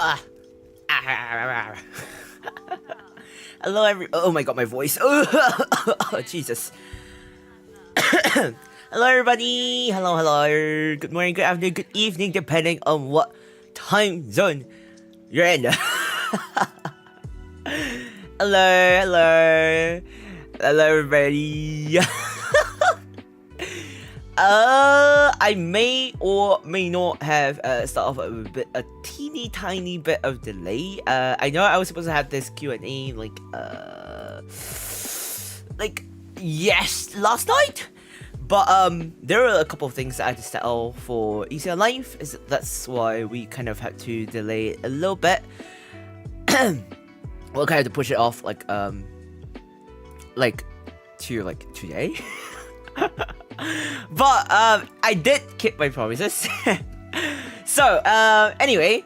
Ah. Hello, oh my god, my voice. Oh, Jesus. Hello, everybody. Hello. Good morning, good afternoon, good evening, depending on what time zone you're in. Hello, everybody. I may or may not have start off a teeny tiny bit of delay. I know I was supposed to have this Q&A yes, last night, but there were a couple of things that I had to settle for Issei Life. That's why we kind of had to delay it a little bit. We'll kind of have to push it off to today. But I did keep my promises. So anyway,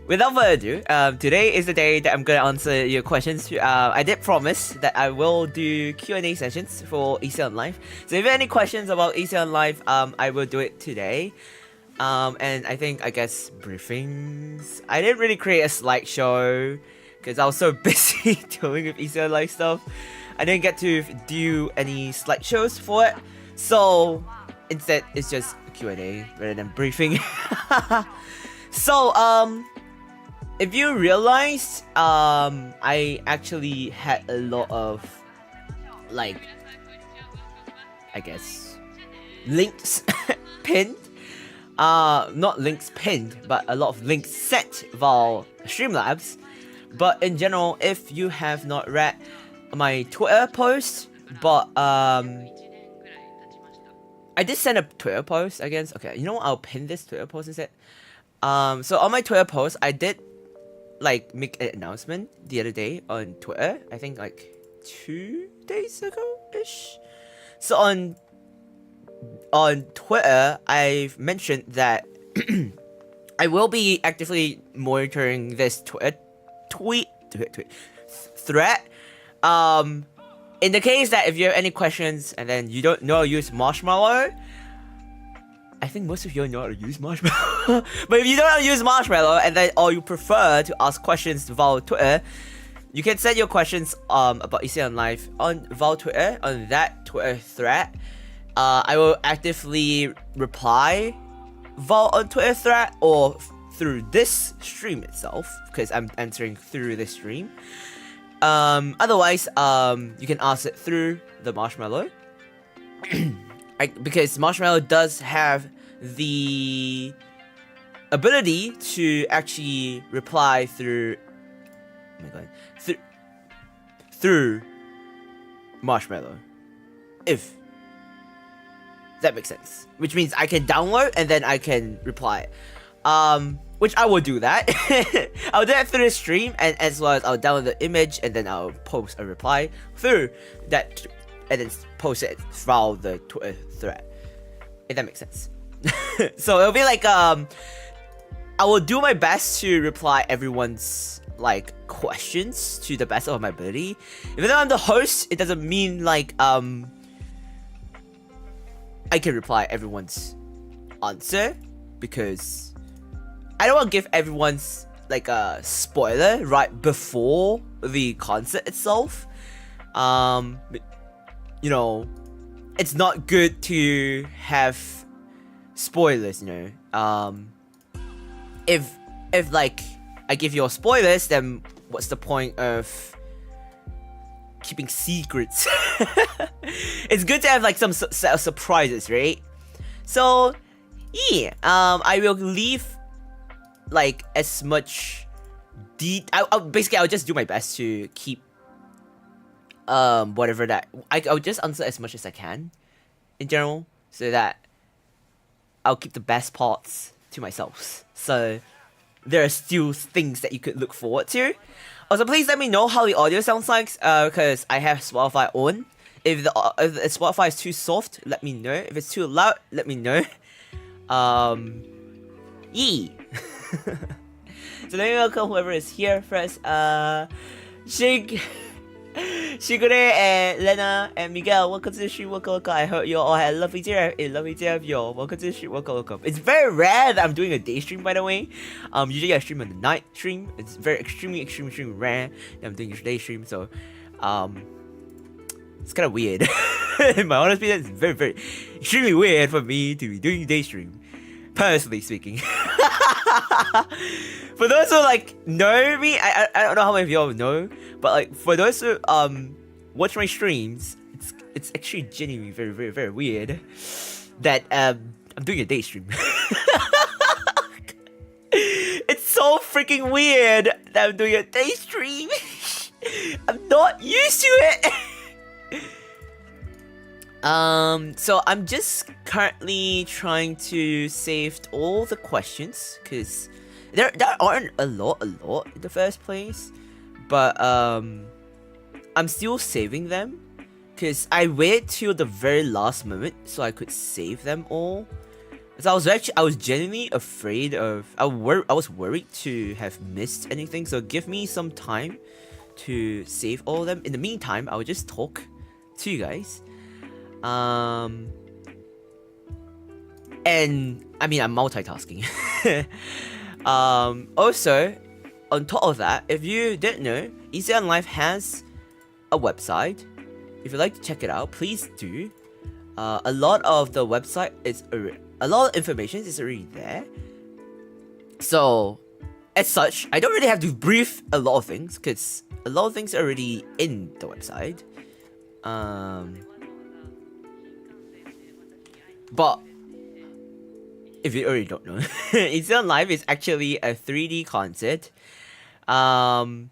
without further ado, today is the day that I'm gonna answer your questions. I did promise that I will do Q&A sessions for Issei Life. So if you have any questions about Issei Life, I will do it today. And I guess briefings. I didn't really create a slideshow because I was so busy dealing with Issei Life stuff. I didn't get to do any slideshows for it, so instead it's just Q&A rather than briefing. So if you realized, I actually had a lot of I guess links pinned. Not links pinned, but a lot of links set via Streamlabs. But in general, if you have not read my Twitter post, but I did send a Twitter post against. Okay, you know what? I'll pin this Twitter post instead. So on my Twitter post, I did make an announcement the other day on Twitter. I think 2 days ago ish. So on Twitter, I've mentioned that I will be actively monitoring this thread. In the case that if you have any questions and then you don't know how to use Marshamallow, I think most of you know how to use Marshamallow. But if you don't know how to use Marshamallow or you prefer to ask questions via Twitter, you can send your questions about Issei Life via Twitter on that Twitter thread. I will actively reply via on Twitter thread or through this stream itself because I'm answering through this stream. Otherwise, you can ask it through the Marshamallow. Because Marshamallow does have the ability to actually reply through. Oh my god, through Marshamallow, if that makes sense. Which means I can download and then I can reply. Which I will do that. I'll do that through the stream, and as well as I'll download the image and then I'll post a reply through that, and then post it through the Twitter thread. If that makes sense. So it'll be I will do my best to reply everyone's questions to the best of my ability. Even though I'm the host, it doesn't mean I can reply everyone's answer, because I don't want to give everyone's a spoiler right before the concert itself. You know, it's not good to have spoilers, you know. If I give you all spoilers, then what's the point of keeping secrets? It's good to have some set of surprises, right? So yeah, I will leave as much I'll just do my best to keep whatever that I'll just answer as much as I can in general, so that I'll keep the best parts to myself. So there are still things that you could look forward to. Also, please let me know how the audio sounds like, because I have Spotify on. If the Spotify is too soft, let me know. If it's too loud, let me know. Yee. So let me welcome whoever is here first. Shig Shigure and Lena and Miguel, welcome to the stream. Welcome. I hope you all had a lovely day. A lovely day of y'all. Welcome to the stream. Welcome. It's very rare that I'm doing a day stream, by the way. Usually I stream on the night stream. It's very extremely rare that I'm doing a day stream. So, it's kind of weird. In my honest opinion, it's very extremely weird for me to be doing a day stream. Personally speaking. For those who like know me, I don't know how many of y'all know, but like for those who watch my streams, it's actually genuinely very weird that I'm doing a day stream. It's so freaking weird that I'm doing a day stream. I'm not used to it. So I'm just currently trying to save all the questions because there aren't a lot in the first place, but I'm still saving them because I waited till the very last moment so I could save them all. Because I was genuinely afraid of I was worried to have missed anything. So give me some time to save all of them. In the meantime, I'll just talk to you guys. And I mean, I'm multitasking. Also, on top of that, if you didn't know, Issei on Life has a website. If you'd like to check it out, please do. A lot of the website is a lot of information is already there. So, as such, I don't really have to brief a lot of things because a lot of things are already in the website. But if you already don't know, Issei on Live is actually a 3D concert. That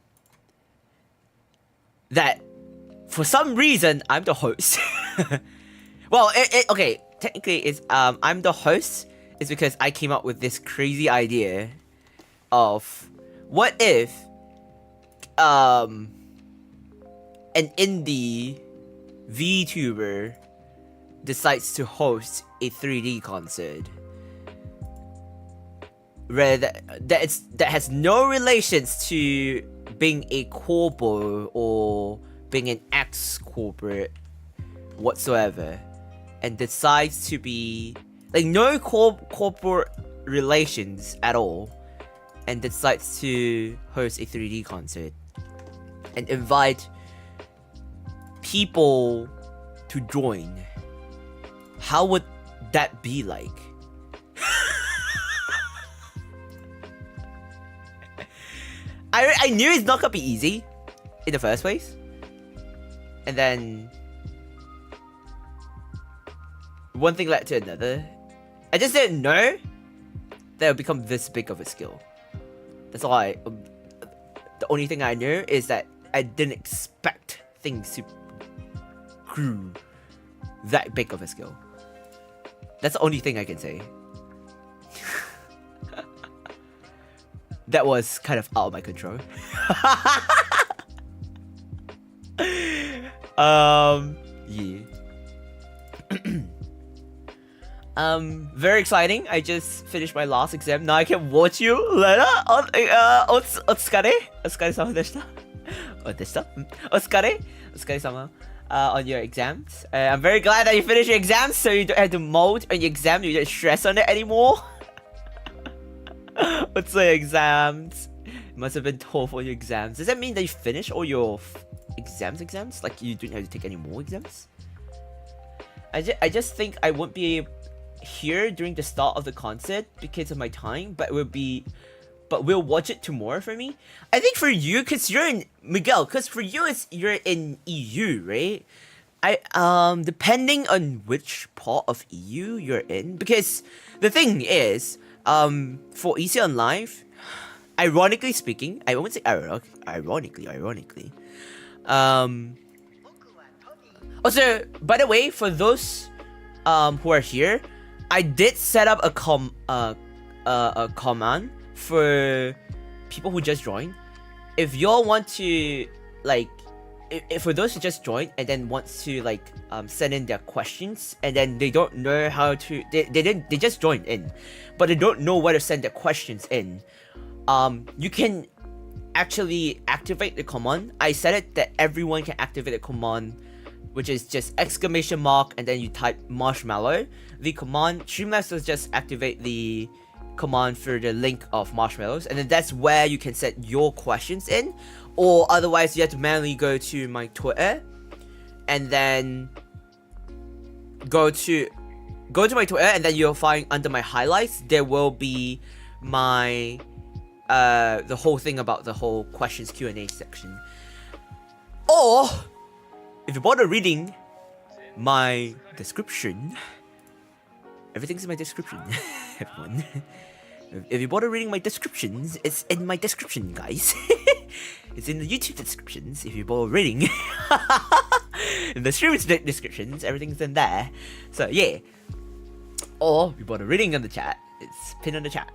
for some reason I'm the host. Well, okay, technically it's I'm the host. It's because I came up with this crazy idea of what if an indie VTuber decides to host a 3D concert that has no relations to being a corpo or being an ex-corporate whatsoever, and decides to be like no corporate relations at all, and decides to host a 3D concert and invite people to join. How would that be like? I knew it's not gonna be easy in the first place, and then one thing led to another. I just didn't know that it would become this big of a skill. That's all the only thing I knew is that I didn't expect things to grew that big of a skill. That's the only thing I can say. That was kind of out of my control. Yeah. Very exciting. I just finished my last exam. Now I can watch you later on. Otsukare sama deshita. Otsukare-sama on your exams. I'm very glad that you finished your exams, so you don't have to mold on your exam. You don't stress on it anymore. What's the exams? It must have been tough for your exams. Does that mean that you finished all your exams? Like you don't have to take any more exams? I just think I won't be here during the start of the concert because of my time, but we'll watch it tomorrow for me. I think for you, cause you're in Miguel, cause for you you're in EU, right? Depending on which part of EU you're in, because the thing is, for Issei on Live, ironically speaking, I won't say ironically. Also, by the way, for those who are here, I did set up a command for people who just joined. If y'all want to like, if for those who just joined and then want to like send in their questions and then they don't know how to, they just joined in, but they don't know where to send their questions in. You can actually activate the command, I set it that everyone can activate the command, which is just exclamation mark and then you type Marshamallow. The command Streamlabs will just activate the command for the link of marshmallows, and then that's where you can set your questions in, or otherwise you have to manually go to my Twitter and then go to my Twitter, and then you'll find under my highlights there will be my the whole thing about the whole questions Q&A section. Or if you bother reading my description, everything's in my description. Everyone, if you bother reading my descriptions, it's in my description, guys. It's in the YouTube descriptions. If you bother reading in the stream's descriptions, everything's in there. So yeah. Or if you bother reading on the chat, it's pinned on the chat.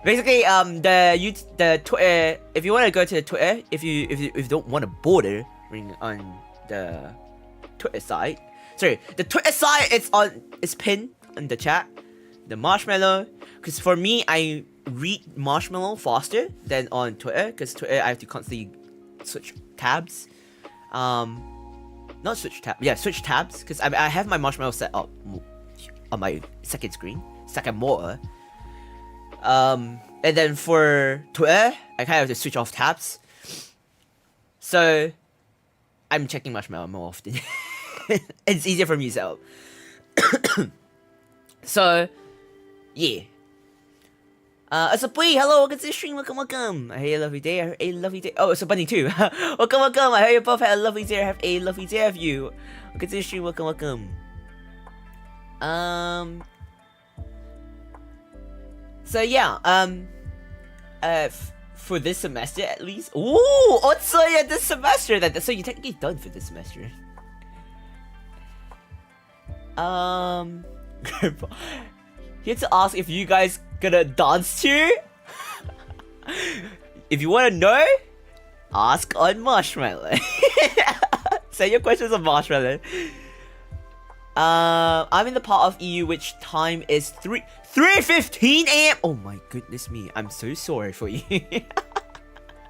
Basically, the Twitter. If you want to go to the Twitter, if you don't want to bother reading on the Twitter side, sorry, the Twitter side it's pinned on the chat. The Marshmallow, because for me, I read Marshmallow faster than on Twitter, because Twitter I have to constantly switch tabs. Not switch tabs, yeah, switch tabs, because I have my Marshmallow set up on my second monitor. And then for Twitter, I kind of have to switch off tabs. So I'm checking Marshmallow more often. It's easier for me to set up. So yeah. It's a boy. Hello, welcome to the stream. Welcome. I hope you have a lovely day. I have a lovely day. Oh, it's a bunny too. welcome. I hope you both had a lovely day. I have a lovely day of you. Welcome to the stream. Welcome. So yeah. For this semester at least. Ooh, also yeah, this semester. So you're technically done for this semester. Here to ask if you guys gonna dance too. If you wanna know, ask on Marshmallow. Send your questions on Marshmallow. I'm in the part of EU which time is 3:15 AM. Oh my goodness me, I'm so sorry for you.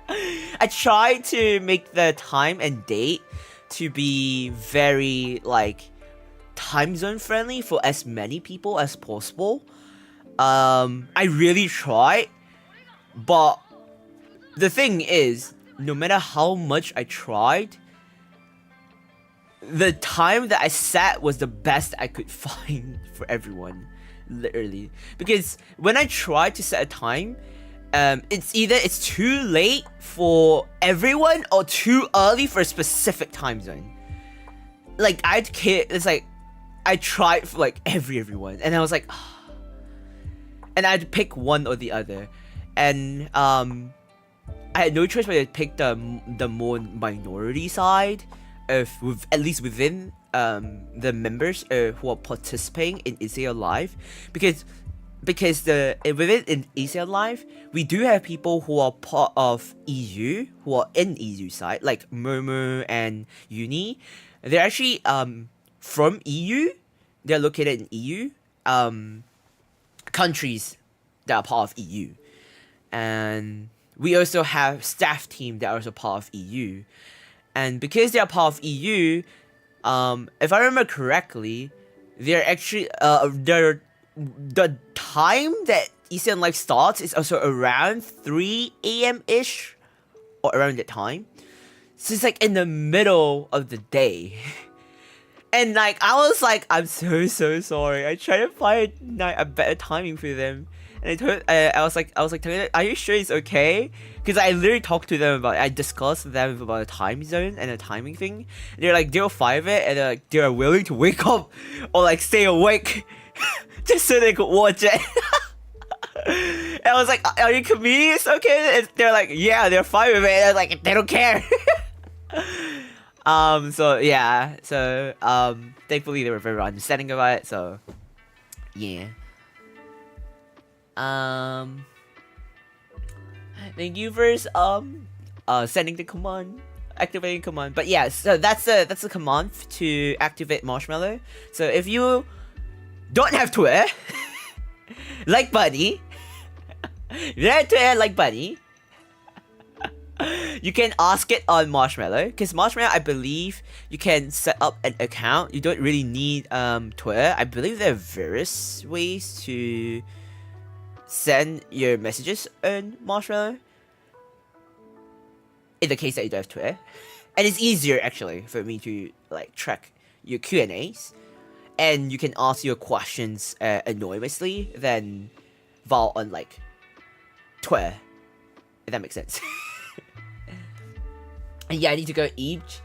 I tried to make the time and date to be very like time zone friendly for as many people as possible. I really tried, but the thing is, no matter how much I tried, the time that I set was the best I could find for everyone, literally. Because when I tried to set a time, it's either it's too late for everyone or too early for a specific time zone. Like it's like I tried for like everyone, and I was like, and I had to pick one or the other, and I had no choice but to pick the more minority side, at least within the members who are participating in Issei Live, because within Issei Live we do have people who are part of EU, who are in EU side, like Momo and Uni. They're actually from EU. They're located in EU countries that are part of EU, and we also have staff team that are also part of EU. And because they are part of EU, if I remember correctly, they're actually the time that Issei Live starts is also around 3 AM ish, or around that time. So it's like in the middle of the day. And like I was like, I'm so sorry. I tried to find a better timing for them, and I was like telling them, are you sure it's okay? Because I literally talked to them about it. I discussed with them about a time zone and a timing thing. And they're like, they'll find it, and like, they're willing to wake up or like stay awake just so they could watch it. And I was like, are you comedians okay? And they're like, yeah, they're fine with it. And I was like, they don't care. So yeah, thankfully they were very understanding about it, so yeah. Thank you for sending the command, activating command. But yeah, so that's the command to activate Marshmallow. So if you don't have Twitter, like Bunny, you don't have Twitter like Bunny, You can ask it on Marshamallow, because Marshamallow, I believe you can set up an account. You don't really need Twitter. I believe there are various ways to send your messages on Marshamallow, in the case that you don't have Twitter. And it's easier actually for me to like track your Q&As, and you can ask your questions anonymously than while on like Twitter, if that makes sense. And yeah, I need to go eat.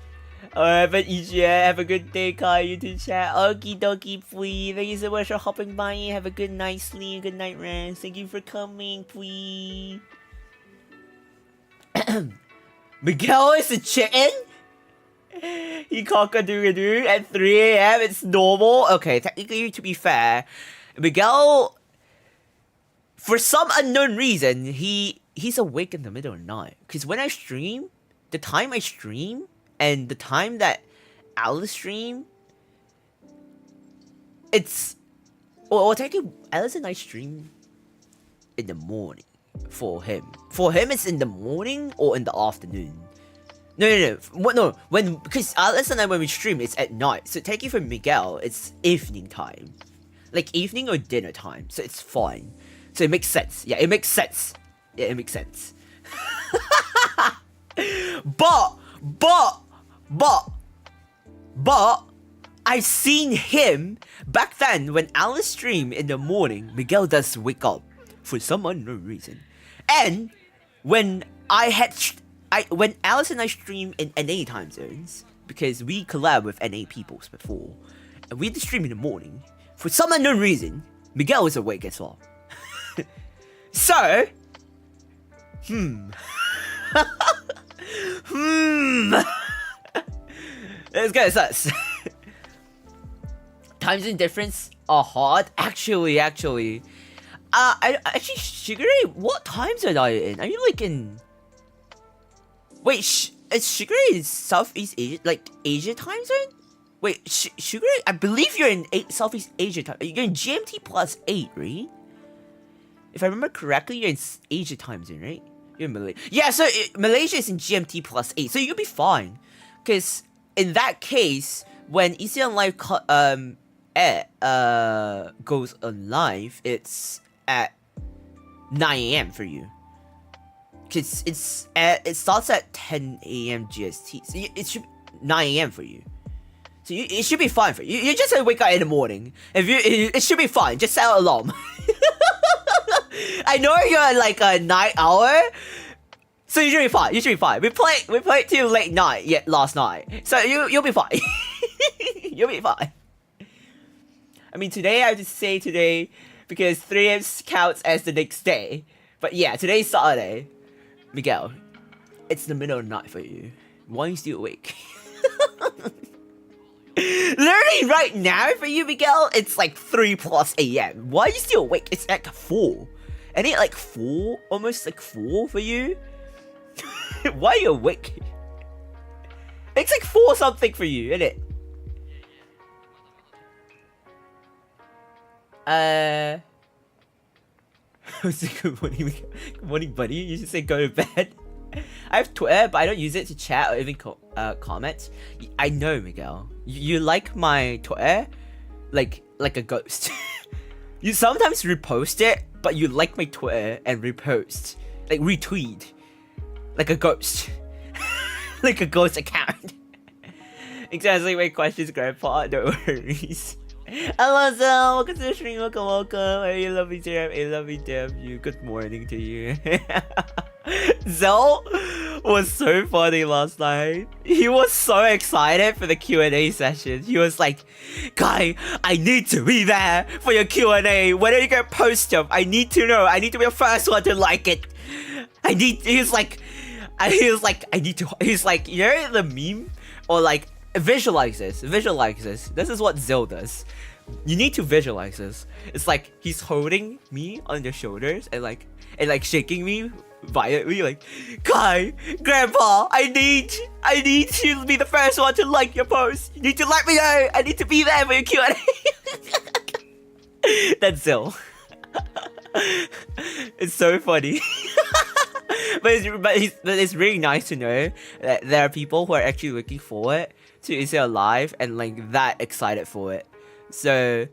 But yeah, have a good day, Kai. You too, chat. Okie dokie, please. Thank you so much for hopping by. Have a good night sleep, good night rest. Thank you for coming, please. Miguel is a chicken? He cock-a-doodle-doo at 3 AM. It's normal. Okay, technically, to be fair, Miguel, for some unknown reason, he's awake in the middle of the night. Because when I stream, the time I stream and the time that Alice stream, it's... Well, technically, Alice and I stream in the morning for him. For him, it's in the morning or in the afternoon. No. Because Alice and I, when we stream, it's at night. So technically for Miguel, it's evening time. Like evening or dinner time. So it's fine. So it makes sense. Yeah, it makes sense. Yeah, it makes sense. But I've seen him back then when Alice streamed in the morning. Miguel does wake up for some unknown reason. And when when Alice and I stream in NA time zones, because we collab with NA peoples before, and we stream in the morning, for some unknown reason, Miguel is awake as well. So, Let's go, sus. Time zone difference are hard. Actually. Actually, Sugar Ray, what time zone are you in? Are you like in... Wait, is Sugar Ray in Southeast Asia, like Asia time zone? Wait, Sugar Ray, I believe you're in Southeast Asia time. You're in GMT plus 8, right? If I remember correctly, you're in Asia time zone, right? You're in Malaysia. Yeah, so Malaysia is in GMT plus 8, so you'll be fine. Because in that case, when Issei on Live goes on live, it's at 9 AM for you. Cause it starts at 10 AM GST, so it should be 9 AM for you. So it should be fine for you. You just have to wake up in the morning. It should be fine. Just set an alarm. I know you're like a night owl, so you should be fine. You should be fine. We played till late night last night, so you'll be fine. You'll be fine. I mean, today I have to say today because 3 AM counts as the next day. But yeah, today's Saturday. Miguel, it's the middle of the night for you. Why are you still awake? Literally right now for you, Miguel, it's like 3 plus AM. Why are you still awake? It's like 4. And it's like 4, almost like 4 for you. Why are you awake? It's like 4 something for you, isn't it? Good morning, buddy. You should say go to bed. I have Twitter, but I don't use it to chat or even comment. I know, Miguel. You like my Twitter like a ghost. You sometimes repost it, but you like my Twitter and repost, like retweet, like a ghost. Like a ghost account. Exactly my questions, Grandpa. No worries. Hello, Zell. Welcome to the stream. Welcome. I love you, damn. I love you, damn you. Good morning to you. Zell was so funny last night. He was so excited for the Q&A session. He was like, Guy, I need to be there for your Q&A. When are you gonna post them? I need to know. I need to be the first one to like it. He's like, you know the meme? Or like, visualize this. This is what Zell does. You need to visualize this. It's like he's holding me on the shoulders and like shaking me violently, like, Kai, Grandpa, I need to be the first one to like your post. You need to let me know. I need to be there for your Q&A. That's Zell. It's so funny. but it's really nice to know that there are people who are actually looking forward to Issei Alive and like that excited for it. So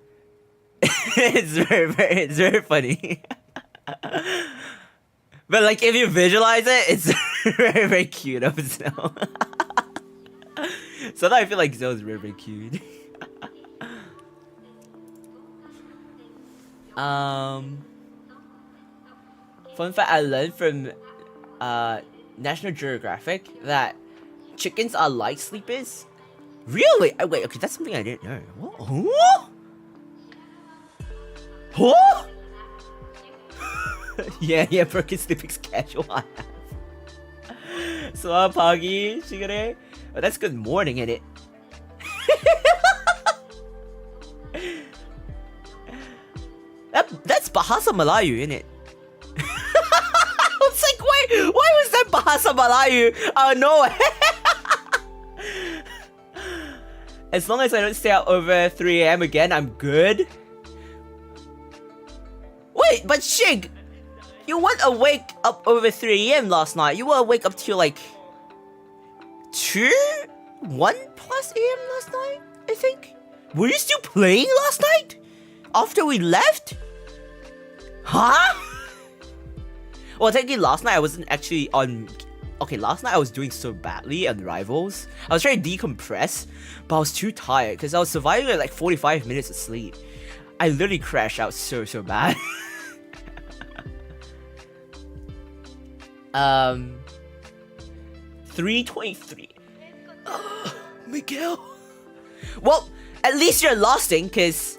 it's very funny. But like if you visualize it, it's very cute of Zell. So now I feel like Zell is very cute. Fun fact I learned from National Geographic that chickens are light sleepers. Really? Wait, okay, that's something I didn't know. What? Huh? yeah, broken sleeping's casual. Selamat pagi, Shigure. Oh, that's good morning, isn't it? That's Bahasa Melayu, isn't it? I was like, why was that Bahasa Melayu? Oh no. As long as I don't stay out over 3 AM again, I'm good. Wait, but Shig, you weren't awake up over 3 AM last night. You were awake up till like 1 plus AM last night, I think. Were you still playing last night? After we left? Huh? Well, technically last night I wasn't actually on... Okay, last night I was doing so badly on Rivals. I was trying to decompress, but I was too tired because I was surviving with like 45 minutes of sleep. I literally crashed out so bad. 3:23. Miguel. Well, at least you're lasting, because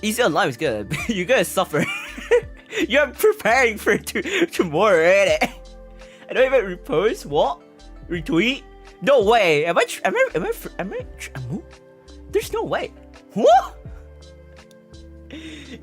Issei Alive is good. You're gonna suffer. You're preparing for tomorrow, right? I don't even repost. What? Retweet? No way. Am I? There's no way. What?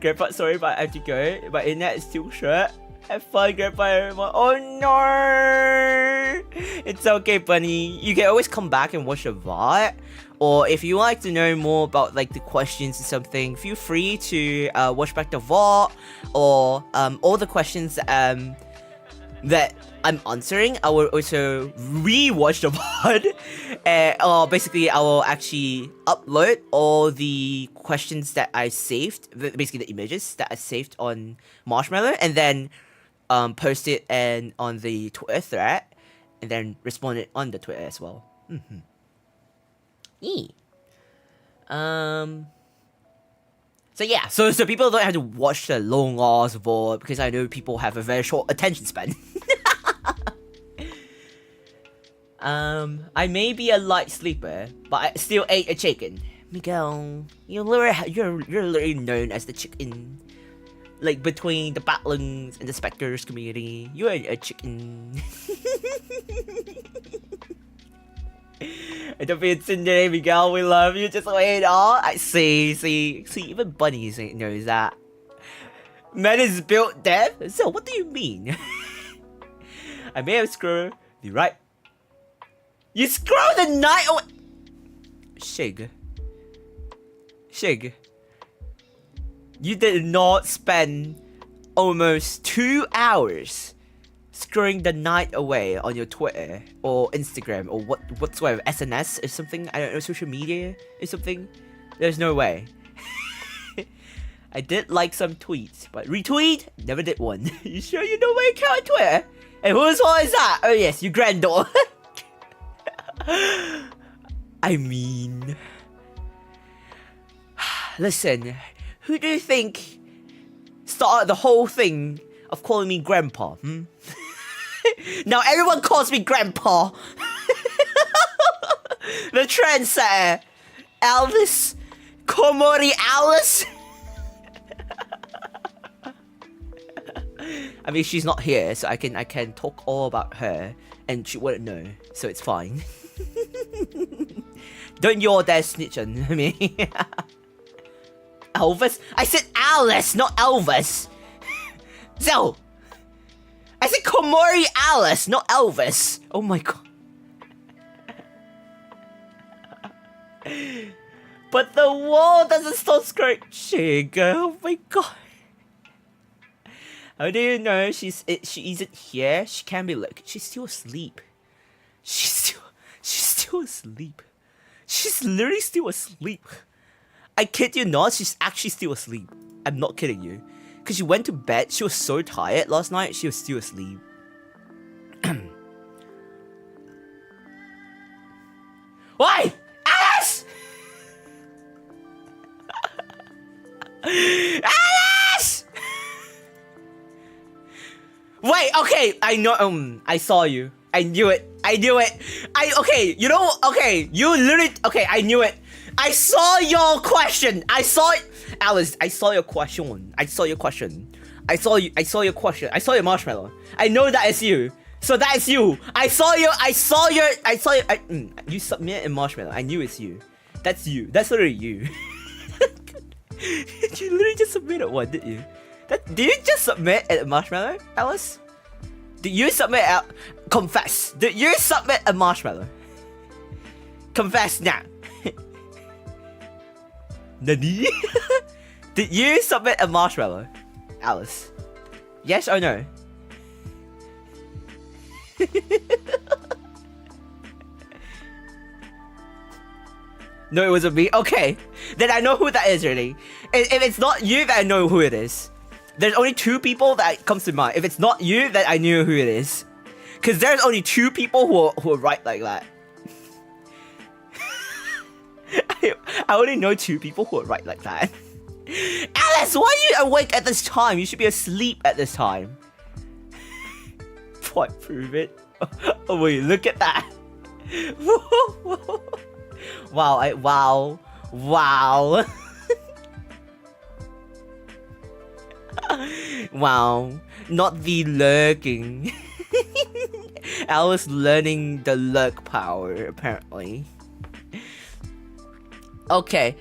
Grandpa, sorry, but I have to go. My internet is still short. Have fun, Grandpa, everyone. Oh no! It's okay, Bunny. You can always come back and watch a VOD. Or if you like to know more about like the questions or something, feel free to watch back the VOD or all the questions that I'm answering. I will also re-watch the VOD. Basically, I will actually upload all the questions that I saved, basically the images that I saved on Marshamallow, and then post it on the Twitter thread, and then respond it on the Twitter as well. So yeah, so people don't have to watch the long ass VOD because I know people have a very short attention span. I may be a light sleeper, but I still ate a chicken. Miguel, you're literally known as the chicken. Like between the Batlings and the Spectres community, you're a chicken. Don't be intimidated, Miguel. We love you. Just wait. Oh, I see. Even bunnies knows that. Man is built deaf. So what do you mean? I may have scrolled the right. You scrolled the night away. Shig. You did not spend almost 2 hours scrolling the night away on your Twitter or Instagram or whatsoever, SNS or something, I don't know, social media or something. There's no way. I did like some tweets, but retweet, never did one. You sure you know my account on Twitter? And whose fault is that? Oh yes, your granddaughter. I mean... Listen, who do you think started the whole thing of calling me Grandpa, Now everyone calls me Grandpa. The trendsetter. Alice. Komori Alice. I mean, she's not here, so I can talk all about her, and she wouldn't know, so it's fine. Don't you all dare snitch on me. Elvis? I said Alice, not Elvis. So, I said Komori Alice, not Elvis. Oh my god. But the wall doesn't stop scratching. Oh my god. How do you know she isn't here? She can't be like she's still asleep. She's still asleep. She's literally still asleep. I kid you not, she's actually still asleep. I'm not kidding you. Cause she went to bed, she was so tired last night, she was still asleep. Why? Alice! Alice! Wait, okay, I know, I saw you. I knew it. Okay, you know, okay, you literally, okay, I knew it. I saw your question. I saw it. Alice, I saw your question. I saw your question. I saw your question. I saw your marshmallow. I know that is you. So that is you. You submit a marshmallow. I knew it's you. That's you. That's literally you. You literally just submitted one, didn't you? Did you just submit a marshmallow, Alice? Did you submit a... Confess. Did you submit a marshmallow? Confess now. Nani? Did you submit a marshmallow, Alice? Yes or no? No, it wasn't me. Okay, then I know who that is already. If it's not you, then I know who it is. There's only two people that comes to mind. If it's not you, then I knew who it is. Cause there's only two people who are right like that. I only know two people who are right like that. Alice, why are you awake at this time? You should be asleep at this time. What? Prove it. Oh wait, look at that. Wow, wow. Wow, not the lurking. Alice learning the lurk power, apparently. Okay.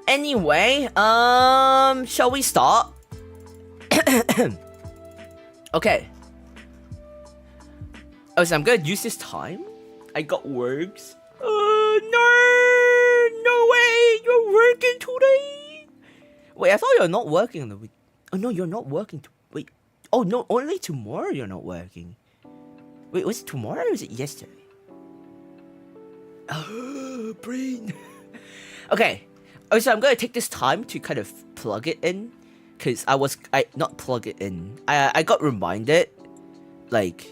Anyway, shall we start? Okay. Oh, so I'm gonna use this time. I got works. No way, you're working today. Wait, I thought you're not working on the week. Oh no, you're not working. Wait. Oh no, only tomorrow you're not working. Wait, was it tomorrow or was it yesterday? Oh, brain. Okay. Oh, so I'm gonna take this time to kind of plug it in, cause not plug it in. I got reminded, like,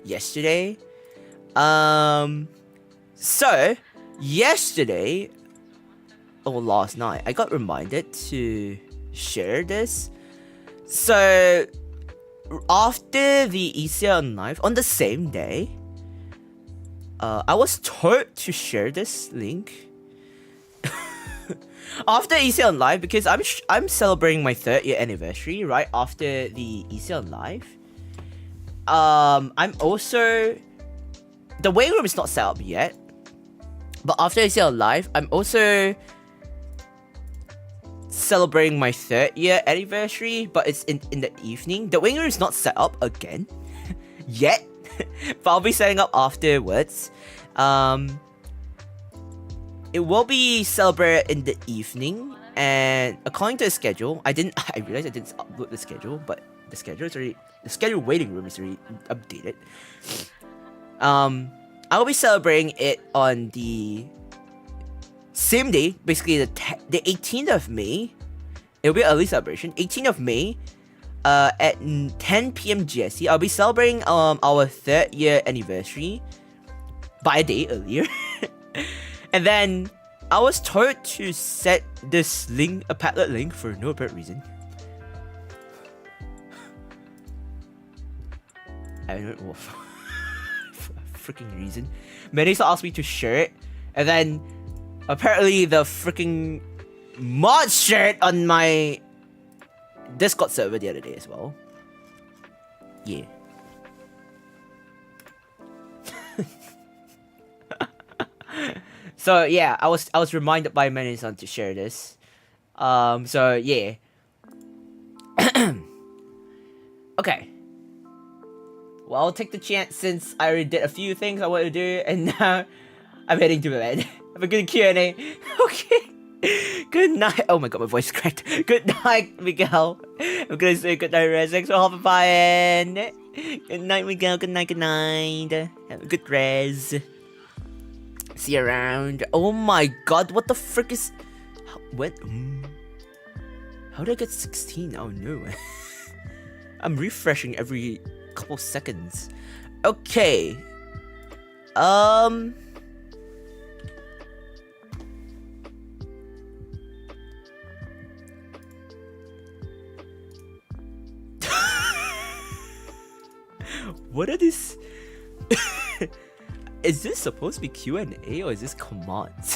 yesterday. So yesterday, or last night, I got reminded to share this. So after the Issei live on the same day, I was told to share this link. After Issei live, because I'm celebrating my 3rd year anniversary right after the Issei live. I'm also, the waiting room is not set up yet, but after Issei live, I'm also celebrating my 3rd year anniversary, but it's in the evening. The waiting room is not set up again yet, but I'll be setting up afterwards. It will be celebrated in the evening, and according to the schedule, I realized I didn't upload the schedule, but the schedule waiting room is already updated. I will be celebrating it on the same day, basically the 18th of May. It'll be an early celebration. 18th of May, at 10 p.m. GST. I'll be celebrating our 3rd year anniversary by a day earlier. And then I was told to set this link, a Padlet link, for no apparent reason. I don't know for a freaking reason. Melissa asked me to share it, and then apparently the freaking mod shared on my Discord server the other day as well. Yeah. So yeah, I was reminded by Melissa to share this. So yeah. Okay. Well, I'll take the chance since I already did a few things I wanted to do, and now I'm heading to bed. Have a good Q&A. Okay. Good night. Oh my god, my voice cracked. Good night, Miguel. I'm gonna say good night, Rez. Thanks for hopping by in. Good night, Miguel. Good night, good night. Have a good Rez. See you around. Oh my god, what the frick is... What? How did I get 16? Oh no. I'm refreshing every couple seconds. Okay. What are these? Is this supposed to be Q&A or is this commands?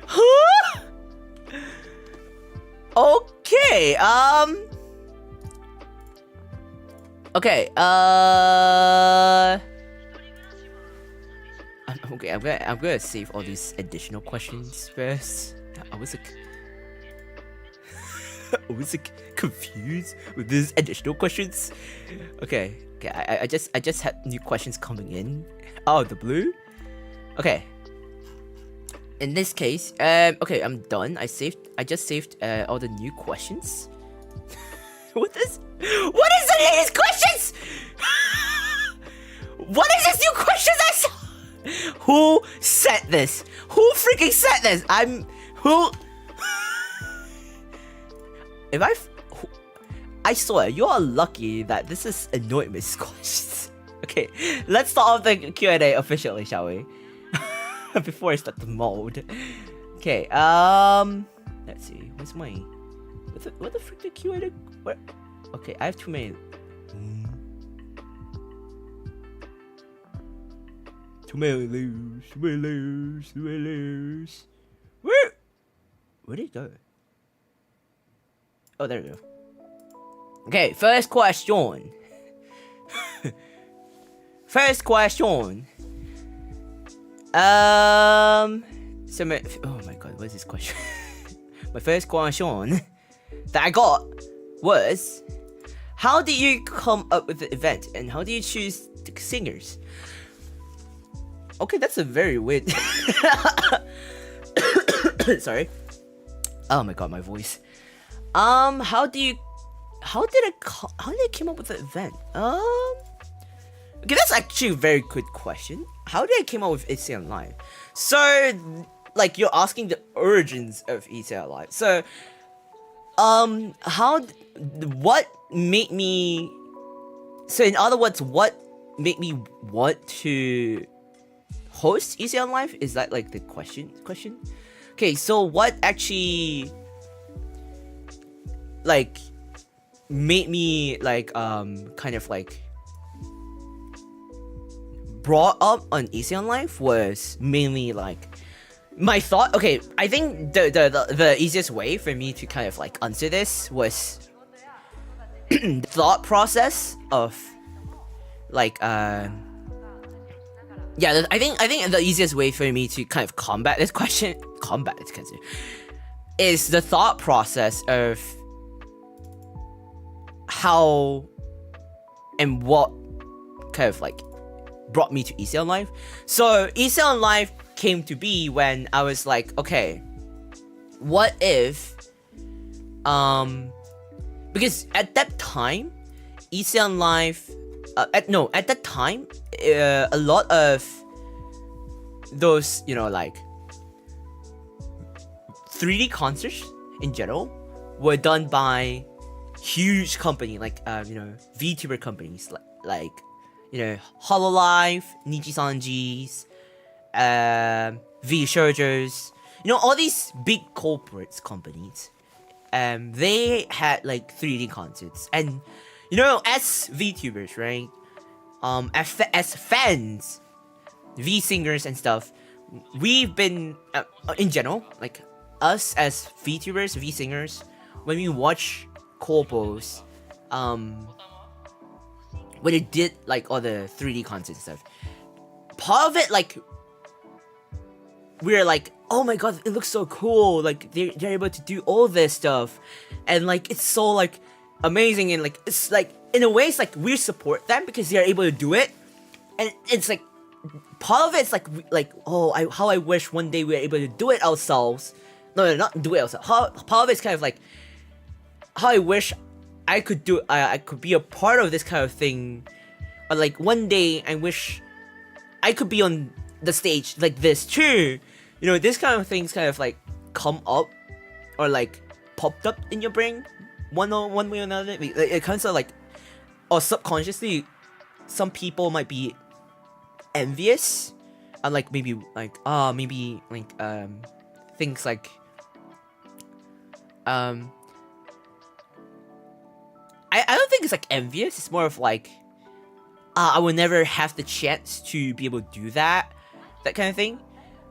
Huh? Okay, okay, okay, I'm gonna save all these additional questions first. I was like confused with these additional questions. Okay, I just had new questions coming in out of the blue. Okay. In this case, okay, I'm done. I just saved all the new questions. What is the latest questions? What is this new questions I saw? Who said this? Who freaking said this? I swear, you are lucky that this is anonymous questions. Okay, let's start off the Q&A officially, shall we? Before I start the mode. Okay, let's see. Where's my... What the frick the Q&A? Where? Okay, I have too many. Too many lose. Where did it go? Oh, there we go. Okay, first question. First question. So oh my god, what is this question? My first question that I got was, how did you come up with the event and how do you choose the singers? Okay, that's a very weird. Sorry. Oh my god, my voice. How did I come up with the event? Okay, that's actually a very good question. How did I come up with Issei Online? So, like, you're asking the origins of Issei Online. So, what made me... So, in other words, what made me want to host Issei Online? Is that, like, the question? Okay, so what actually, like, made me, like, kind of, like, brought up on Issei Online was mainly like my thought. Okay, I think the easiest way for me to kind of like answer this was the thought process of like yeah, I think the easiest way for me to kind of combat this question is the thought process of how and what kind of like brought me to Issei Online. So Issei Online came to be when I was like, okay, what if because at that time Issei Online at that time a lot of those, you know, like 3D concerts in general were done by huge company like you know, VTuber companies like you know, Hololive, Nijisanji's, VTubers, you know, all these big corporate companies. They had like 3D concerts, and you know, as VTubers, right? As fans, V singers and stuff, we've been in general, like us as VTubers, V singers, when we watch corpos, when it did like all the 3D concerts and stuff, part of it, like, we're like, oh my god, it looks so cool, like they're able to do all this stuff, and like it's so like amazing, and like it's like in a way it's like we support them because they're able to do it, and it's like part of it's like how I wish one day we were able to do it ourselves. No, not do it ourselves. Part of it's kind of like how I wish I could do. I could be a part of this kind of thing. But like one day, I wish I could be on the stage like this too. You know, this kind of things kind of like come up or like popped up in your brain one way or another. It kind of like, or subconsciously, some people might be envious and like maybe things like I don't think it's like envious. It's more of like I will never have the chance to be able to do that kind of thing.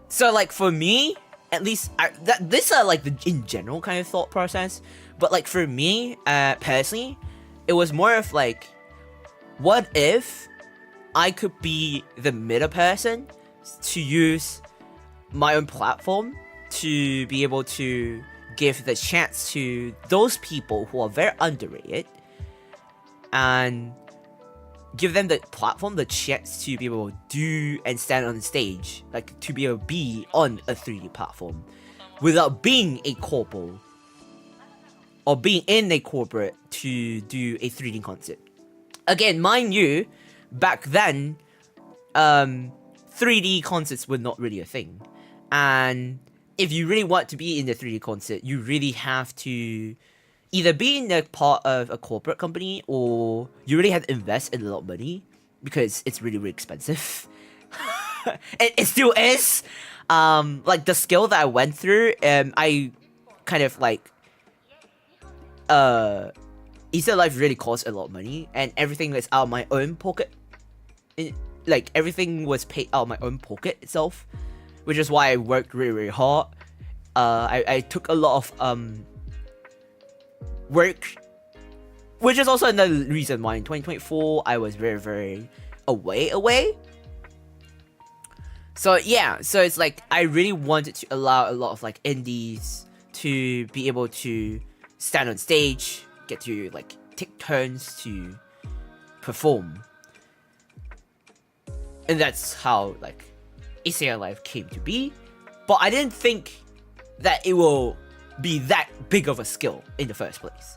So like for me, at least this are like the in general kind of thought process. But like for me, personally, it was more of like, what if I could be the middle person to use my own platform to be able to give the chance to those people who are very underrated and give them the platform, the chance to be able to do and stand on the stage, like to be able to be on a 3D platform without being a corporal or being in a corporate to do a 3D concert. Again, mind you, back then, 3D concerts were not really a thing. And if you really want to be in the 3D concert, you really have to either be in a part of a corporate company or you really have to invest in a lot of money because it's really, really expensive. it still is. Like the skill that I went through, I kind of like, Issei Life really costs a lot of money and everything is out of my own pocket. Like everything was paid out of my own pocket itself, which is why I worked really, really hard. I took a lot of work, which is also another reason why in 2024 I was very, very away. So yeah, so it's like I really wanted to allow a lot of like indies to be able to stand on stage, get to like take turns to perform. And that's how like Issei Life came to be. But I didn't think that it will be that big of a skill in the first place.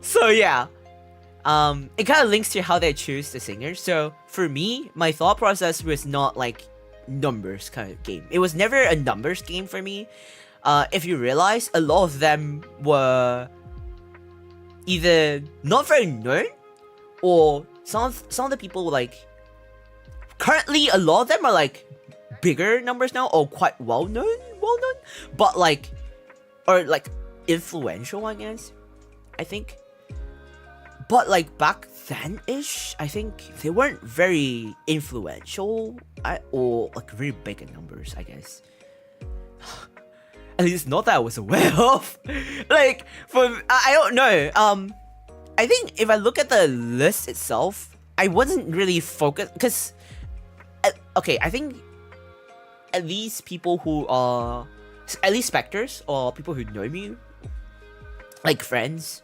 So yeah, it kind of links to how they choose the singers. So for me, my thought process was not like numbers kind of game. It was never a numbers game for me. If you realize, a lot of them were either not very known, or some of the people like currently a lot of them are like bigger numbers now or quite well known, but like or like influential, I guess. I think. But like back then ish, I think they weren't very influential or like very big in numbers, I guess. At least not that I was aware of. Like I don't know. I think if I look at the list itself, I wasn't really focused because okay, I think at least people who are at least specters or people who know me, like friends,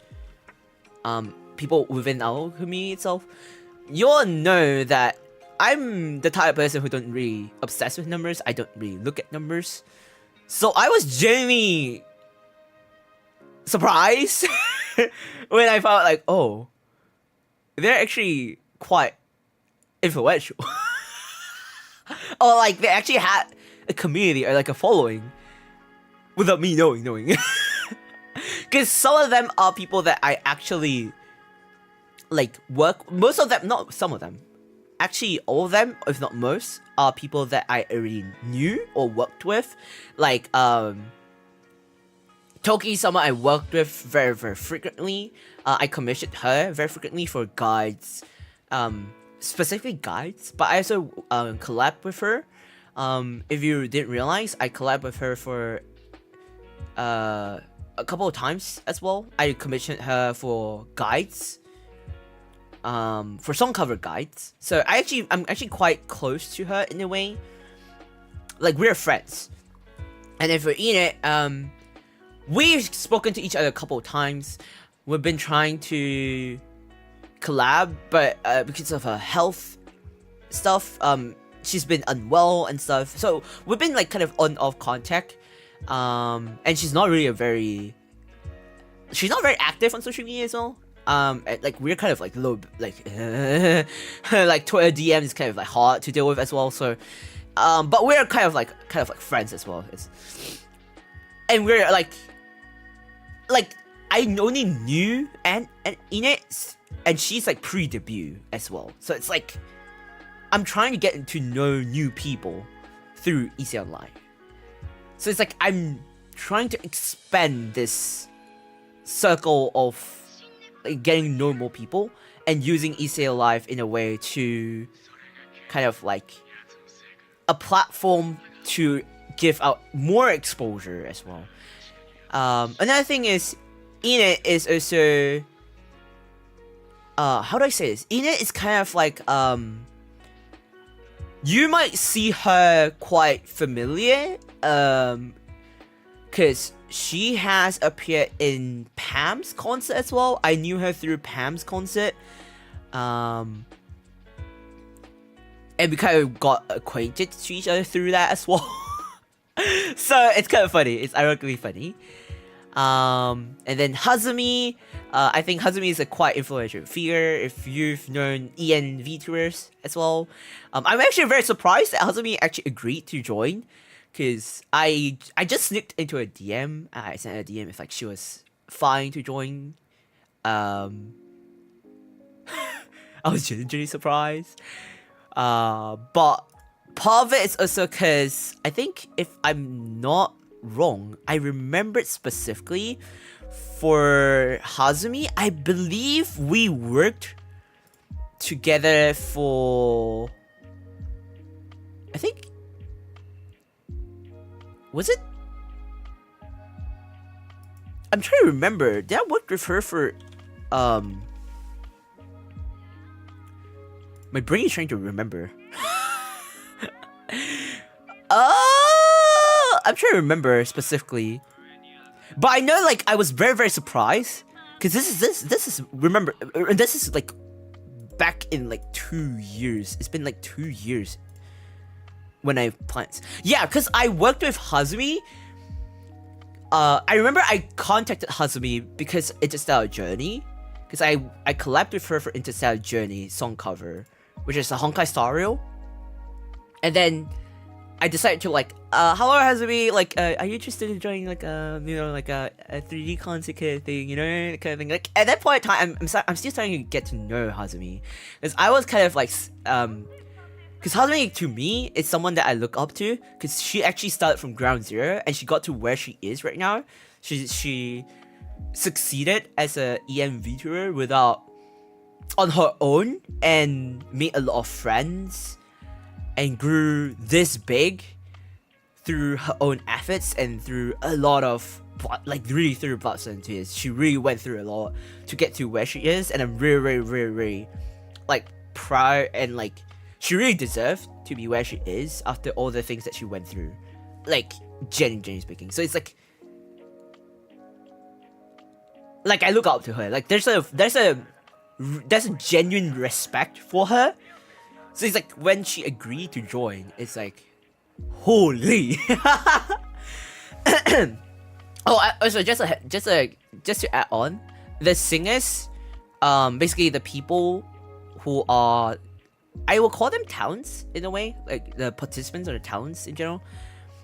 people within our community itself, you'll know that I'm the type of person who don't really obsess with numbers. I don't really look at numbers. So I was genuinely surprised when I found like, oh, they're actually quite influential. Or like they actually had a community or like a following without me knowing. Because some of them are people that I actually like work. Most of them, not some of them. Actually, all of them, if not most, are people that I already knew or worked with. Like Toki, someone I worked with very, very frequently. I commissioned her very frequently for guides. Specifically guides, but I also collab with her. If you didn't realize, I collab with her for a couple of times as well. I commissioned her for guides, for song cover guides. So I'm actually quite close to her in a way. Like we're friends, and if we're in it, we've spoken to each other a couple of times. We've been trying to collab, but because of her health stuff, she's been unwell and stuff. So we've been like kind of on off contact. And she's not very active on social media as well. Like we're kind of like low, like like Twitter DM is kind of like hard to deal with as well. So, but we're kind of like friends as well. And we're like I only knew and Ine, and she's like pre-debut as well. So it's like I'm trying to get to know new people through Issei Online. So it's like I'm trying to expand this circle of like getting to know more people and using Issei Live in a way to kind of like a platform to give out more exposure as well. Another thing is Ine is also how do I say this? Ine is kind of like you might see her quite familiar because she has appeared in Pam's concert as well. I knew her through Pam's concert. And we kind of got acquainted to each other through that as well. So it's kind of funny. It's ironically funny. And then Hazumi. I think Hazumi is a quite influential figure if you've known EN VTubers as well. I'm actually very surprised that Hazumi actually agreed to join. Because I just sneaked into a DM. I sent her a DM if like she was fine to join. I was genuinely surprised. But part of it is also because I think if I'm not wrong, I remembered specifically for Hazumi, I believe we worked together for, I think, was it? I'm trying to remember. Did I work with her for my brain is trying to remember. I'm trying to remember specifically. But I know like I was very surprised. Cause this is remember this is like back in like 2 years. It's been like 2 years when I planned. Yeah, because I worked with Hazumi. I remember I contacted Hazumi because Interstellar Journey. Because I collabed with her for Interstellar Journey song cover, which is a Honkai Star Rail. And then I decided to like, hello Hazumi, like, are you interested in joining like you know, like a 3D concert kind of thing, you know, kind of thing. Like at that point in time, I'm still starting to get to know Hazumi, because I was kind of like, because Hazumi to me is someone that I look up to, because she actually started from ground zero and she got to where she is right now. She succeeded as a EM VTuber without on her own and made a lot of friends and grew this big through her own efforts and through a lot of like really through blood, sweat and tears. She really went through a lot to get to where she is, and I'm really like proud, and like she really deserved to be where she is after all the things that she went through, like genuinely speaking. So it's like I look up to her. Like there's a genuine respect for her. So it's like when she agreed to join, it's like, holy. Also just to add on, the singers, basically the people who are, I will call them talents in a way, like the participants or the talents in general.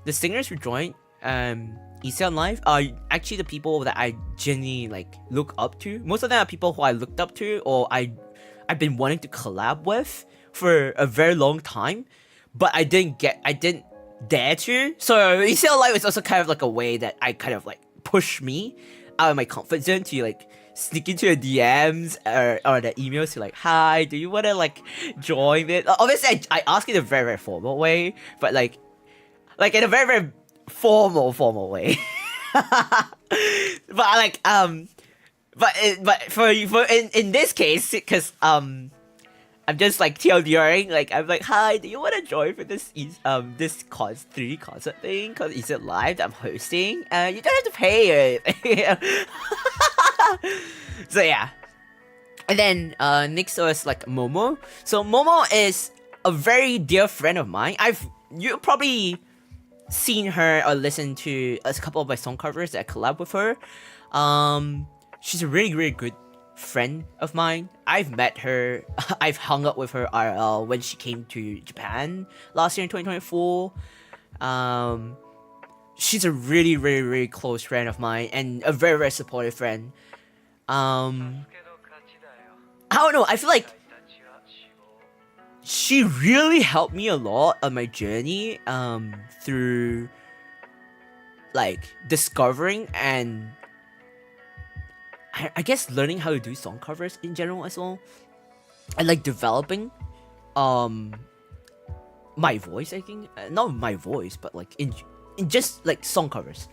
The singers who joined Issei on Live are actually the people that I genuinely like look up to. Most of them are people who I looked up to or I've been wanting to collab with for a very long time, but I didn't dare to. So Issei on Live is also kind of like a way that I kind of like push me out of my comfort zone to like sneak into the DMs or the emails to like, hi, do you want to like join it? Obviously I ask in a very formal way, but like in a very formal way. But like but for in this case, because I'm just like TLDRing, like I'm like, hi, do you want to join for this 3D concert thing called Issei Live that I'm hosting? You don't have to pay it. So yeah. And then next was like Momo. So Momo is a very dear friend of mine. You probably seen her or listened to a couple of my song covers that I collab with her. She's a really, really good friend of mine. I've met her. I've hung out with her IRL when she came to Japan last year in 2024. She's a really, really, really close friend of mine and a very, very supportive friend. I don't know. I feel like she really helped me a lot on my journey through like discovering and I guess learning how to do song covers in general as well, and like developing my voice. I think not my voice, but like in just like song covers.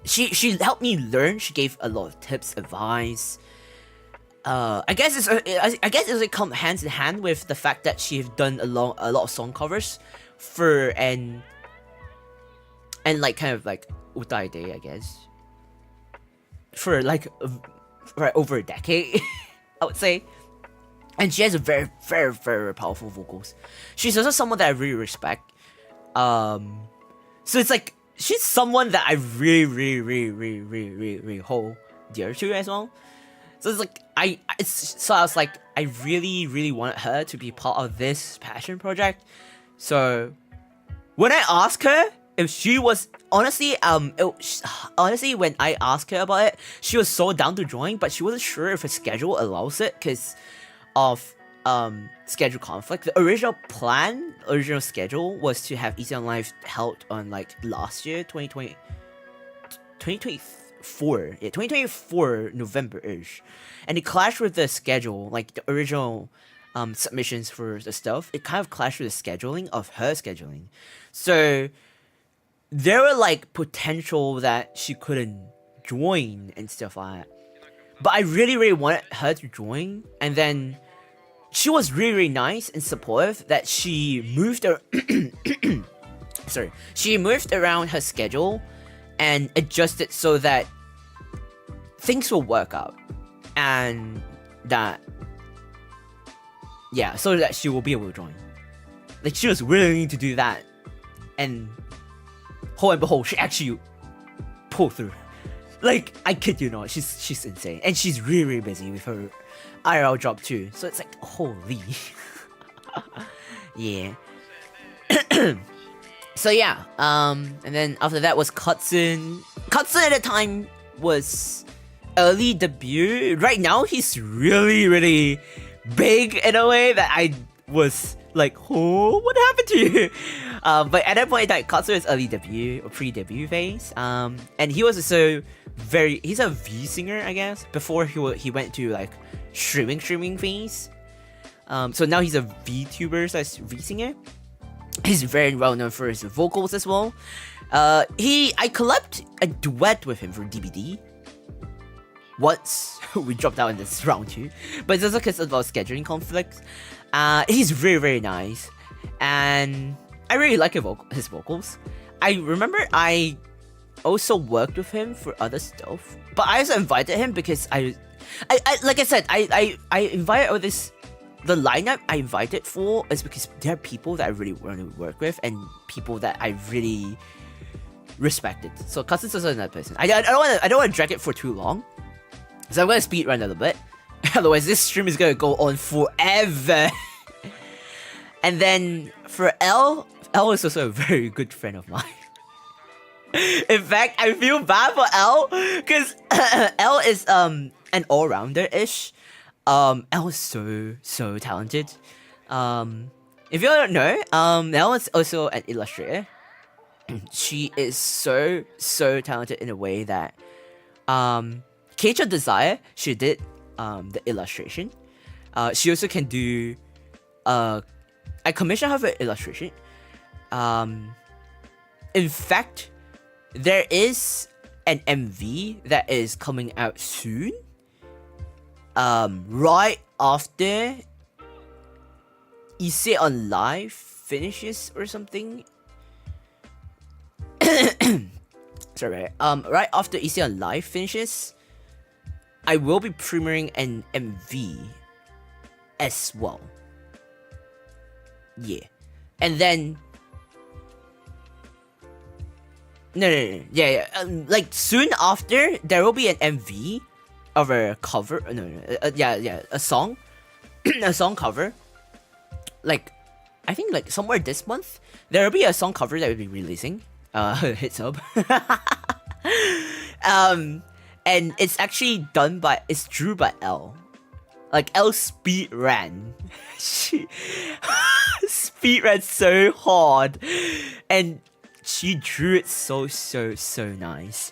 She helped me learn. She gave a lot of tips, advice. I guess it's like come hands in hand with the fact that she's done a lot of song covers for and like kind of like Utai Day, I guess, for like for over a decade, I would say. And she has a very, very, very powerful vocals. She's also someone that I really respect. So it's like she's someone that I really, really, really, really, really, really, really hold dear to as well. So it's like I was like I really, really wanted her to be part of this passion project. So when I asked her if she was honestly when I asked her about it, she was so down to join, but she wasn't sure if her schedule allows it because of schedule conflict. The original schedule was to have Issei on Live held on like last year, 2024 November-ish, and it clashed with the schedule, like the original submissions for the stuff. It kind of clashed with the scheduling of her scheduling, so there were like potential that she couldn't join and stuff like that. But I really, really wanted her to join, and then she was really, really nice and supportive that she moved she moved around her schedule and adjusted so that things will work out, and that so that she will be able to join. Like she was willing to do that, and lo and behold, she actually pulled through. Like, I kid you not, she's insane, and she's really, really busy with her IRL job too. So it's like, holy, yeah. So yeah, and then after that was Kutsun. Kutsun at the time was early debut. Right now he's really, really big in a way that I was like, oh, what happened to you? But at that point, like Kutsun is early debut or pre-debut phase. And he was also he's a V singer, I guess. Before he went to like streaming phase. So now he's a VTuber slash V singer. He's very well known for his vocals as well. I collabed a duet with him for DBD. Once we dropped out in this round too, but it's also because of our scheduling conflicts. He's very, very nice, and I really like his vocals. I remember I also worked with him for other stuff, but I also invited him because I like I said, I invited all this. The lineup I invited for is because there are people that I really want to work with and people that I really respected. So Kutsun's also another person. I don't want to drag it for too long, so I'm gonna speed run a little bit. Otherwise, this stream is gonna go on forever. And then for L is also a very good friend of mine. In fact, I feel bad for L because L is an all-rounder-ish. L is so talented. If you don't know, L is also an illustrator. She is so talented in a way that Cage of Desire, she did the illustration. She also can do I commissioned her for illustration. In fact, there is an MV that is coming out soon. Right after Issei on Live finishes or something. Sorry, right after Issei on Live finishes, I will be premiering an MV as well. Yeah. And then no, yeah. Like soon after, there will be an MV of a cover. A song, a song cover. Like, I think like somewhere this month, there will be a song cover that will be releasing. Hit sub. And it's actually it's drew by L. Like L speed ran. She speed ran so hard, and she drew it so nice.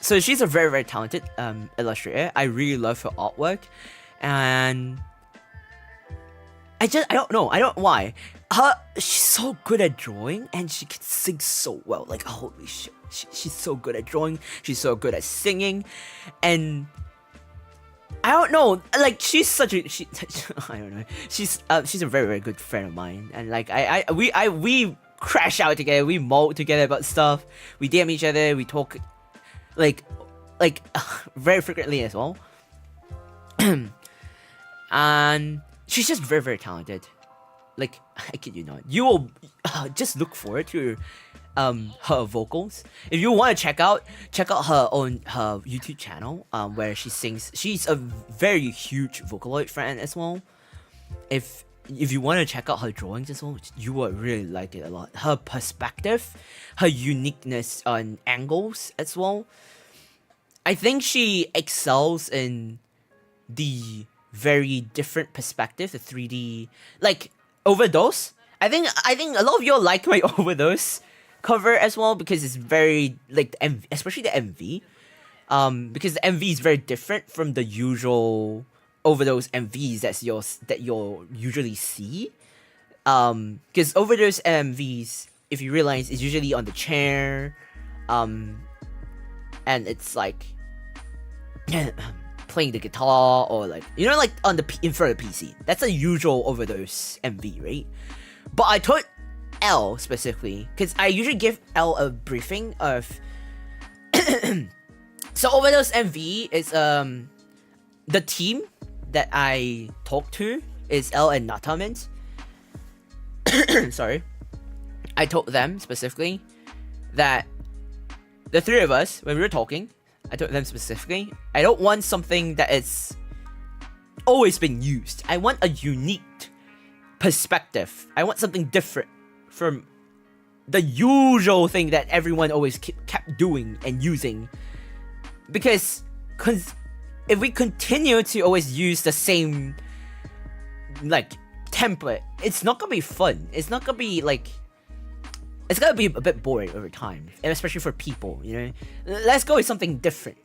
So she's a very, very talented illustrator. I really love her artwork, and I don't know why. She's so good at drawing, and she can sing so well. Like, holy shit, she's so good at drawing. She's so good at singing, and I don't know. Like, she's I don't know. She's a very, very good friend of mine, and like we crash out together, we mold together about stuff, we DM each other, we talk like very frequently as well. And she's just very, very talented. Like, I kid you not, you will just look forward to her vocals. If you want to check out her YouTube channel, where she sings. She's a very huge Vocaloid fan as well. If you want to check out her drawings as well, you will really like it a lot. Her perspective, her uniqueness on angles as well. I think she excels in the very different perspective, the 3D, like Overdose. I think a lot of you like my Overdose cover as well, because it's very like especially the MV, because the MV is very different from the usual Overdose MVs that you'll usually see. Because Overdose MVs, if you realize, is usually on the chair, and it's like playing the guitar, or like, you know, like in front of the PC. That's a usual Overdose MV, right? But I told L specifically, because I usually give L a briefing of so Overdose MV is the team that I talked to is L and Natamint. Sorry. I told them specifically that the three of us, when we were talking, I told them specifically, I don't want something that is always been used. I want a unique perspective. I want something different from the usual thing that everyone always kept doing and using. Because if we continue to always use the same like template, it's not gonna be fun. It's not gonna be like, it's gonna be a bit boring over time, and especially for people, you know. Let's go with something different.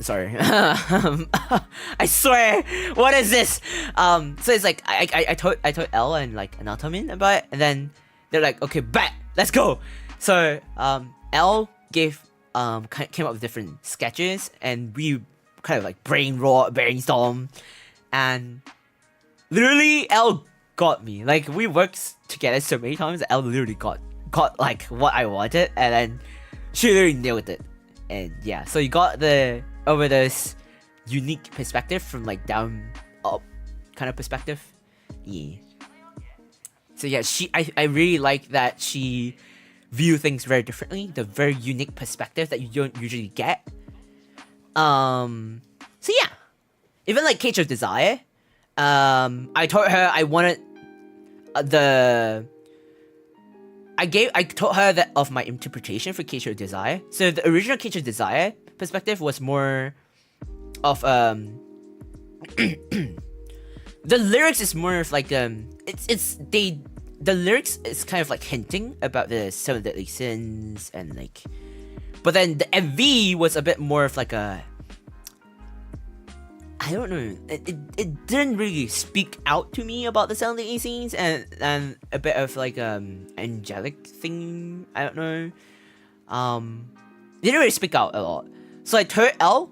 Sorry. I swear, what is this? So it's like I told Elle and like Anatomin about it, and then they're like, okay, bet, let's go. So Elle came up with different sketches, and we kind of like brainstorm, and literally Elle got me. Like, we worked together so many times that Elle literally got like what I wanted, and then she literally nailed it. And yeah, so you got the over this unique perspective from like down up kind of perspective. Yeah. So yeah, I really like that she view things very differently, the very unique perspective that you don't usually get. So yeah, even like Cage of Desire, I told her I wanted I told her that of my interpretation for Cage of Desire. So the original Cage of Desire perspective was more of the lyrics is more of like the lyrics is kind of like hinting about the 7 deadly sins, and like, but then the MV was a bit more of like a, I don't know, it didn't really speak out to me about the 7 deadly sins, and a bit of like angelic thing, I don't know, it didn't really speak out a lot. So I told Elle,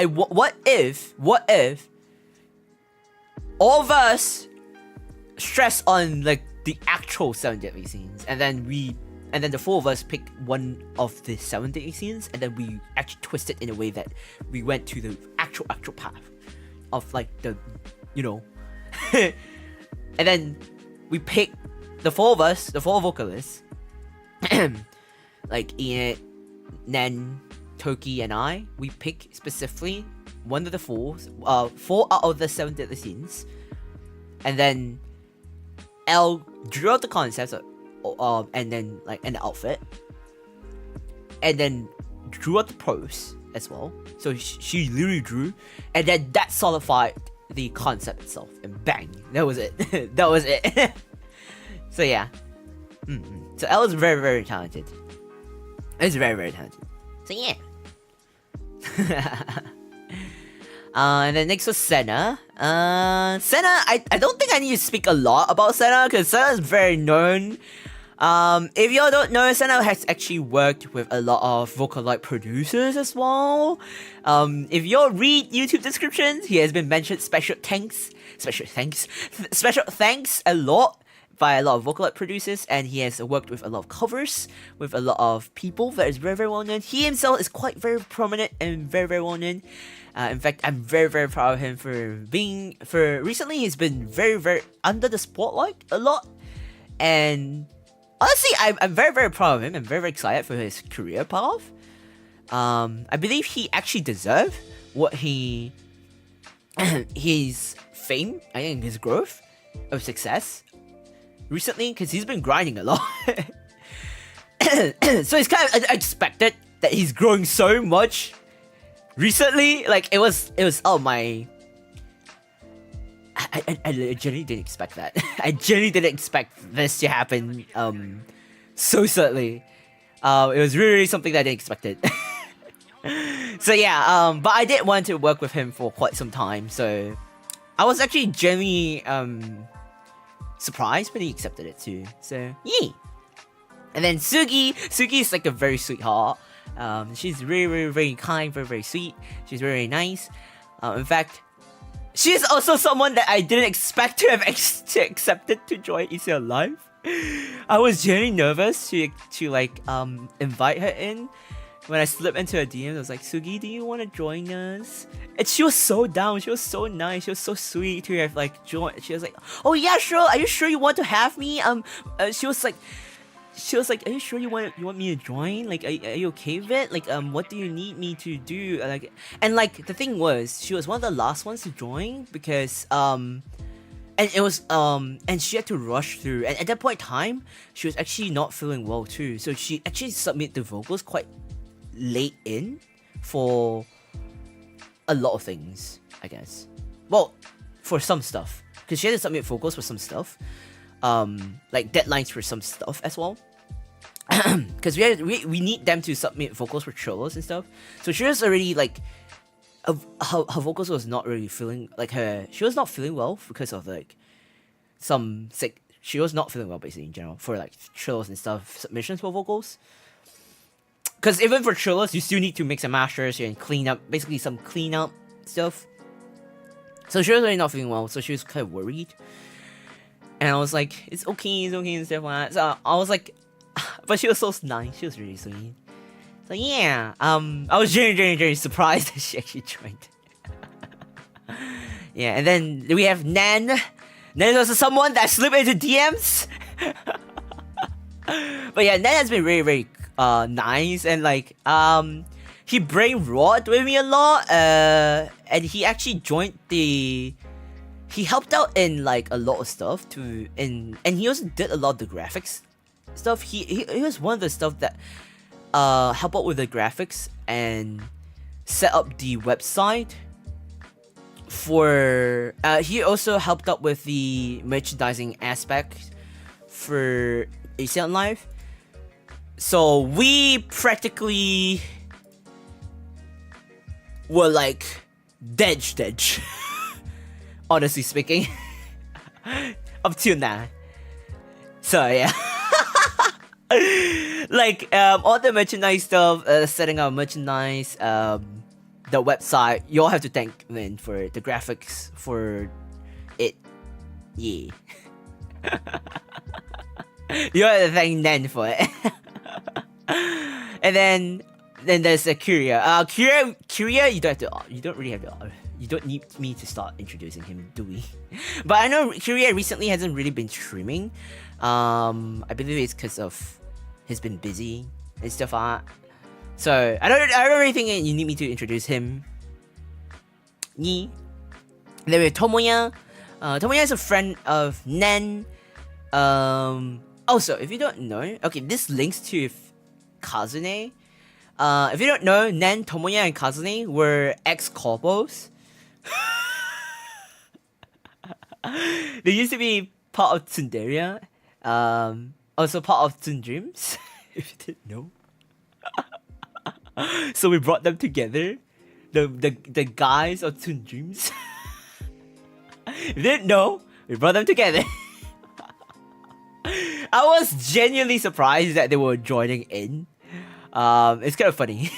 what if all of us stress on like the actual 7 deadly sins, and then and then the four of us picked one of the 7 dating scenes, and then we actually twisted in a way that we went to the actual path of like the, you know, and then we picked the four of us, the 4 vocalists, like Ian, Nen, Toki, and I. We pick specifically one of the 4 out of the 7 deadly scenes, and then L drew out the concepts and then like an outfit, and then drew out the pose as well. So she literally drew, and then that solidified the concept itself, and bang, that was it. That was it. So yeah, so L is very, very talented. It's very, very talented. So yeah. And then next was Senna. Senna, I don't think I need to speak a lot about Senna, because Senna is very known. If y'all don't know, Senna has actually worked with a lot of Vocaloid producers as well. If y'all read YouTube descriptions, he has been mentioned special thanks a lot by a lot of Vocaloid producers, and he has worked with a lot of covers with a lot of people that is very, very well known. He himself is quite very prominent and very, very well known. In fact, I'm very, very proud of him for recently he's been very, very under the spotlight a lot. And honestly, I'm very, very proud of him. I'm very, very excited for his career path. I believe he actually deserves what his fame, I think his growth of success recently, because he's been grinding a lot. So it's kind of unexpected that he's growing so much recently. Like it was oh my, I genuinely didn't expect that. I genuinely didn't expect this to happen so suddenly. It was really something that I didn't expect it. So yeah, but I did want to work with him for quite some time, so I was actually genuinely surprised when he accepted it too. So yeah. And then Sugi is like a very sweetheart. She's really, really, very kind, very, very sweet. She's very, very nice. In fact, she's also someone that I didn't expect to have accepted to join Issei Live. I was genuinely nervous to like invite her in. When I slipped into her DM, I was like, Sugi, do you want to join us? And she was so down. She was so nice. She was so sweet to have like joined. She was like, oh yeah, sure. Are you sure you want to have me? She was like, are you sure you want me to join? Like, are you okay with it? Like, what do you need me to do? Like, and like the thing was, she was one of the last ones to join because and it was and she had to rush through. And at that point in time, she was actually not feeling well too. So she actually submitted the vocals quite late in for a lot of things, I guess. Well, for some stuff, because she had to submit vocals for some stuff. Like deadlines for some stuff as well, because we need them to submit vocals for trailers and stuff. So she was already like, her vocals was not really feeling like she was not feeling well because of like some sick. She was not feeling well basically in general for like trailers and stuff, submissions for vocals. Because even for trailers, you still need to make some masters and clean up, basically some cleanup stuff. So she was really not feeling well, so she was kind of worried. And I was like, it's okay, and stuff like that. So I was like, but she was so nice. She was really sweet. So yeah, I was very surprised that she actually joined. Yeah, and then we have Nan. Nan is also someone that slipped into DMs. But yeah, Nan has been very nice, and like he brain-rot with me a lot. And he actually joined he helped out in like a lot of stuff too, and he also did a lot of the graphics stuff. He was one of the stuff that helped out with the graphics and set up the website for he also helped out with the merchandising aspect for Issei Live. So we practically were like dead honestly speaking. Up till now. So yeah. Like all the merchandise stuff, setting up merchandise, the website, you all have to thank Lynn for the graphics for it. Yeah. You have to thank Nan for it. And then there's Kyria. Kyria, you don't need me to start introducing him, do we? But I know Kyria recently hasn't really been streaming. I believe it's because of he's been busy and stuff like that. So I don't really think you need me to introduce him. Then we have Tomoya. Tomoya is a friend of Nen. Also, if you don't know, okay, this links to Kazune. If you don't know, Nen, Tomoya, and Kazune were ex-corpos. They used to be part of Tsunderia. Also part of Tsundreams, if you didn't know. So we brought them together. The guys of Tsundreams. If you didn't know, we brought them together. I was genuinely surprised that they were joining in. It's kind of funny.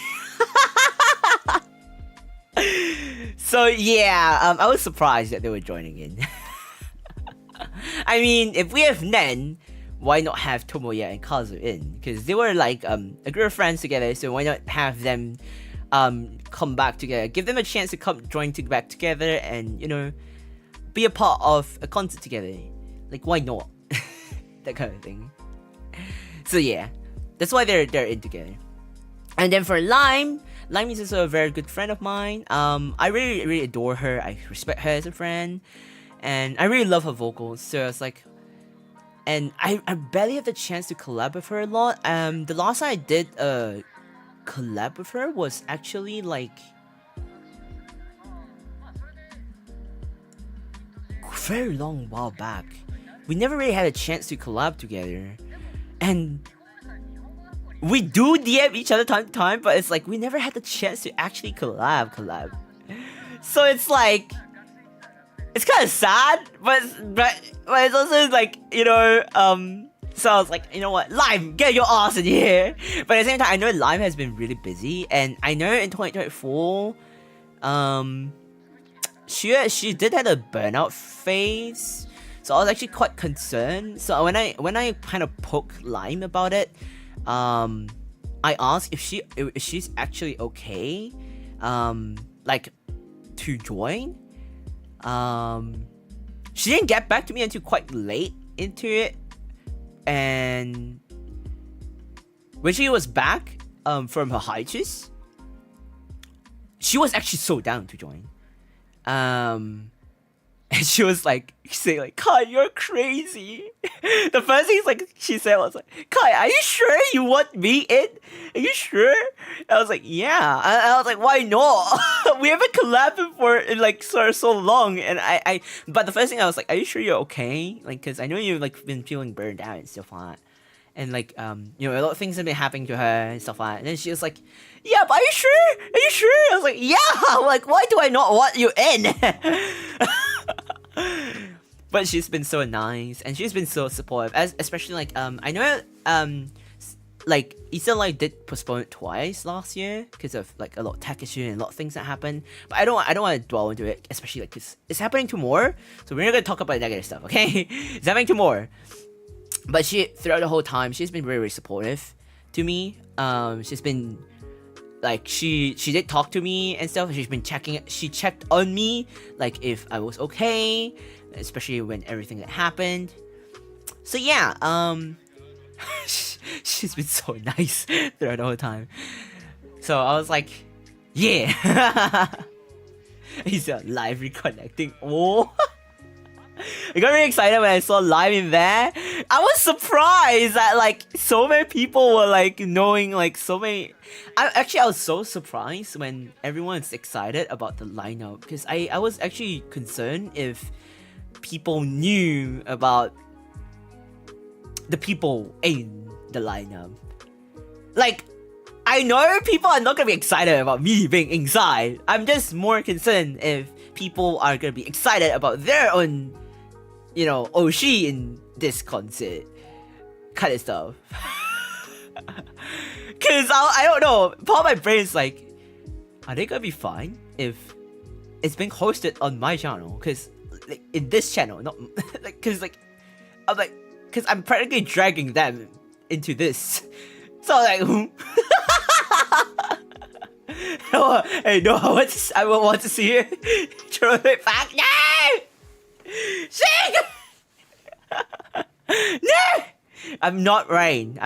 So yeah, I was surprised that they were joining in. I mean, if we have Nen, why not have Tomoya and Kazu in? Because they were like a group of friends together, so why not have them come back together? Give them a chance to join back together and, you know, be a part of a concert together. Like, why not? That kind of thing. So yeah, that's why they're in together. And then for Lime is also a very good friend of mine. I really adore her. I respect her as a friend, and I really love her vocals. So it's like, and I barely have the chance to collab with her a lot. The last time I did a collab with her was actually like very long while back. We never really had a chance to collab together, and we do DM each other time to time, but it's like we never had the chance to actually collab. So it's like, it's kind of sad, but it's also like, you know, so I was like, you know what, Lime, get your ass in here. But at the same time, I know Lime has been really busy, and I know in 2024, she did have a burnout phase, so I was actually quite concerned. So when I kind of poked Lime about it, I asked if she's actually okay, like, to join. She didn't get back to me until quite late into it, and when she was back from her hiatus, she was actually so down to join. And she was like saying like, Kai, you're crazy. The first thing she said was like, Kai, are you sure you want me in? Are you sure? I was like, yeah. I was like, why not? We haven't collabed for like so long, and but the first thing I was like, are you sure you're okay? Like, cause I know you've like been feeling burned out and stuff like that. And like, you know, a lot of things have been happening to her and stuff like that. And then she was like, yeah, but are you sure? Are you sure? I was like, yeah. Like, why do I not want you in? But she's been so nice, and she's been so supportive, especially like, I know, like, Issei like did postpone it twice last year because of like a lot of tech issue and a lot of things that happened. But I don't want to dwell into it, especially like, cause it's happening to more. So we're not gonna talk about negative stuff, okay? It's happening to more. But she, throughout the whole time, she's been very, very supportive to me. She's been like, she did talk to me and stuff. She checked on me, like if I was okay, especially when everything that happened. So yeah, she's been so nice throughout the whole time. So I was like, yeah. He's live reconnecting. Oh. I got really excited when I saw Live in there. I was surprised that like so many people were like knowing like so many. I was so surprised when everyone's excited about the lineup, because I was actually concerned if people knew about the people in the lineup. Like, I know people are not gonna be excited about me being inside. I'm just more concerned if people are gonna be excited about their own, you know, Oshi in this concert kind of stuff. Cause I don't know, part of my brain is like, are they gonna be fine if it's being hosted on my channel? Cause like in this channel, not like, cause like I'm like, cause I'm practically dragging them into this. So like, hey, no, I want to see it. Throw it back. No! Sing! No! I'm not Rain.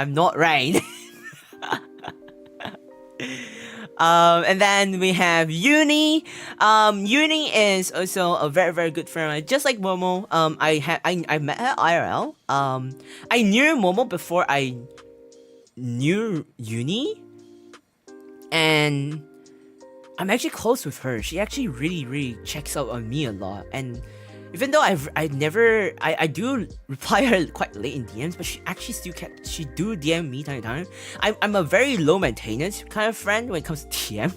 And then we have Uni. Uni is also a very, very good friend. Just like Momo. I met her IRL. I knew Momo before I knew Uni. And I'm actually close with her. She actually really, really checks out on me a lot. And even though I do reply her quite late in DMs, but she actually she do DM me time to time. I'm a very low maintenance kind of friend when it comes to DM.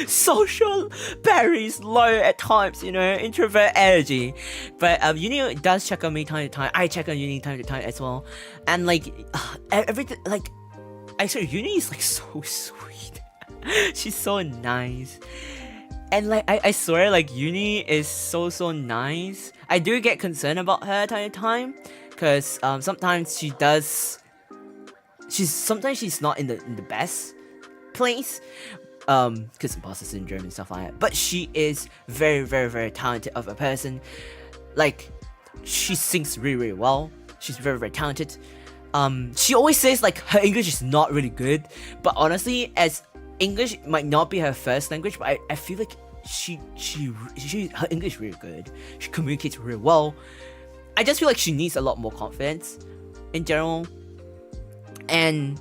Social berries low at times, introvert energy. But Uni does check on me time to time. I check on Uni time to time as well. And like everything, like I swear Uni is like so sweet. She's so nice. And like I swear, like Uni is so nice. I do get concerned about her time to time, cause sometimes sometimes she's not in the best place, cause imposter syndrome and stuff like that. But she is very, very, very talented of a person. Like she sings really, really well. She's very, very talented. She always says like her English is not really good, but honestly, as English might not be her first language, but I feel like her English is really good. She communicates really well. I just feel like she needs a lot more confidence in general. And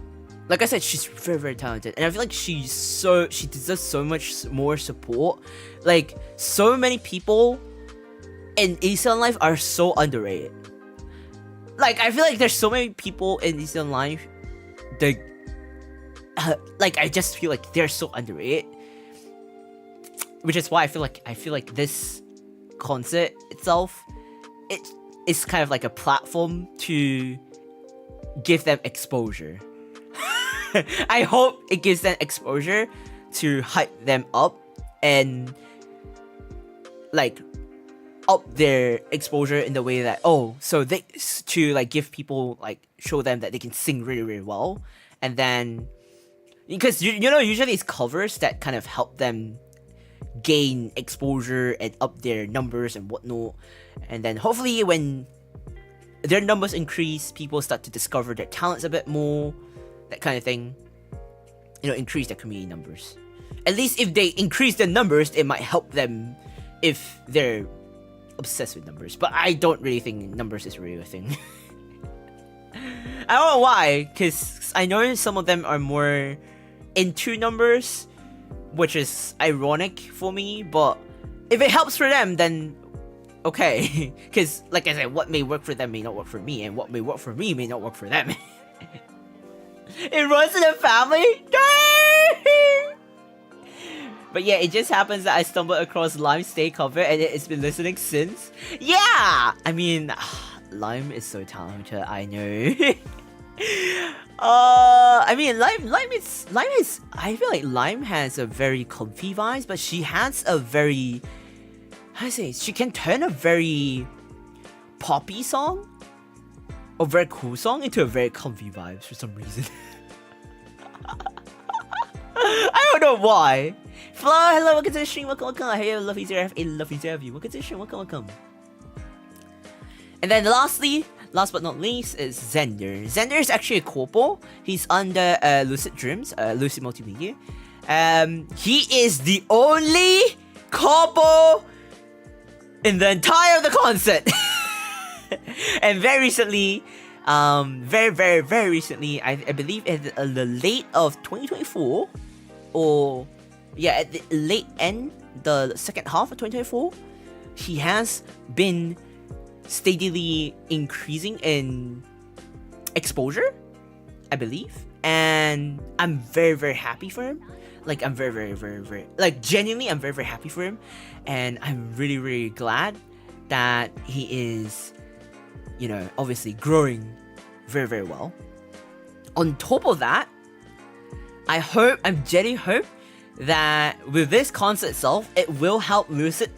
like I said, she's very, very talented. And I feel like she deserves so much more support. Like so many people in Issei life are so underrated. Like I feel like there's so many people in Issei life that like I just feel like they're so underrated, which is why I feel like this concert itself, it is kind of like a platform to give them exposure. I hope it gives them exposure to hype them up and like up their exposure in the way that to like give people, like show them that they can sing really, really well. And then because usually it's covers that kind of help them gain exposure and up their numbers and whatnot. And then hopefully when their numbers increase, people start to discover their talents a bit more, that kind of thing. Increase their community numbers. At least if they increase their numbers, it might help them if they're obsessed with numbers. But I don't really think numbers is really a thing. I don't know why, because I know some of them are more into numbers, which is ironic for me, but if it helps for them, then okay. Because like I said, what may work for them may not work for me, and what may work for me may not work for them. It runs in the family. But yeah, it just happens that I stumbled across Lime's stay cover and it's been listening since. Yeah, I mean, Lime is so talented, I know. I mean, Lime is. I feel like Lime has a very comfy vibes, but she has a very, she can turn a very poppy song, a very cool song, into a very comfy vibes for some reason. I don't know why. Flo, hello, welcome to the stream, welcome. Hey, I love you, Zero. I love you, Zero. Welcome to the stream, welcome. And then last but not least is Zender. Zender is actually a corpo. He's under Lucid Dreams, Lucid Multimedia. He is the only corpo in the entire of the concert. And very recently, very recently, I believe at the late of 2024, or yeah, at the late end, the second half of 2024, he has been steadily increasing in exposure, I believe, and I'm very happy for him. Like I'm very like genuinely I'm very happy for him, and I'm really glad that he is, obviously growing very well. On top of that, I genuinely hope that with this concert itself, it will help Lucid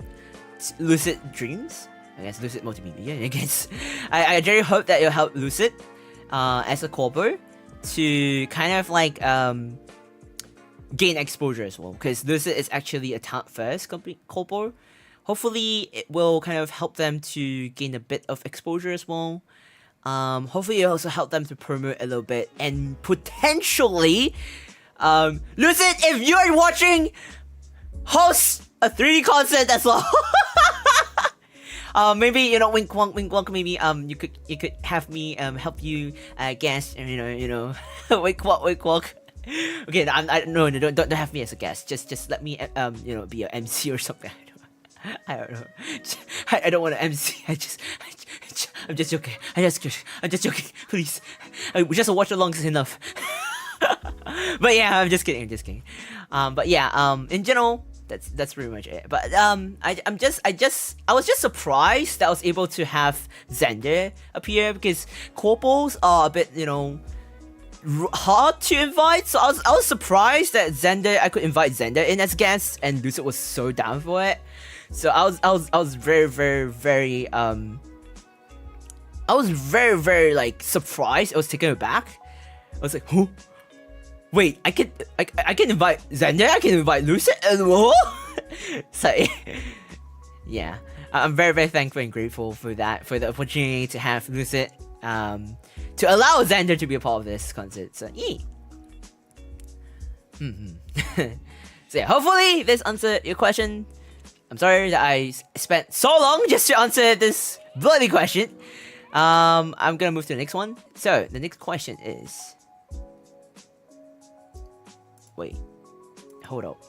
Dreams. I guess Lucid Multimedia. I genuinely hope that it'll help Lucid as a corpo to kind of like gain exposure as well, because Lucid is actually a talent first corpo. Hopefully it will kind of help them to gain a bit of exposure as well. Hopefully it also help them to promote a little bit, and potentially Lucid, if you are watching, host a 3D concert as well. Maybe, you know, wink wonk, maybe you could have me help you guest, you know wink wonk. Okay, no, don't have me as a guest. Just let me you know, be an MC or something. I don't know. I don't want to MC. I'm just joking. I'm just joking. Please, just a watch along is enough. But yeah, I'm just kidding. But yeah, in general, that's pretty much it. But I was just surprised that I was able to have Xander appear, because corpos are a bit, you know, hard to invite. So I was surprised that I could invite Xander in as guest, and Lucid was so down for it. So I was very like surprised. I was taken aback. I was like, who? Wait, I can invite Xander, I can invite Lucid as well? So yeah, I'm very thankful and grateful for that, for the opportunity to have Lucid, to allow Xander to be a part of this concert. So yeah. So yeah, hopefully this answered your question. I'm sorry that I spent so long just to answer this bloody question. I'm gonna move to the next one. So the next question is, wait, hold up.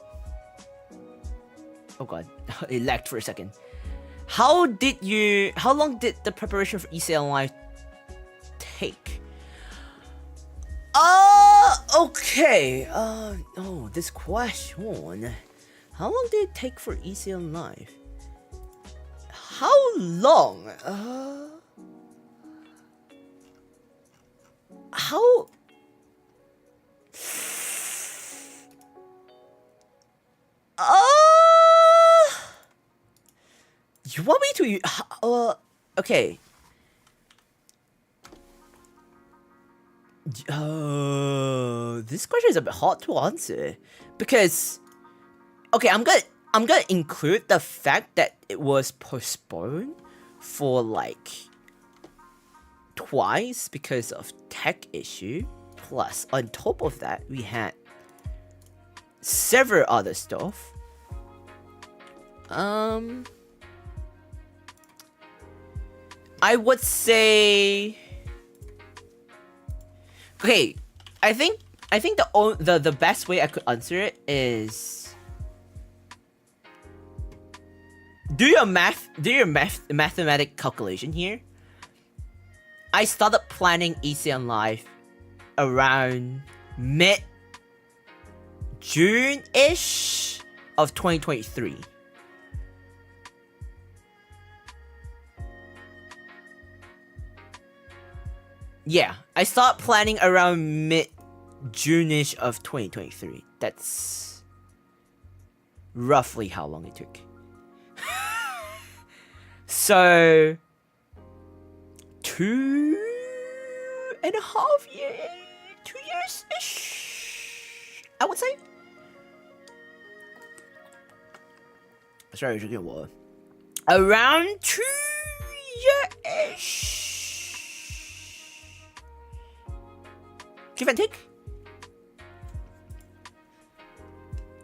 Oh god, it lagged for a second. How long did the preparation for Issei Live take? Okay. Oh, this question. How long did it take for Issei Live? How long? How? You want me to? Okay. This question is a bit hard to answer, because, okay, I'm gonna include the fact that it was postponed for like twice because of tech issue. Plus, on top of that, we had several other stuff. I would say, okay, I think the best way I could answer it is do your mathematic calculation here. I started planning Issei Live around mid-June-ish of 2023. Yeah, I started planning around mid-June-ish of 2023. That's roughly how long it took. So 2.5 years, 2 years-ish, I would say. Sorry, drinking water. Around 2 years-ish. Give and take.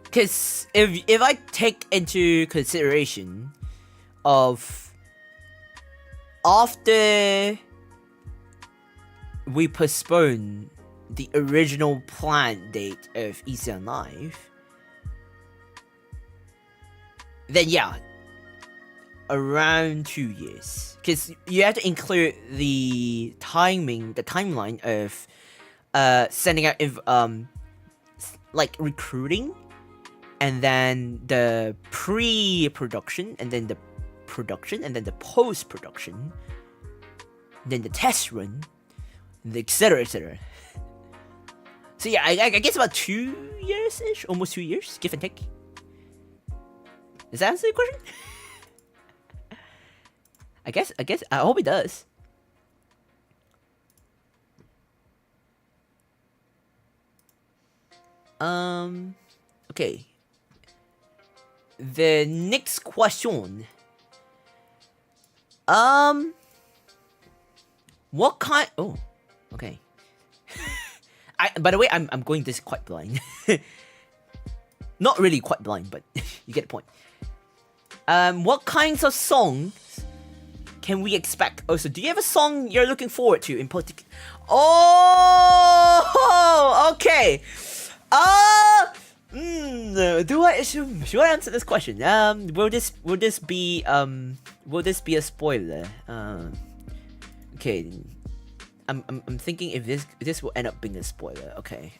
Because if I take into consideration of after we postpone the original planned date of Issei Live, then yeah, around 2 years. Because you have to include the timeline of sending out like recruiting, and then the pre-production, and then the production, and then the post-production, then the test run, etc. So yeah, I guess about 2 years-ish, almost 2 years, give and take. Does that answer your question? I guess, I hope it does. Okay. The next question. What kind? Oh, okay. By the way, I'm going this quite blind. Not really quite blind, but you get the point. What kinds of songs can we expect? Oh, so do you have a song you're looking forward to in particular? Oh, okay. Should I answer this question? Will this be a spoiler? Okay. I'm thinking if this will end up being a spoiler. Okay.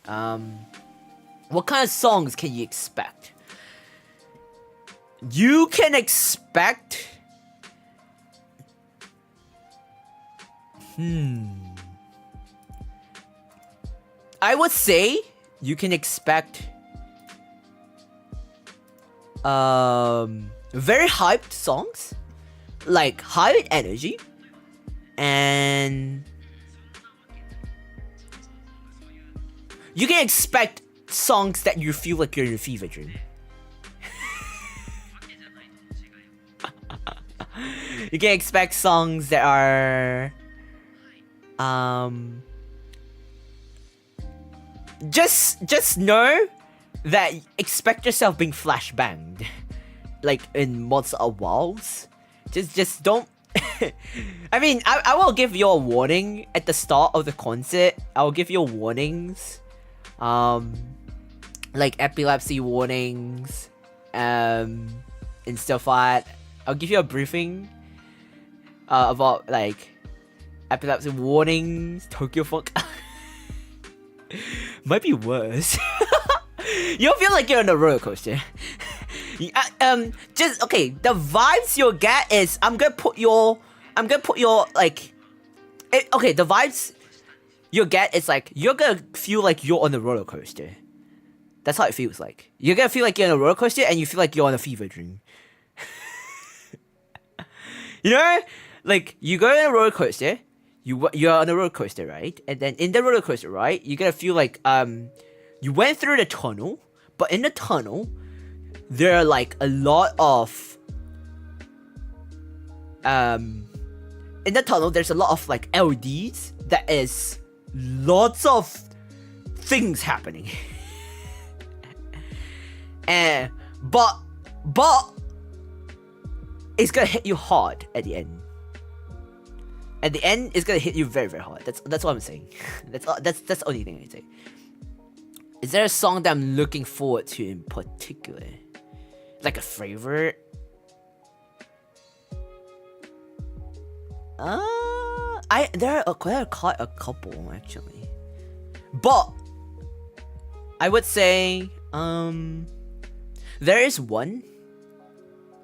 What kind of songs can you expect? You can expect. I would say you can expect very hyped songs, like high energy, and you can expect songs that you feel like you're in a fever dream. You can expect songs that are just know that expect yourself being flashbanged like in Monster of Walls. Just don't. I mean, I will give you a warning at the start of the concert. I'll give you warnings, like epilepsy warnings, and stuff like that. I'll give you a briefing about like epilepsy warnings, Tokyo Funk. Might be worse. You'll feel like you're on a roller coaster. Just okay. The vibes you'll get is I'm gonna put your like. Okay, the vibes you'll get is like you're gonna feel like you're on a roller coaster. That's how it feels like. You're gonna feel like you're on a roller coaster and you feel like you're on a fever dream. You know, like you go on a roller coaster. You're on a roller coaster, right? And then in the roller coaster, right, you're gonna feel like you went through the tunnel, but in the tunnel, there are like a lot of in the tunnel, there's a lot of like LEDs that is lots of things happening. And but it's gonna hit you hard at the end. At the end, it's gonna hit you very, very hard. That's what I'm saying. That's the only thing I say. Is there a song that I'm looking forward to in particular? Like a favorite? There are quite a couple actually. But I would say there is one,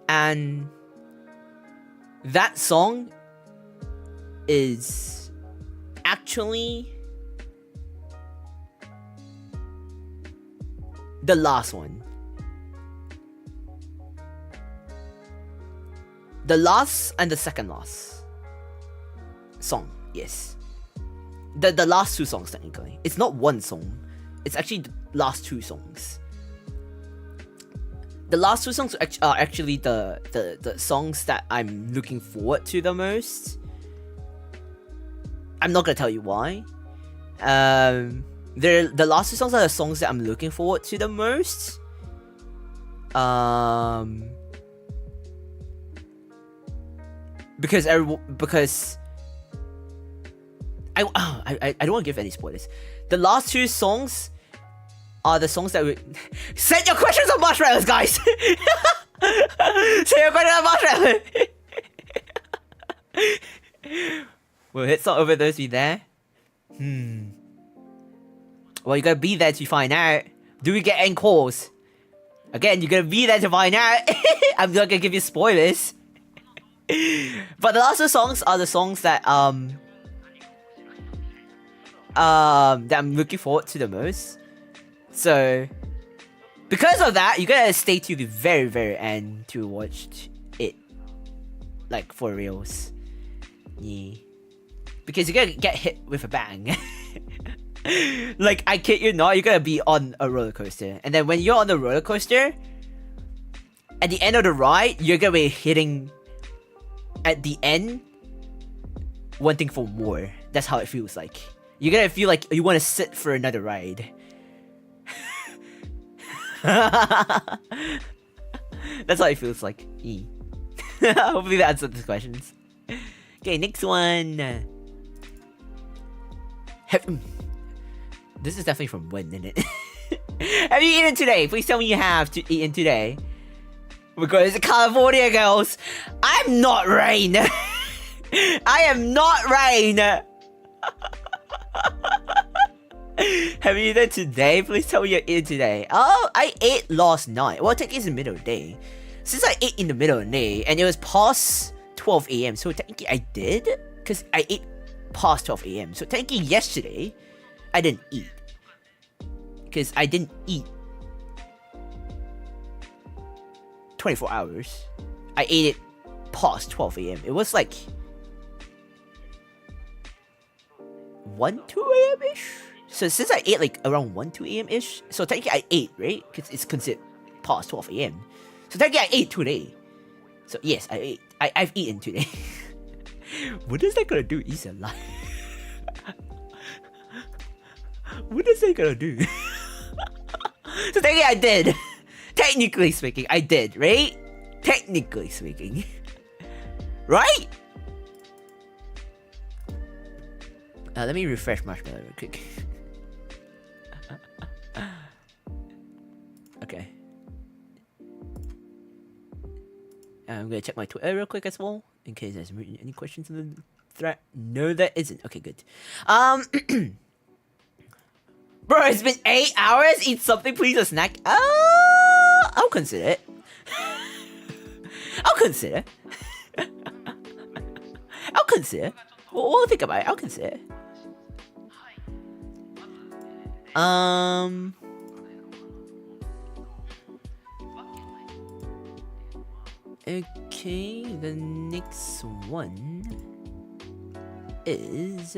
and that song is actually the last one. The last and the second last song, yes. The last two songs technically. It's not one song. It's actually the last two songs. The last two songs are actually the songs that I'm looking forward to the most. I'm not gonna tell you why. The last two songs are the songs that I'm looking forward to the most. Because I don't want to give any spoilers. The last two songs are the songs that we send your questions on Marshamallows, guys. Send your questions on Marshamallows. Will hit song overdose be there? Well, you gotta be there to find out. Do we get encores? Again, you're gonna be there to find out. I'm not gonna give you spoilers. But the last two songs are the songs that that I'm looking forward to the most. So because of that, you gotta stay to the very, very end to watch it, like for reals. Yeah. Because you're gonna get hit with a bang. Like, I kid you not, you're gonna be on a roller coaster, and then when you're on the roller coaster, at the end of the ride, you're gonna be hitting at the end, wanting for more. That's how it feels like. You're gonna feel like you want to sit for another ride. That's how it feels like. Hopefully that answered the questions. Okay, next one. This is definitely from when, isn't it? Have you eaten today? Please tell me you have eaten today. Because California girls, I'm not Rain. I am not Rain. Have you eaten today? Please tell me you ate today. Oh, I ate last night. Well, technically it's the middle of the day. Since I ate in the middle of the day, and it was past 12 a.m. So technically I did, because I ate past 12 a.m. So technically yesterday, I didn't eat. Because I didn't eat 24 hours. I ate it past 12 a.m. It was like 1, 2 a.m.-ish? So since I ate like around 1, 2 a.m.-ish, so technically I ate, right? Because it's considered past 12 a.m. So technically I ate today. So yes, I ate. I've eaten today. What is that gonna do, Issei? What is that gonna do? So technically I did. Technically speaking, I did, right? Technically speaking. Right? Let me refresh Marshmallow real quick. Okay. I'm gonna check my Twitter real quick as well, in case there's any questions in the thread. No, there isn't. Okay, good. Bro, it's been 8 hours. Eat something, please. A snack. I'll consider it. I'll consider. I'll consider. We'll think about it. I'll consider. Okay, the next one is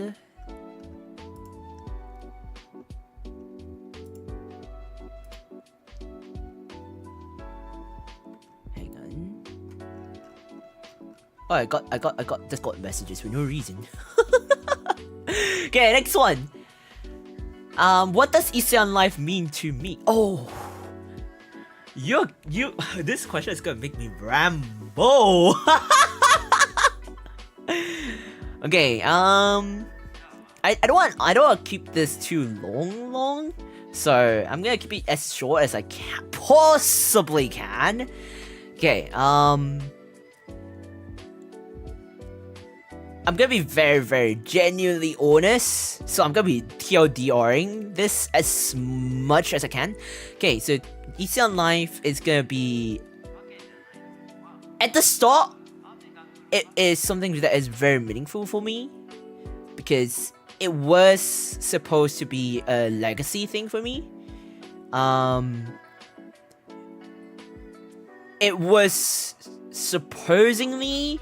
hang on. Oh, I just got messages for no reason. Okay, next one. What does Issei on life mean to me? Oh, you. This question is gonna make me ramble. Okay. I don't want to keep this too long. So I'm gonna keep it as short as I possibly can. Okay. I'm gonna be very, very genuinely honest. So I'm gonna be TLDRing this as much as I can. Okay, so Issei on life is gonna be at the start. It is something that is very meaningful for me because it was supposed to be a legacy thing for me. It was supposedly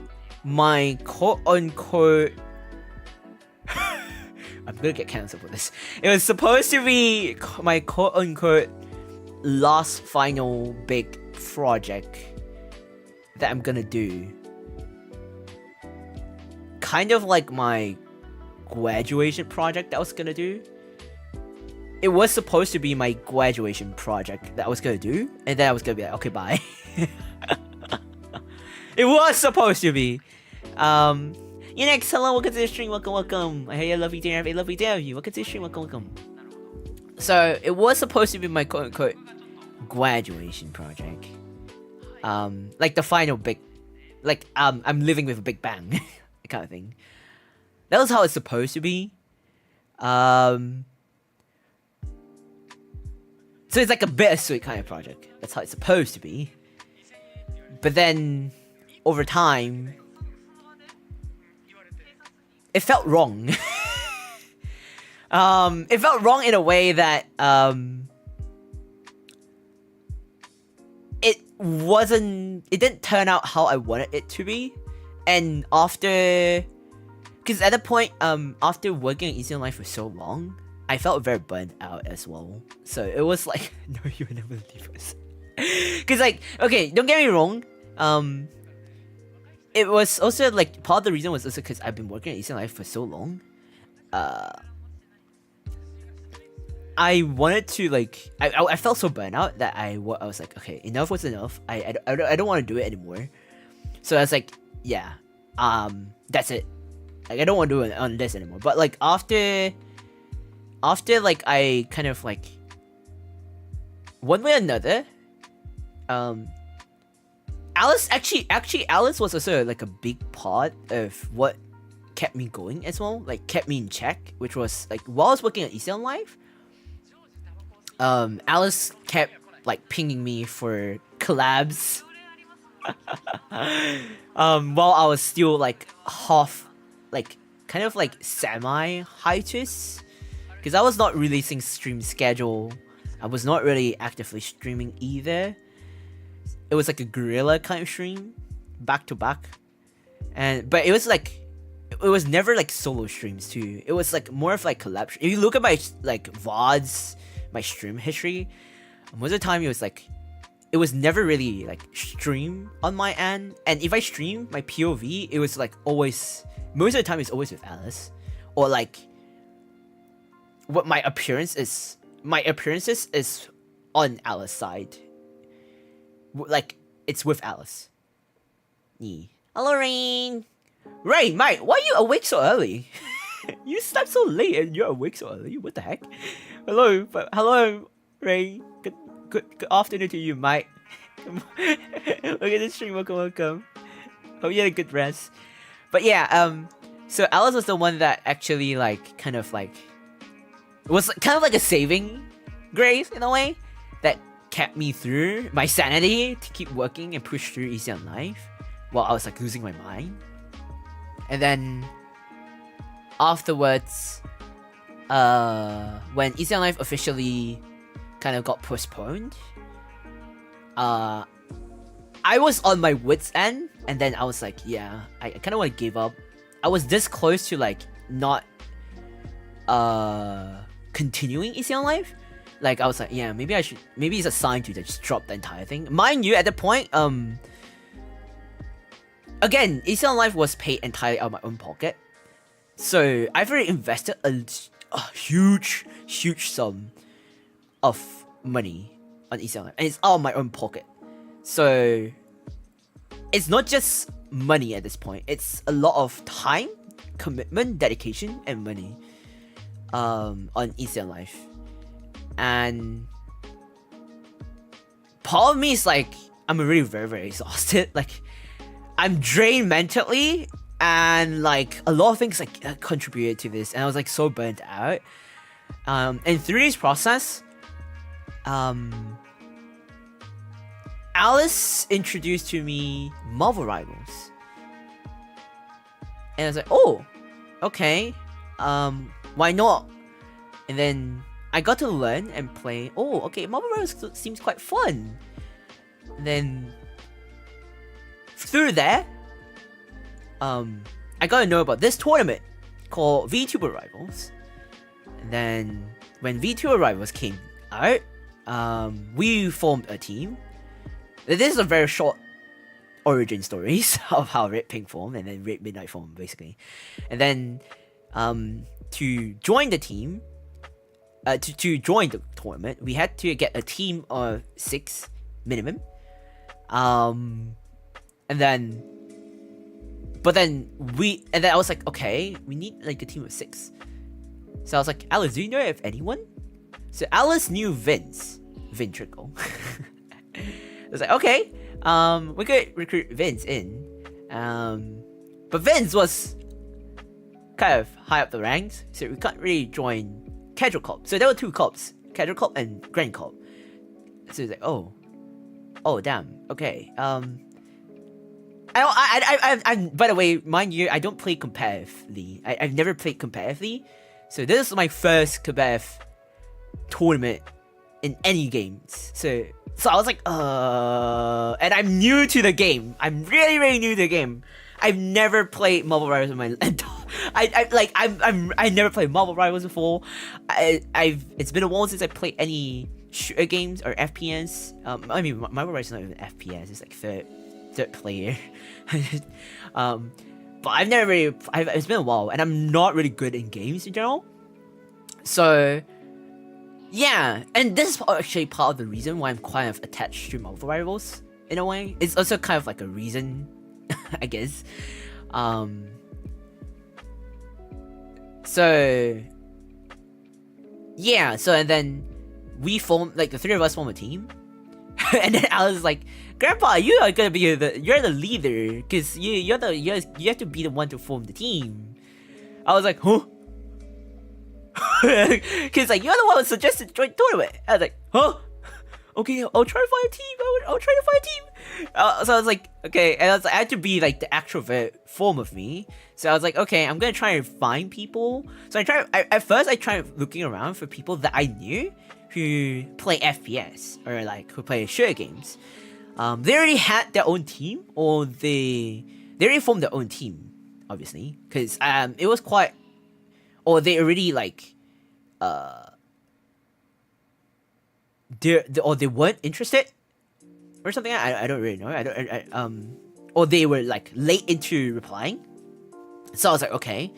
my quote-unquote I'm gonna get cancelled for this. It was supposed to be my quote-unquote last final big project that I'm gonna do. Kind of like my graduation project that I was gonna do. It was supposed to be my graduation project that I was gonna do, and then I was gonna be like, okay, bye. It was supposed to be. You next, hello, welcome to the stream, welcome. I hear you love you, dear, have a lovely day of you. Welcome to the stream, welcome. So it was supposed to be my quote-unquote graduation project. Like the final big, like I'm living with a big bang, kind of thing. That was how it's supposed to be. So it's like a bittersweet kind of project. That's how it's supposed to be. But then, over time, it felt wrong. It felt wrong in a way that it didn't turn out how I wanted it to be. And after, because at the point, after working on Issei on life for so long, I felt very burnt out as well. So it was like, no, you will never leave us. Cause like, okay, don't get me wrong. It was also like part of the reason was also because I've been working at Issei Life for so long. I wanted to like, I felt so burnt out that I was like, okay, enough was enough. I don't want to do it anymore. So I was like, yeah, that's it. Like I don't want to do it on this anymore. But like after like I kind of like one way or another, Alice Alice was also like a big part of what kept me going as well, like kept me in check, which was like while I was working at Issei Life, Alice kept like pinging me for collabs. While I was still like half, like kind of like semi hiatus, because I was not releasing stream schedule. I was not really actively streaming either. It was like a guerrilla kind of stream, back to back, but it was like it was never like solo streams too. It was like more of like collab. If you look at my like VODs, my stream history, most of the time it was never really like stream on my end. And if I stream my POV, it was like always, most of the time it's always with Alice, or like what my appearances is on Alice's side. Like it's with Alice. Yeah. Hello, Rain. Rain, mate, why are you awake so early? You slept so late and you're awake so early. What the heck? Hello, Rain. Good afternoon to you, mate. Look at the stream. Welcome. Hope you had a good rest. But yeah, so Alice was the one that actually like kind of like was kind of like a saving grace in a way that kept me through my sanity to keep working and push through Issei Life while I was like losing my mind. And then afterwards, when Issei Life officially kind of got postponed, I was on my wits end, and then I was like, yeah, I kind of want to give up. I was this close to like not continuing Issei Life. Like I was like, yeah, maybe it's a sign to just drop the entire thing. Mind you, at the point, again, Issei Life was paid entirely out of my own pocket. So I've already invested a huge sum of money on Issei Life, and it's out of my own pocket. So it's not just money at this point, it's a lot of time, commitment, dedication, and money on Issei Life. And part of me is like, I'm really very, very exhausted. Like I'm drained mentally, and like a lot of things like contributed to this, and I was like so burnt out. And through this process, Alice introduced to me Marvel Rivals, and I was like, oh, okay, why not? And then I got to learn and play. Oh, okay, Marvel Rivals seems quite fun. And then through there, I got to know about this tournament called VTuber Rivals. And then when VTuber Rivals came out, we formed a team. This is a very short origin stories of how Red Pink formed and then Red Midnight formed, basically. And then to join the team, to join the tournament, we had to get a team of 6 minimum. And then I was like, okay, we need like a team of 6. So I was like, Alice, do you know if anyone? So Alice knew Vin Trickle. I was like, okay, we could recruit Vince in. But Vince was kind of high up the ranks, so we can't really join Casual Corp. So there were 2 corps, Casual Corp and Grand Corp. So it's like, oh damn, okay. I by the way, mind you, I don't play competitively. I've never played competitively, so this is my first competitive tournament in any games. So I was like, and I'm new to the game. I'm really, really new to the game. I've never played Marvel Rivals in my I never played Marvel Rivals before. It's been a while since I played any shooter games or FPS. I mean, Marvel Rivals is not even FPS. It's like third player. But I've never really. It's been a while, and I'm not really good in games in general. So, yeah, and this is actually part of the reason why I'm kind of attached to Marvel Rivals in a way. It's also kind of like a reason, I guess. So, yeah, so and then we formed, like, the three of us formed a team. And then I was like, Grandpa, you are gonna be you're the leader, because you have to be the one to form the team. I was like, huh? Because like, you're the one who suggested join tournament. I was like, huh? Okay, I'll try to find a team. I'll try to find a team. So I was like, okay, and I had to be like the extrovert form of me. So I was like, okay, I'm gonna try and find people. So at first I tried looking around for people that I knew who play FPS or like who play shooter games. They already had their own team, or they already formed their own team, obviously, because it was quite, or they already like they weren't interested or something. I don't really know. Or they were like late into replying. So I was like, okay,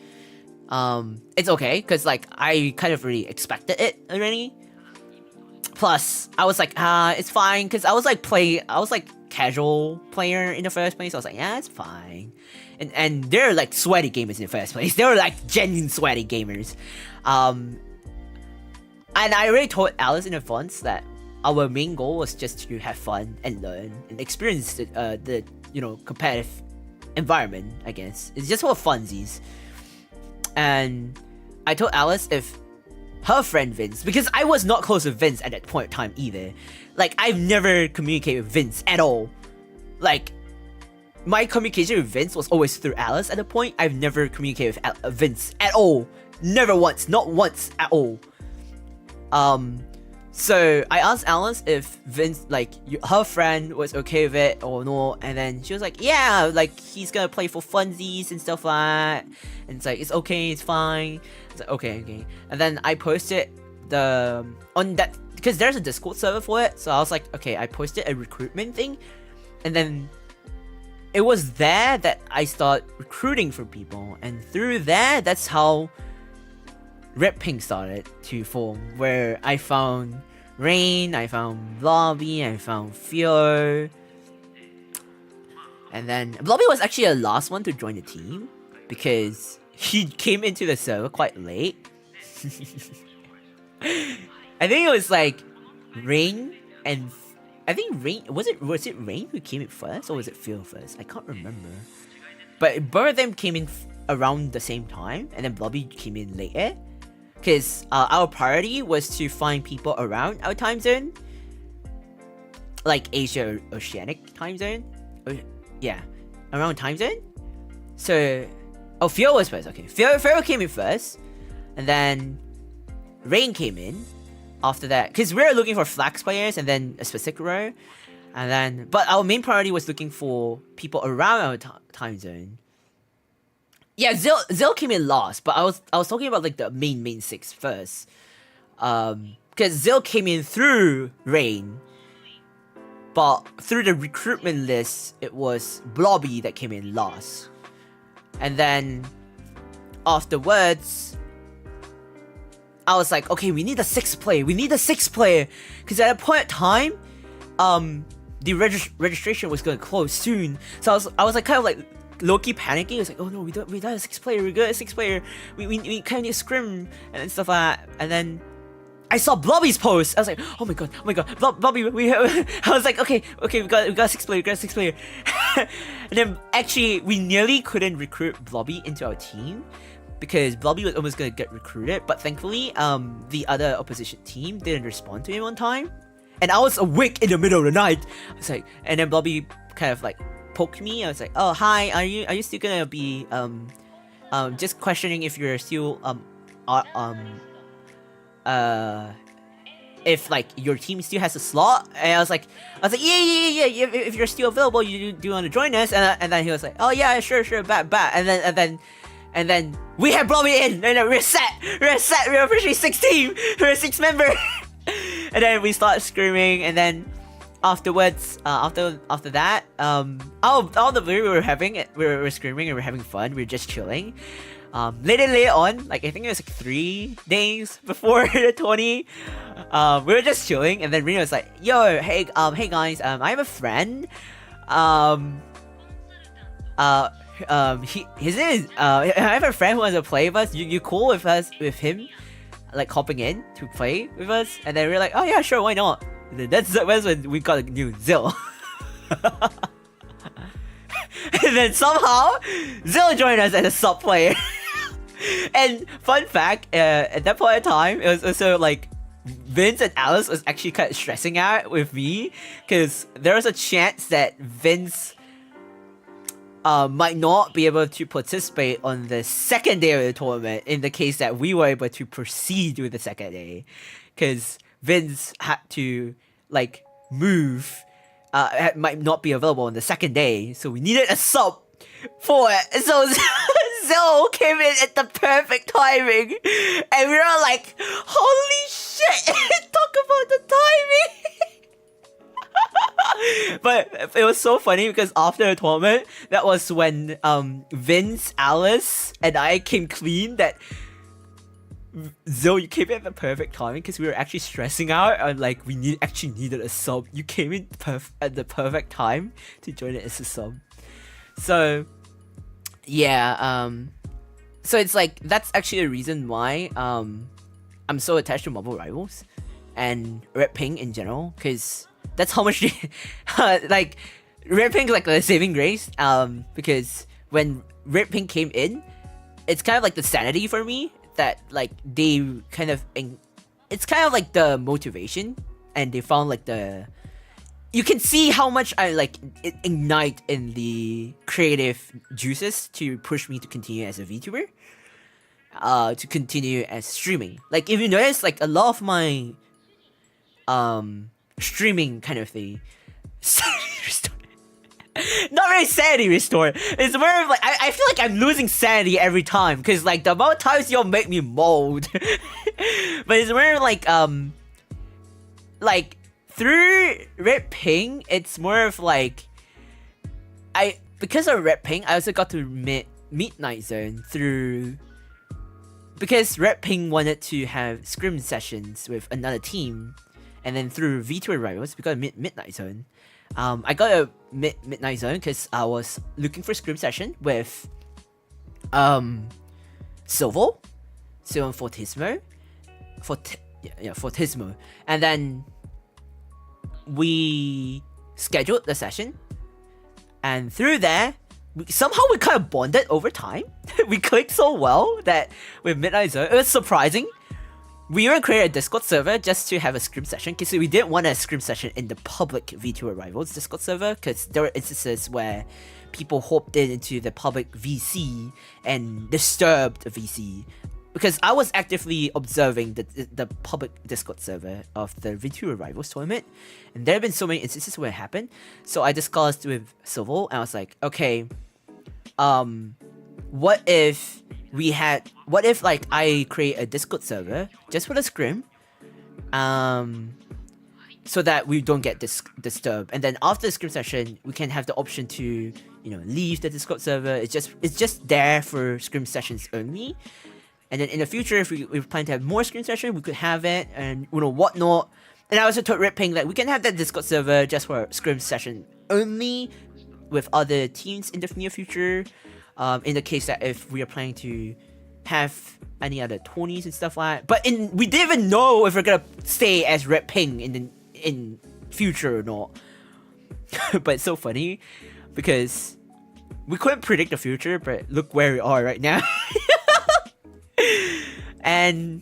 it's okay, because like I kind of really expected it already. Plus, I was like, it's fine, because I was like casual player in the first place. I was like, yeah, it's fine. And they're like sweaty gamers in the first place. They were like genuine sweaty gamers. And I already told Alice in advance that our main goal was just to have fun and learn and experience the competitive environment, I guess. It's just for funsies. And I told Alice if her friend Vince, because I was not close with Vince at that point in time either. Like, I've never communicated with Vince at all. Like, my communication with Vince was always through Alice at the point. I've never communicated with Vince at all. Never once. Not once at all. So I asked Alice if Vince, like, her friend was okay with it or no, and then she was like, yeah, like, he's gonna play for funsies and stuff like that. And it's like, it's okay, it's fine. It's like, okay. And then I posted on that, because there's a Discord server for it, so I was like, okay, I posted a recruitment thing, and then it was there that I started recruiting for people, and through there, that's how Red Pink started to form, where I found Rain, I found Blobby, I found Theo. And then Blobby was actually the last one to join the team, because he came into the server quite late. I think it was like Rain and I think Rain, was it Rain who came in first, or was it Phil first? I can't remember. But both of them came in around the same time, and then Blobby came in later. Because our priority was to find people around our time zone. Like Asia or Oceanic time zone. Yeah, around time zone. So, Phil was first. Okay, Phil came in first. And then Rain came in after that. Because we were looking for flax players and then a specific row. And then, but our main priority was looking for people around our time zone. Yeah, Zil came in last, but I was talking about like the main six first. Because Zil came in through Rain, but through the recruitment list, it was Blobby that came in last. And then afterwards, I was like, okay, we need a sixth player. Because at a point in time, the registration was gonna close soon. So I was like kind of like low-key panicking. I was like, oh no, we don't have a sixth player. We got a sixth player. We kind of need a scrim and stuff like that. And then I saw Blobby's post. I was like, oh my god, Blobby. I was like, okay, we got a sixth player. And then actually, we nearly couldn't recruit Blobby into our team because Blobby was almost gonna get recruited. But thankfully, the other opposition team didn't respond to him on time. And I was awake in the middle of the night. I was like, and then Blobby kind of like poked me. I was like, oh hi, are you still gonna be just questioning if you're still if like your team still has a slot, and I was like, yeah. If you're still available, you do want to join us? And then he was like, oh yeah, sure, bet. And then we had brought me in, and then we're set. We're officially 6 team. We're 6 member. And then we start screaming, and then afterwards, after that, all the way we were screaming and we were having fun. We were just chilling. Later on, like I think it was like 3 days before the 20, we were just chilling, and then Reno was like, "Yo, hey guys, I have a friend. His name is I have a friend who wants to play with us. You cool with him, like hopping in to play with us?" And then we were like, "Oh yeah, sure, why not?" And then that's when we got a new Zill. And then somehow Zill joined us as a sub player. And fun fact, at that point in time, it was also like Vince and Alice was actually kind of stressing out with me, because there was a chance that Vince might not be able to participate on the second day of the tournament in the case that we were able to proceed with the second day, because Vince had to like move, might not be available on the second day, so we needed a sub for it. So Zoe came in at the perfect timing, and we were like, holy shit, talk about the timing. But it was so funny because after the tournament, that was when Vince, Alice, and I came clean that Zoe, you came in at the perfect timing, because we were actually stressing out and like we actually needed a sub. You came in at the perfect time to join it as a sub. So yeah, so it's like that's actually a reason why I'm so attached to Marvel Rivals and Red Pink in general, because that's how much like Red Pink is like the saving grace, because when Red Pink came in, it's kind of like the sanity for me that like they kind of it's kind of like the motivation, and they found like you can see how much I like it ignite in the creative juices to push me to continue as a VTuber, to continue as streaming. Like if you notice, like a lot of my streaming kind of thing not really sanity restore. It's more of like I feel like I'm losing sanity every time, because like the amount of times you'll make me mold. But it's more like through Red Pink, it's more of like because of Red Pink, I also got to meet Midnight Zone through, because Red Pink wanted to have scrim sessions with another team, and then through VTuber Rivals, because of Midnight Zone, I got a Midnight Zone because I was looking for scrim session with Silvo and Fortismo, Fortismo, and then we scheduled the session, and through there somehow we kind of bonded over time. We clicked so well that with Midnight Zone, it was surprising. We even created a Discord server just to have a scrim session, because we didn't want a scrim session in the public VTuber Rivals Discord server, because there were instances where people hopped into the public VC and disturbed the VC. Because I was actively observing the public Discord server of the VTuber Rivals tournament, and there have been so many instances where it happened. So I discussed with Silvo, and I was like, okay, what if like I create a Discord server just for the scrim, so that we don't get disturbed, and then after the scrim session we can have the option to leave the Discord server. It's just there for scrim sessions only, and then in the future if we plan to have more scrim sessions, we could have it and whatnot. And I also told Red Pink that we can have that Discord server just for scrim session only with other teams in the near future, in the case that if we are planning to have any other tourneys and stuff like that. But we didn't even know if we're gonna stay as Red Pink in future or not. But it's so funny because we couldn't predict the future, but look where we are right now. And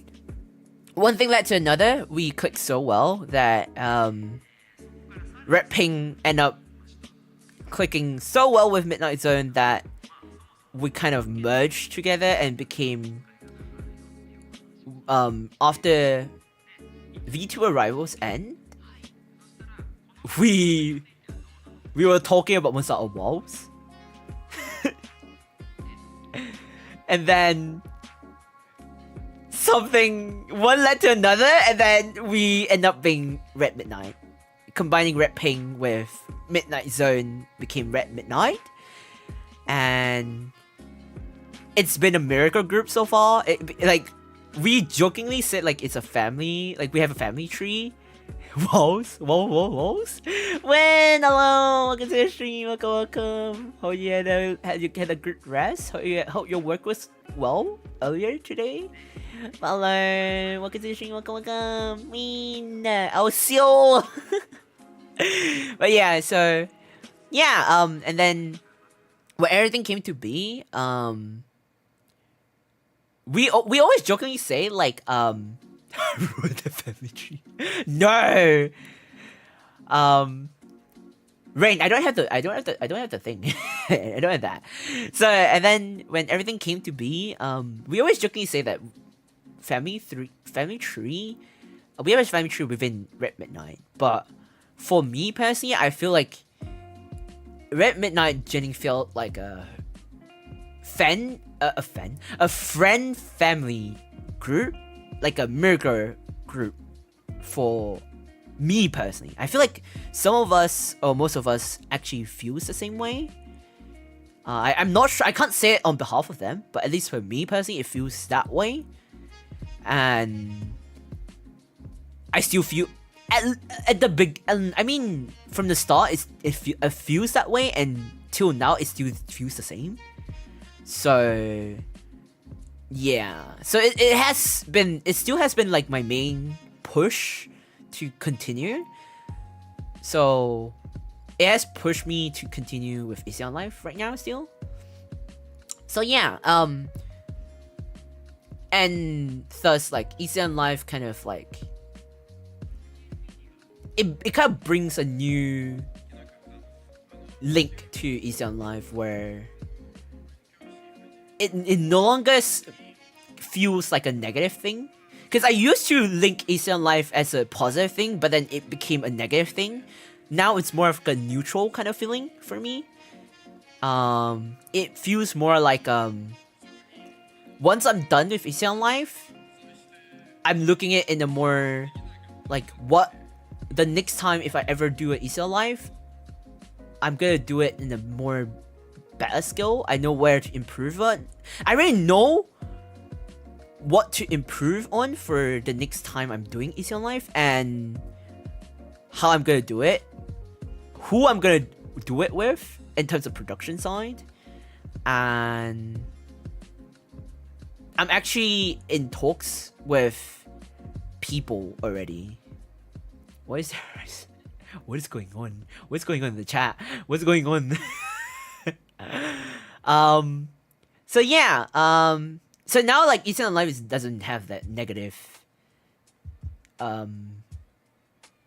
one thing led to another. We clicked so well that Red Pink ended up clicking so well with Midnight Zone that we kind of merged together and became after VTuber rivals end, we were talking about most of our walls. And then one led to another, and then we end up being Red Midnight. Combining Red Ping with Midnight Zone became Red Midnight. And it's been a miracle group so far. We jokingly said like it's a family, like we have a family tree. Walls. When hello, welcome to the stream, welcome. Hope you had a good rest. Hope your work was well earlier today. Hello, welcome to the stream, welcome. I'll see you. But yeah, so yeah, and then when everything came to be, we always jokingly say like ruin the family tree. No. Rain, I don't have the thing. I don't have that. So and then when everything came to be, we always jokingly say that family tree. We have a family tree within Red Midnight, but for me personally, I feel like Red Midnight Jenny felt like a friend family group, like a miracle group for me personally. I feel like some of us, or most of us, actually feels the same way. I'm not sure, I can't say it on behalf of them, but at least for me personally, it feels that way. And I still feel at the big, I mean, from the start, it feels that way, and till now, it still feels the same. So yeah, so it still has been like my main push to continue. So it has pushed me to continue with Issei on Life right now still. So yeah, and thus like Issei on Life kind of like it kind of brings a new link to Issei on Life where it no longer feels like a negative thing. Because I used to link Issei on Life as a positive thing, but then it became a negative thing. Now it's more of a neutral kind of feeling for me. It feels more like once I'm done with Issei on Life, I'm looking at it in a more like what the next time if I ever do an Issei on Life, I'm gonna do it in a more better skill. I know where to improve on. I already know what to improve on for the next time I'm doing Issei on Life, and how I'm gonna do it, who I'm gonna do it with in terms of production side, and I'm actually in talks with people already. What is going on? What's going on in the chat? What's going on? So yeah, so now like Issei on Life doesn't have that negative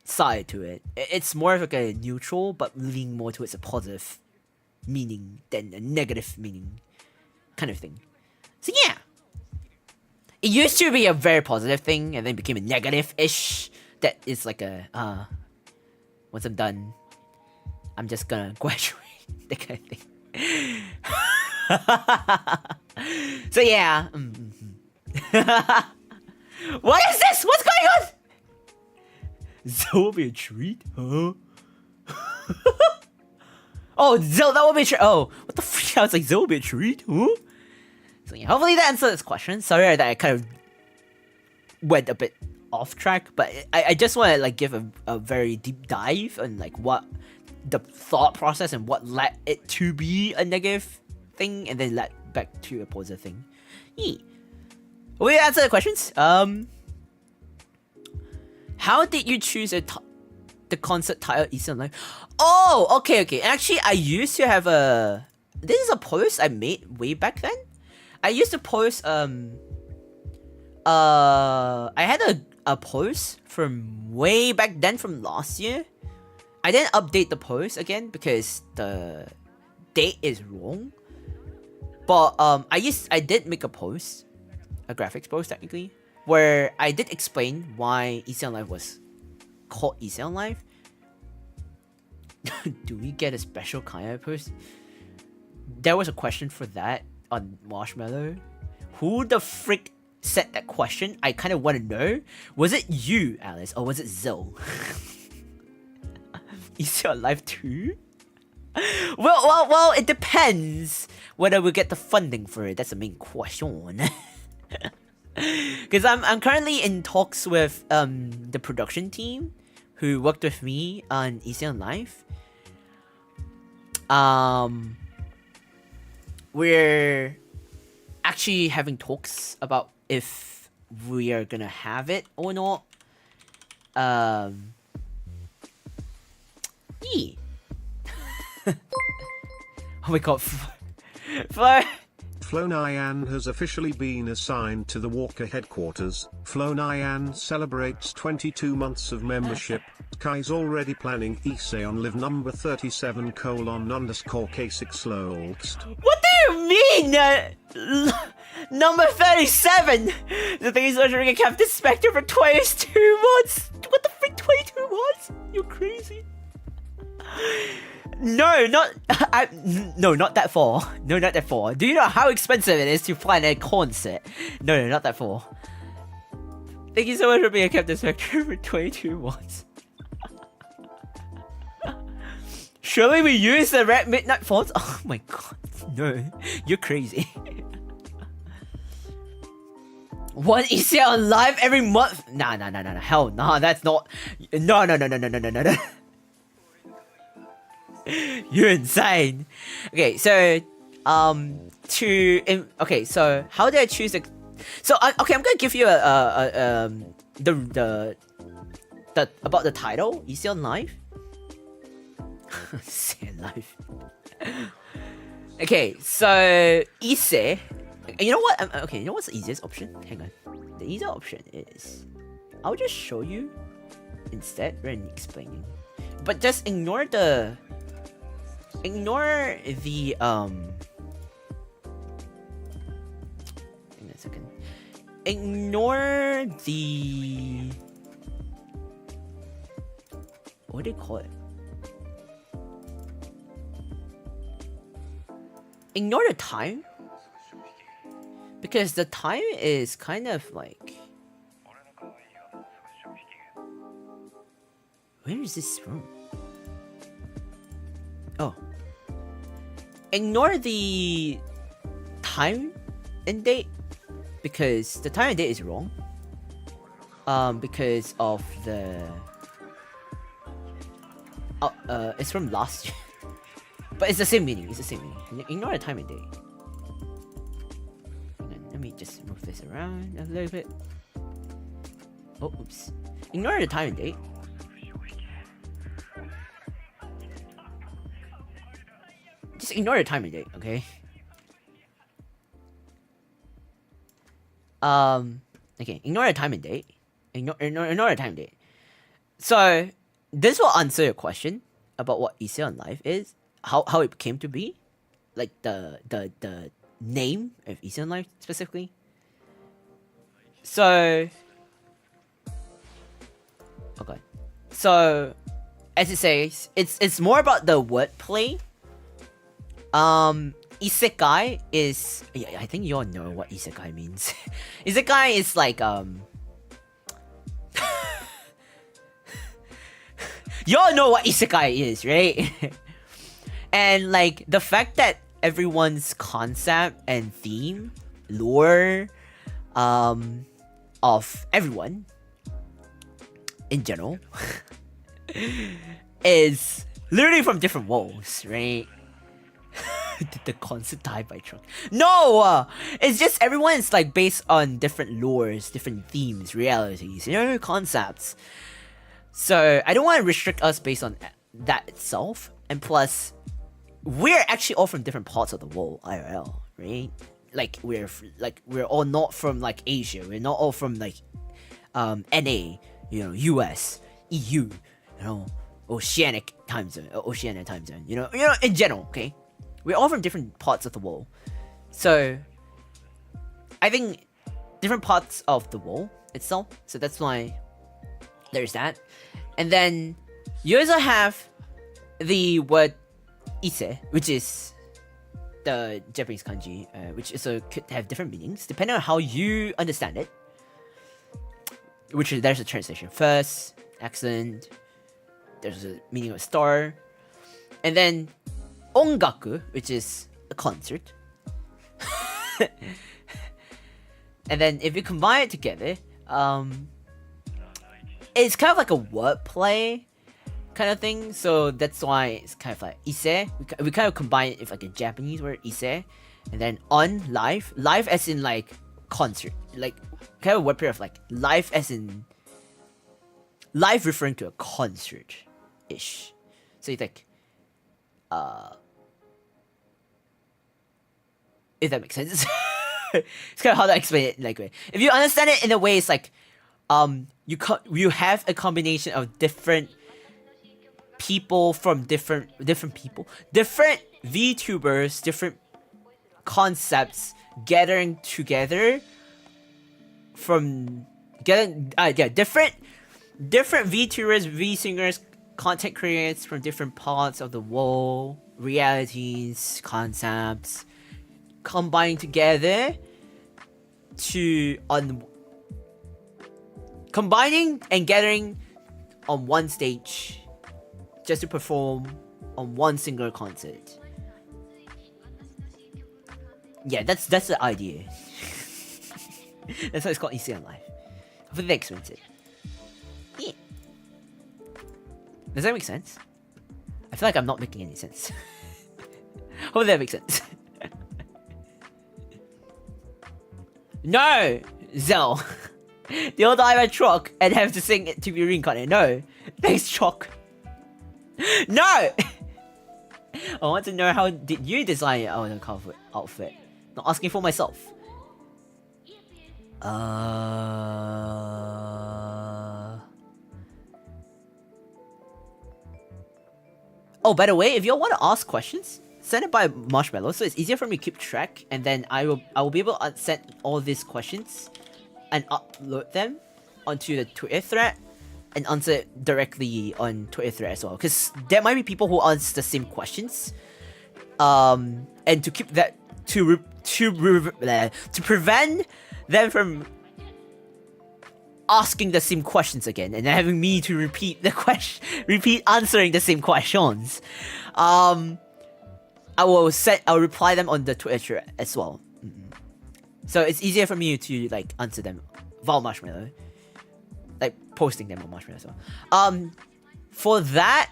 side to it. It's more of like a neutral, but leaning more towards a positive meaning than a negative meaning kind of thing. So yeah, it used to be a very positive thing, and then became a negative-ish. That is like a once I'm done, I'm just gonna graduate. That kind of thing. So yeah. What is this? What's going on? That will be a treat, huh? Oh, that will be a treat. Oh, what the freak? I was like, that will be a treat, huh? So yeah, hopefully that answers this question. Sorry that I kind of went a bit off track, but I just want to like give a very deep dive on like what the thought process and what led it to be a negative thing, and then led back to a positive thing. Yeah. Will we answer the questions? How did you choose the concert title Issei on Life? Oh, okay. Actually, I used to have this is a post I made way back then. I used to post I had a post from way back then from last year. I didn't update the post again because the date is wrong. But I did make a post, a graphics post technically, where I did explain why Issei on Life was called Issei on Life. Do we get a special kind of post? There was a question for that on Marshamallow. Who the frick said that question? I kind of want to know. Was it you, Alice, or was it Zoe? Issei on Life too? Well, it depends whether we get the funding for it. That's the main question. Because I'm currently in talks with the production team who worked with me on Issei on Life. We're actually having talks about if we are gonna have it or not. Yeah. Oh my god, Flo Nyan has officially been assigned to the Walker headquarters. Flo Nyan celebrates 22 months of membership. Kai's already planning Issei on live number 37 _Kaissics lolst. What do you mean? Number 37? The thing is ushering a Captain Spectre for 22 months? What the frick, 22 months? You're crazy. No, not that far. No, not that far. Do you know how expensive it is to plan a concert? No, not that far. Thank you so much for being a Captain Spectre for 22 months. Surely we use the red midnight fonts? Oh my god, no. You're crazy. One Issei on Live every month? Nah. Hell nah, that's not... No. You're insane. Okay, so so how do I choose the? So okay, I'm gonna give you the about the title. Issei on Life. Issei on Life. Okay, so Issei. You know what? Okay, you know what's the easiest option? Hang on. The easier option is I'll just show you instead rather than explaining. But just ignore the Hang on a second. Ignore the... What do you call it? Ignore the time. Because the time is kind of like... Where is this from? Oh. Ignore the time and date because the time and date is wrong. Because of the it's from last year. But it's the same meaning, Ignore the time and date. Hang on, let me just move this around a little bit. Oh, oops. Ignore the time and date. Just ignore the time and date, okay? Okay, ignore the time and date. Ignore the time and date. So, this will answer your question about what Issei on Life is, how it came to be, like the name of Issei on Life specifically. So, okay. So, as it says, it's more about the wordplay. Isekai is... I think you all know what isekai means. Isekai is like, you all know what isekai is, right? And like, the fact that everyone's concept and theme, lore, of everyone, in general, is literally from different worlds, right? Did the concept die by truck? No! It's just everyone's like based on different lores, different themes, realities, concepts. So I don't want to restrict us based on that itself. And plus, we're actually all from different parts of the world, IRL, right? Like we're all not from like Asia. We're not all from like NA, US, EU, Oceanic time zone, in general, okay? We're all from different parts of the world. So, I think different parts of the world itself. So that's why there's that. And then you also have the word Issei, which is the Japanese kanji, which also could have different meanings depending on how you understand it. Which is, there's a translation first, accent, there's a meaning of star, and then ongaku, which is a concert. And then if you combine it together, it's kind of like a wordplay kind of thing. So that's why it's kind of like Issei. We kind of combine it with like a Japanese word Issei, and then on live as in like concert, like kind of wordplay of like live as in live referring to a concert ish. So it's like if that makes sense. It's kind of hard to explain it in like way. If you understand it in a way, it's like you have a combination of different people from different VTubers, different concepts gathering together from different VTubers, V-singers, content creators from different parts of the world, realities, concepts, combining together combining and gathering on one stage just to perform on one single concert. Yeah, that's the idea. That's why it's called Issei on Live. Hopefully that explains it. Yeah. Does that make sense? I feel like I'm not making any sense. Hopefully that makes sense. No! Zell! You'll die by truck and have to sing it to be reincarnated. No! Thanks, truck! No! I want to know, how did you design your own outfit? Not asking for myself. Oh, by the way, if you all want to ask questions, send it by Marshamallow, so it's easier for me to keep track, and then I will be able to send all these questions and upload them onto the Twitter thread and answer it directly on Twitter thread as well. Because there might be people who ask the same questions, and to keep that to prevent them from asking the same questions again and having me to repeat answering the same questions. I'll reply them on the Twitter as well. So it's easier for me to like answer them via Marshmallow, like posting them on Marshmallow as well. For that,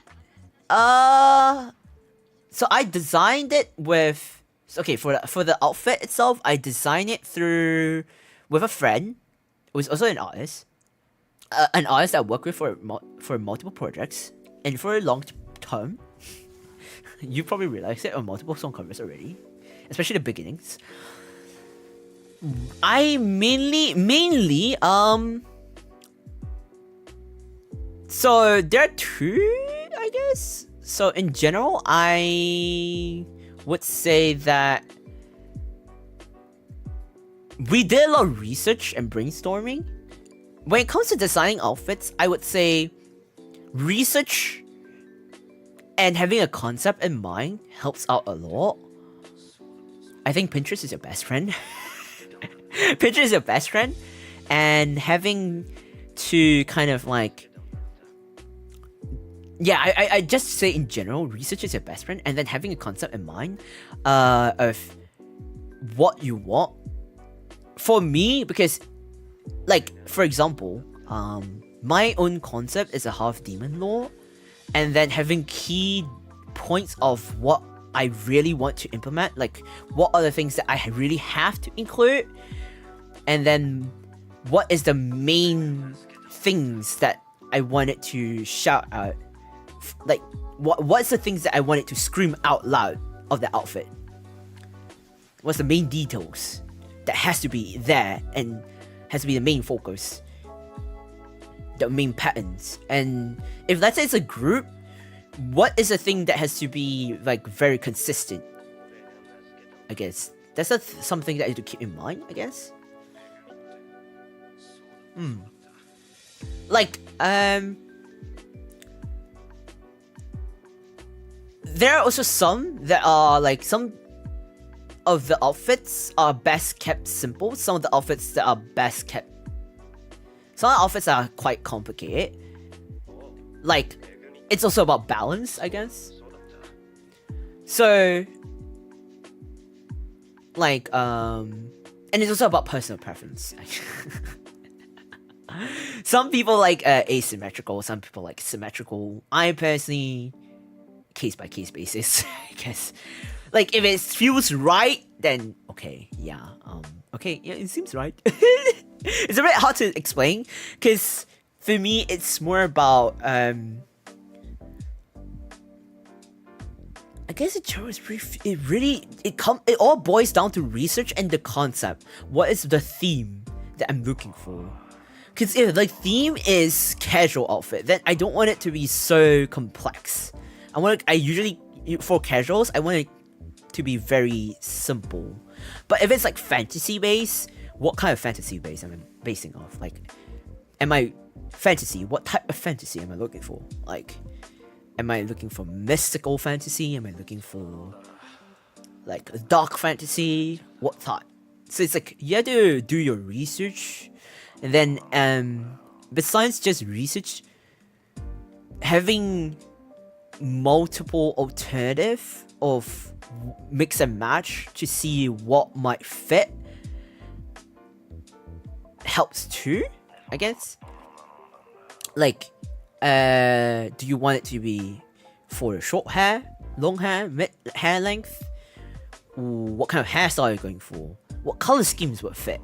so I designed it with for the outfit itself. I designed it with a friend who is also an artist that I work with for multiple projects and for a long term. You probably realized it on multiple song covers already, especially the beginnings. I mainly so there are two, I guess. So in general, I would say that we did a lot of research and brainstorming. When it comes to designing outfits, I would say research and having a concept in mind helps out a lot. I think Pinterest is your best friend. Pinterest is your best friend, and having to kind of like, yeah, I just say in general, research is your best friend, and then having a concept in mind of what you want. For me, because like for example, my own concept is a half demon lore, and then having key points of what I really want to implement, like what are the things that I really have to include, and then what is the main things that I wanted to shout out, like what's the things that I wanted to scream out loud of the outfit, what's the main details that has to be there and has to be the main focus, the main patterns. And if let's say it's a group, what is the thing that has to be like very consistent? I guess that's something that you have to keep in mind, I guess. Like, there are also some that are like, some of the outfits are best kept simple. Some of the outfits that are best kept, some of the outfits are quite complicated. Like, it's also about balance, I guess. So, like, and it's also about personal preference. Some people like asymmetrical, some people like symmetrical. I personally, case by case basis, I guess. Like, if it feels right, then okay, yeah, okay, yeah, it seems right. It's a bit hard to explain, because for me, it's more about I guess it all boils down to research and the concept. What is the theme that I'm looking for? Because if the theme is casual outfit, then I don't want it to be so complex. I usually, for casuals, I want it to be very simple. But if it's like fantasy based, what kind of fantasy base am I basing off? Like, am I fantasy? What type of fantasy am I looking for? Like, am I looking for mystical fantasy? Am I looking for like dark fantasy? What thought? So it's like, you have to do your research, and then besides just research, having multiple alternative of mix and match to see what might fit helps too, I guess. Like, do you want it to be for short hair, long hair, mid hair length? What kind of hairstyle are you going for? What color schemes would fit?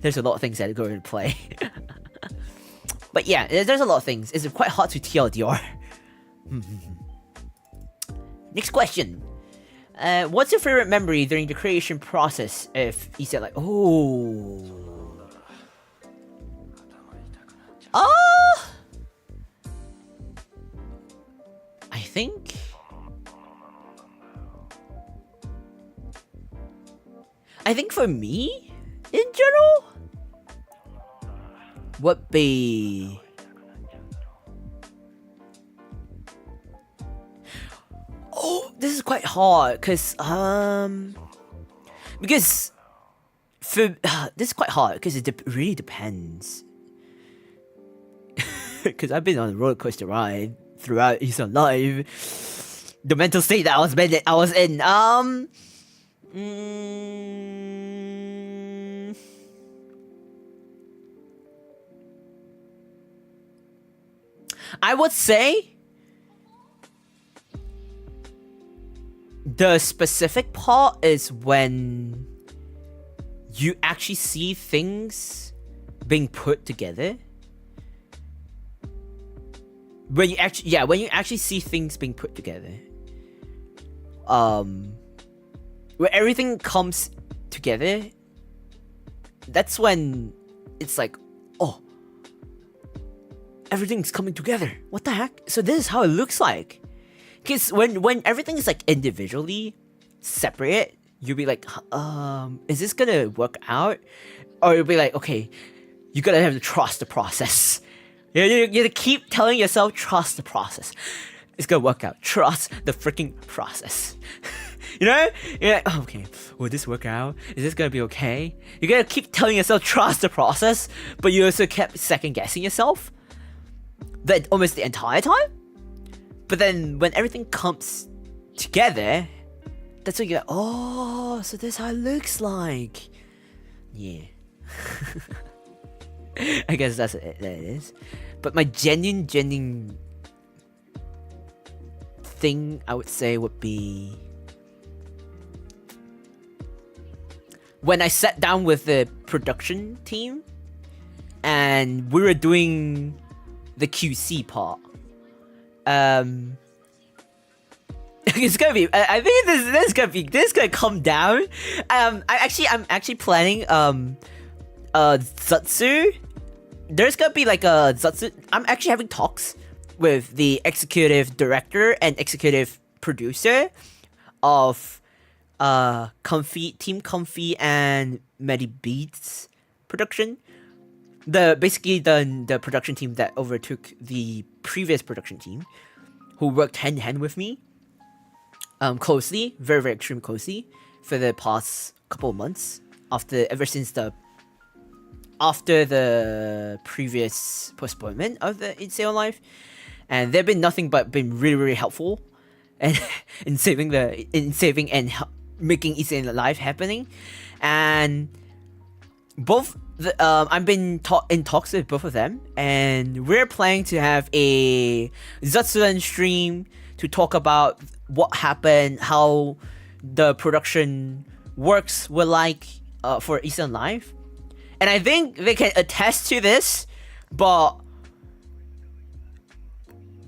There's a lot of things that go into play. But yeah, there's a lot of things. It's quite hard to TLDR. Next question. What's your favorite memory during the creation process? If you said like, I think for me, in general, would be this is quite hard because for this is quite hard because it really depends. Because I've been on a roller coaster ride throughout Issei life. The mental state that I was in. I would say the specific part is when you actually see things being put together. When you actually see things being put together. Where everything comes together, that's when it's like, oh, everything's coming together. What the heck? So this is how it looks like. Because when everything is like individually separate, you'll be like, is this gonna work out? Or you'll be like, okay, you gotta have to trust the process. You gotta keep telling yourself, trust the process. It's gonna work out. Trust the freaking process. You know? You're like, oh, okay, will this work out? Is this gonna be okay? You gotta keep telling yourself, trust the process, but you also kept second guessing yourself. That almost the entire time. But then when everything comes together, that's when you're like, oh, so this is how it looks like. Yeah. I guess that it is. But my genuine thing I would say would be when I sat down with the production team and we were doing the QC part. It's gonna be. I think this is gonna come down. I'm actually planning Zatsu. There's gonna be like a Zatsu. I'm actually having talks with the executive director and executive producer of Team Comfy and Medi Beats production. Basically the production team that overtook the previous production team, who worked hand in hand with me, closely, very very extremely closely, for the past couple of months after the previous postponement of the Issei on Live, and they've been nothing but been really really helpful, and in saving and making Issei Live happening, and both. I've been in talks with both of them, and we're planning to have a Zatsudan stream to talk about what happened, how the production works were like for Issei Live, and I think they can attest to this. But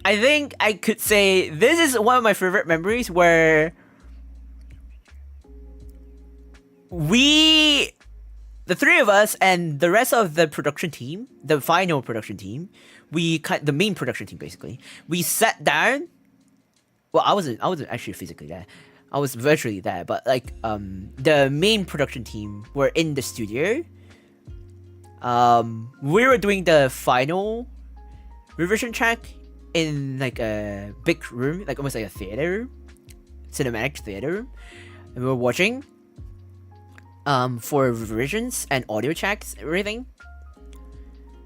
I think I could say this is one of my favorite memories where the three of us and the rest of the production team, the final production team, the main production team basically, we sat down. Well, I wasn't actually physically there. I was virtually there, but like the main production team were in the studio. We were doing the final revision track in like a big room, like almost like a theater room, cinematic theater room, and we were watching. For revisions and audio checks, everything,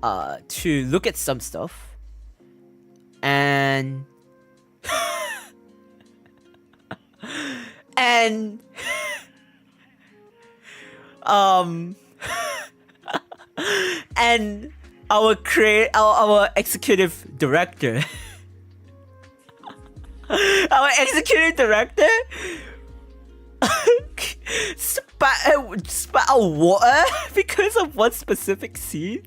to look at some stuff, and and and our executive director spat out water because of one specific scene.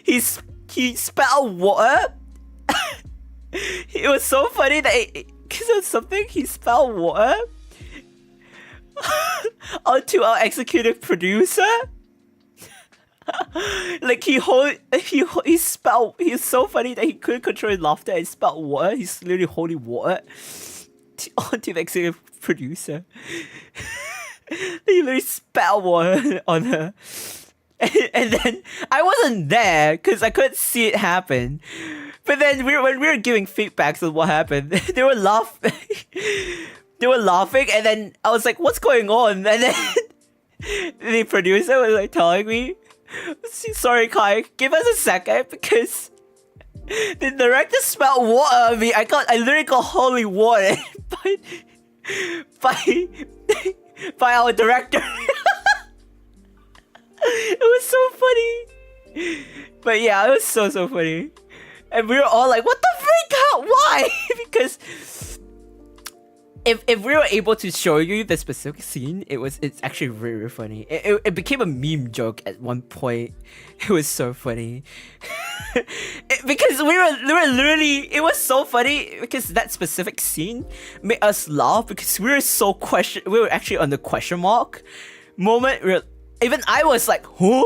He spat out water. It was so funny that because of something he spat out water onto our executive producer. Like he spat. He's so funny that he couldn't control his laughter and spat water. He's literally holding water onto the executive producer. He literally spat water on her, and then I wasn't there because I couldn't see it happen. But then when we were giving feedbacks on what happened, they were laughing. They were laughing, and then I was like, "What's going on?" And then the producer was like telling me, "Sorry, Kai, give us a second because the director spat water on me. I literally got holy water by our director." It was so funny. But yeah, it was so funny. And we were all like, what the freak out? Why? Because if we were able to show you the specific scene, it's actually really, really funny. It became a meme joke at one point. It was so funny. Because we were literally, it was so funny because that specific scene made us laugh because we were actually on the question mark moment. Even I was like, huh?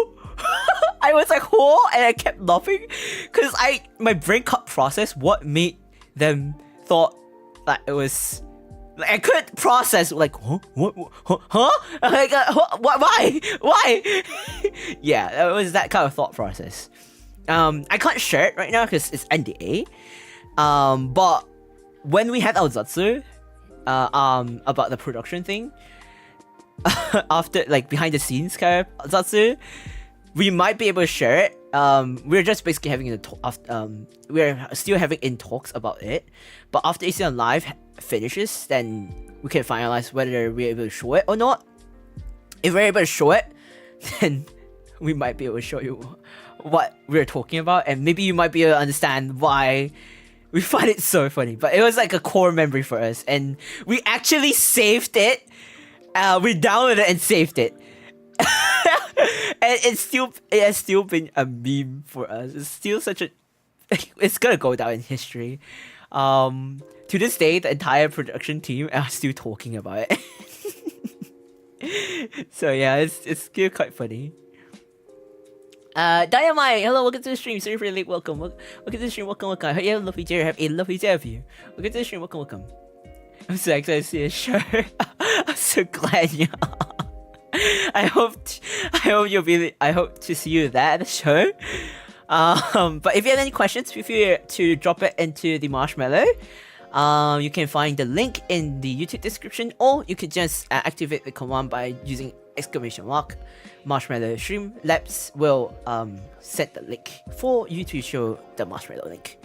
I was like, huh? And I kept laughing because my brain can't process what made them thought that it was. Like, I couldn't process, like, huh? What? Huh? Like, why? Yeah, it was that kind of thought process. I can't share it right now because it's NDA. But when we had our Zatsu, about the production thing, after, like, behind the scenes kind of Zatsu, we might be able to share it. We're just basically having we're still having in talks about it. But after Issei on Live finishes, then we can finalize whether we're able to show it or not. If we're able to show it, then we might be able to show you what we're talking about, and maybe you might be able to understand why we find it so funny. But it was like a core memory for us, and we actually saved it. We downloaded it and saved it. And it has still been a meme for us. It's still it's gonna go down in history. To this day, the entire production team are still talking about it. So yeah, it's still quite funny. Dynamite, hello, welcome to the stream. Sorry for the late welcome. Welcome to the stream, welcome. I hope you have a lovely day. Have a lovely day of you. Welcome to the stream, welcome. I'm so excited to see a shirt. I'm so glad, yeah. I hope to see you there at the show. But if you have any questions, feel free to drop it into the Marshmallow. You can find the link in the YouTube description, or you could just activate the command by using !! Marshmallow Streamlabs will set the link for you to show the Marshmallow link.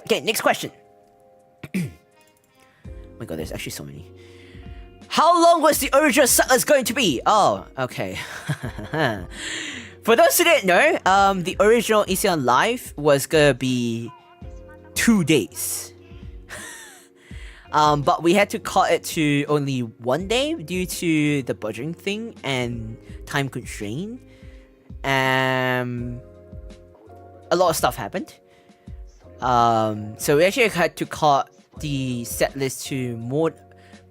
Okay, next question. Oh my god, there's actually so many. How long was the original Settlers going to be? Oh, okay. For those who didn't know, the original Issei on Live was gonna be 2 days. But we had to cut it to only 1 day due to the budgeting thing and time constraint. A lot of stuff happened. So we actually had to cut the set list to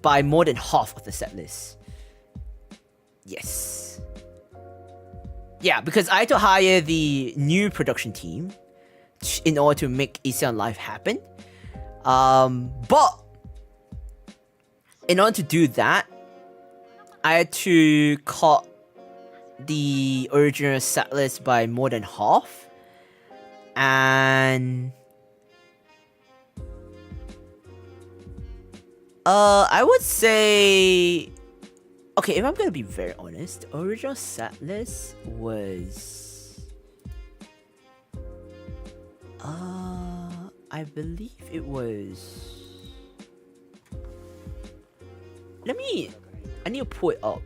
by more than half of the set list. Yes. Yeah, because I had to hire the new production team in order to make Issei on Live happen. But in order to do that, I had to cut the original set list by more than half. And I would say, okay, if I'm gonna be very honest, the original set list was I believe it was, I need to pull it up.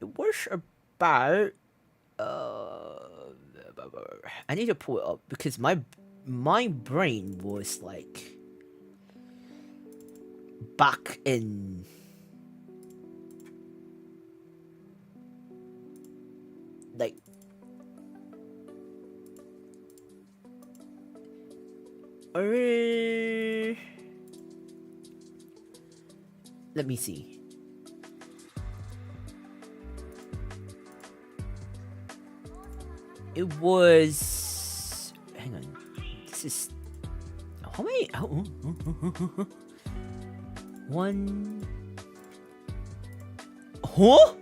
It was about I need to pull it up because my brain was like back in like let me see. It was, hang on, this is, how many, one, huh?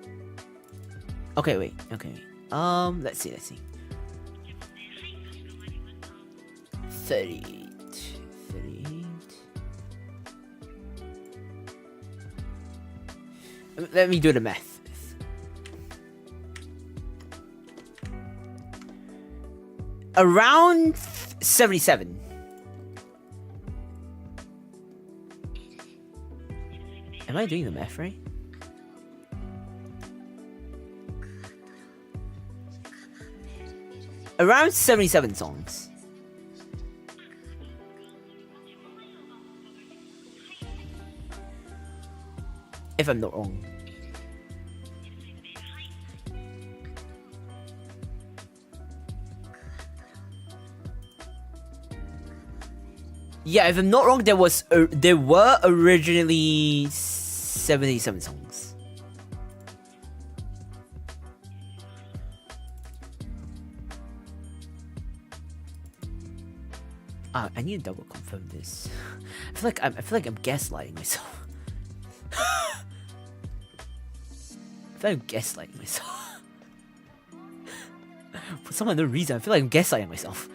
Okay, wait, let's see. 38. Let me do the math. Around 77. Am I doing the math right? Around 77 songs. If I'm not wrong. Yeah, if I'm not wrong, there were originally 77 songs. I need to double confirm this. I feel like I'm gaslighting myself. I'm gaslighting myself. For some other reason, I feel like I'm gaslighting myself.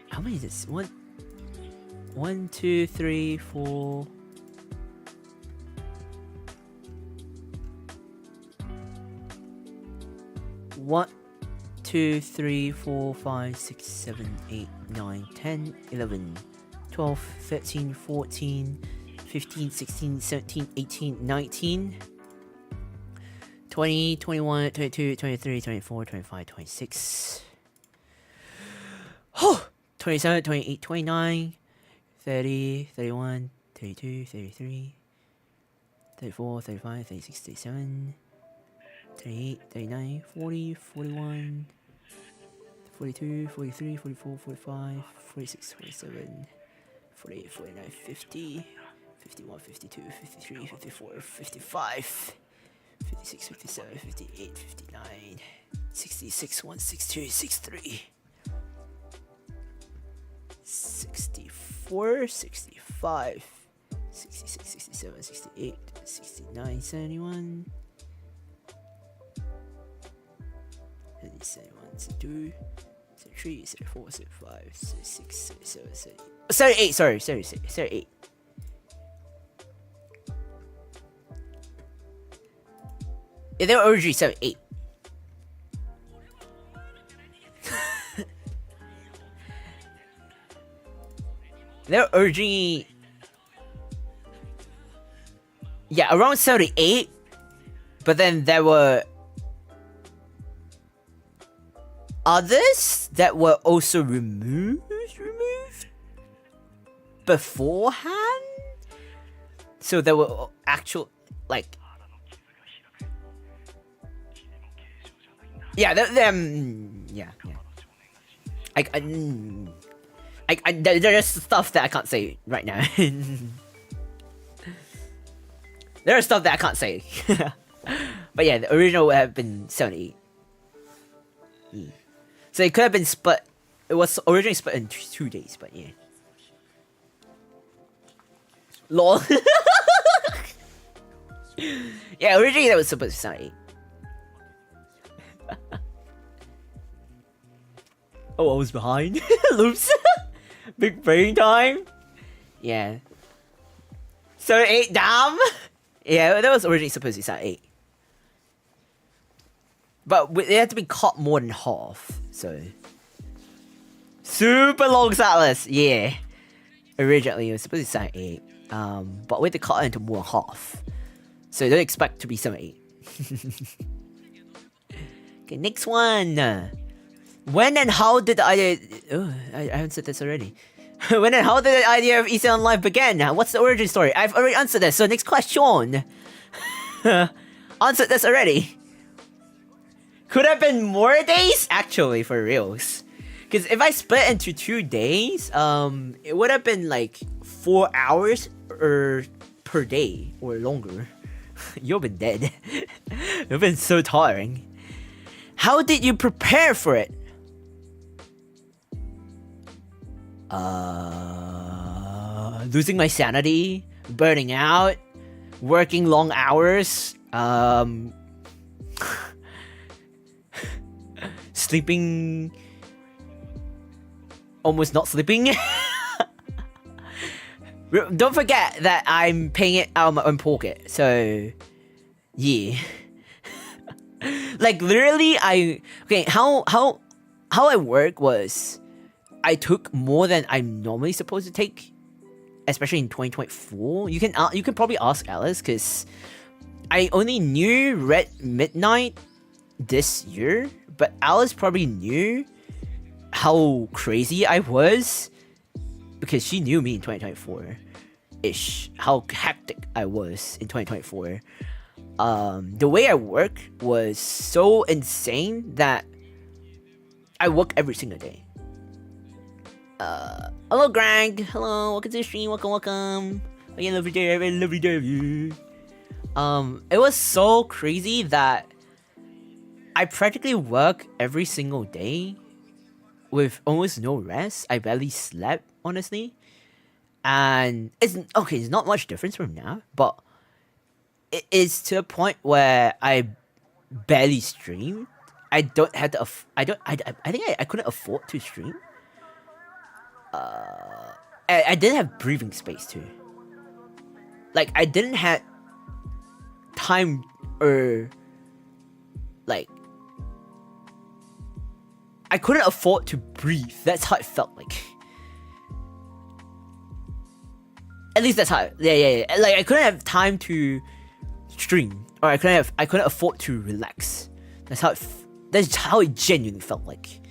How many is this? 1, 2, 3, 4. 1, 2, 3, 4, 5, 6, 7, 8, 9, 10, 11, 12, 13, 14, 15, 16, 17, 18, 19, 20, 21, 22, 23, 24, 25, 26. 27, 28, 29, 30, 31, 32, 33, 34, 35, 36, 37, 38, 39, 40, 41, 42, 43, 44, 45, 46, 47, 48, 49, 50, 51, 52, 53, 54, 55, 56, 57, 58, 59, 66, 162, 63, 64, 65, 66, 67, 68, 69, 71, 71, 72, 73, 74, 75, 76, 77, 78, sorry, 78. Yeah, they were originally 78. They were originally... Yeah, around 78. But then there were... others that were also removed beforehand. So there were actual... like... Yeah, yeah. There's stuff that I can't say right now. There is stuff that I can't say. But yeah, the original would have been 78. So it could have been split. It was originally split in 2 days, but yeah. Lol. Yeah, originally that was supposed to be 78. Oh, I was behind. Loops. Big brain time. Yeah. 78, damn. Yeah, that was originally supposed to be 8. But it had to be cut more than half, so... Super long Atlas, yeah. Originally, it was supposed to be 8. But we had to cut it into more than half. So don't expect to be 8. Okay, next one. When and how did the idea... Oh, I haven't said this already. When and how did the idea of Issei on Live begin? What's the origin story? I've already answered this, so next question. Answered this already. Could have been more days? Actually, for reals. Because if I split into 2 days, it would have been like 4 hours per day or longer. You've been dead. You've been so tiring. How did you prepare for it? Losing my sanity, burning out, working long hours, sleeping, almost not sleeping. Don't forget that I'm paying it out of my own pocket, so yeah. Like literally, how I work was I took more than I'm normally supposed to take, especially in 2024. You can probably ask Alice, because I only knew Red Midnight this year, but Alice probably knew how crazy I was because she knew me in 2024-ish, how hectic I was in 2024. The way I work was so insane that I work every single day. Hello Greg, hello, welcome to the stream, welcome. Again, lovely day of you. It was so crazy that I practically work every single day with almost no rest. I barely slept, honestly. And it's not much difference from now, but it is to a point where I barely stream. I don't have to. I think I couldn't afford to stream. I didn't have breathing space too. Like I didn't have time or like I couldn't afford to breathe. That's how it felt like. At least that's how. Yeah. Like I couldn't have time to stream, or I couldn't afford to relax. That's how it genuinely felt like.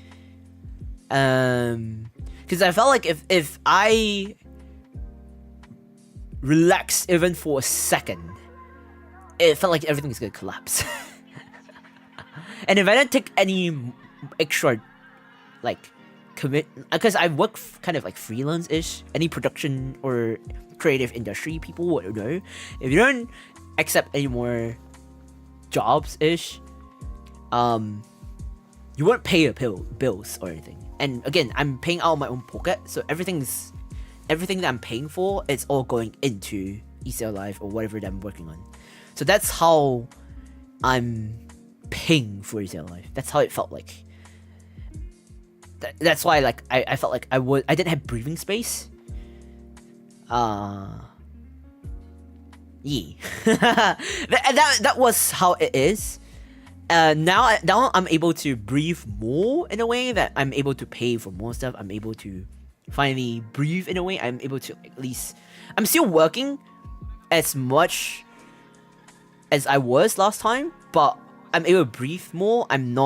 Because I felt like if I relax even for a second, it felt like everything is gonna collapse. And if I didn't take any extra, like, commit, because I work kind of like freelance-ish, any production or creative industry people would know, if you don't accept any more jobs ish, you won't pay your bills or anything. And again, I'm paying out of my own pocket, so everything that I'm paying for, it's all going into Issei Live or whatever that I'm working on. So that's how I'm paying for Issei Live. That's how it felt like. That's why like I felt like I didn't have breathing space. Yeah. that was how it is. Now I'm able to breathe more in a way that I'm able to pay for more stuff. I'm able to finally breathe in a way. I'm able to at least. I'm still working as much as I was last time, but I'm able to breathe more. I'm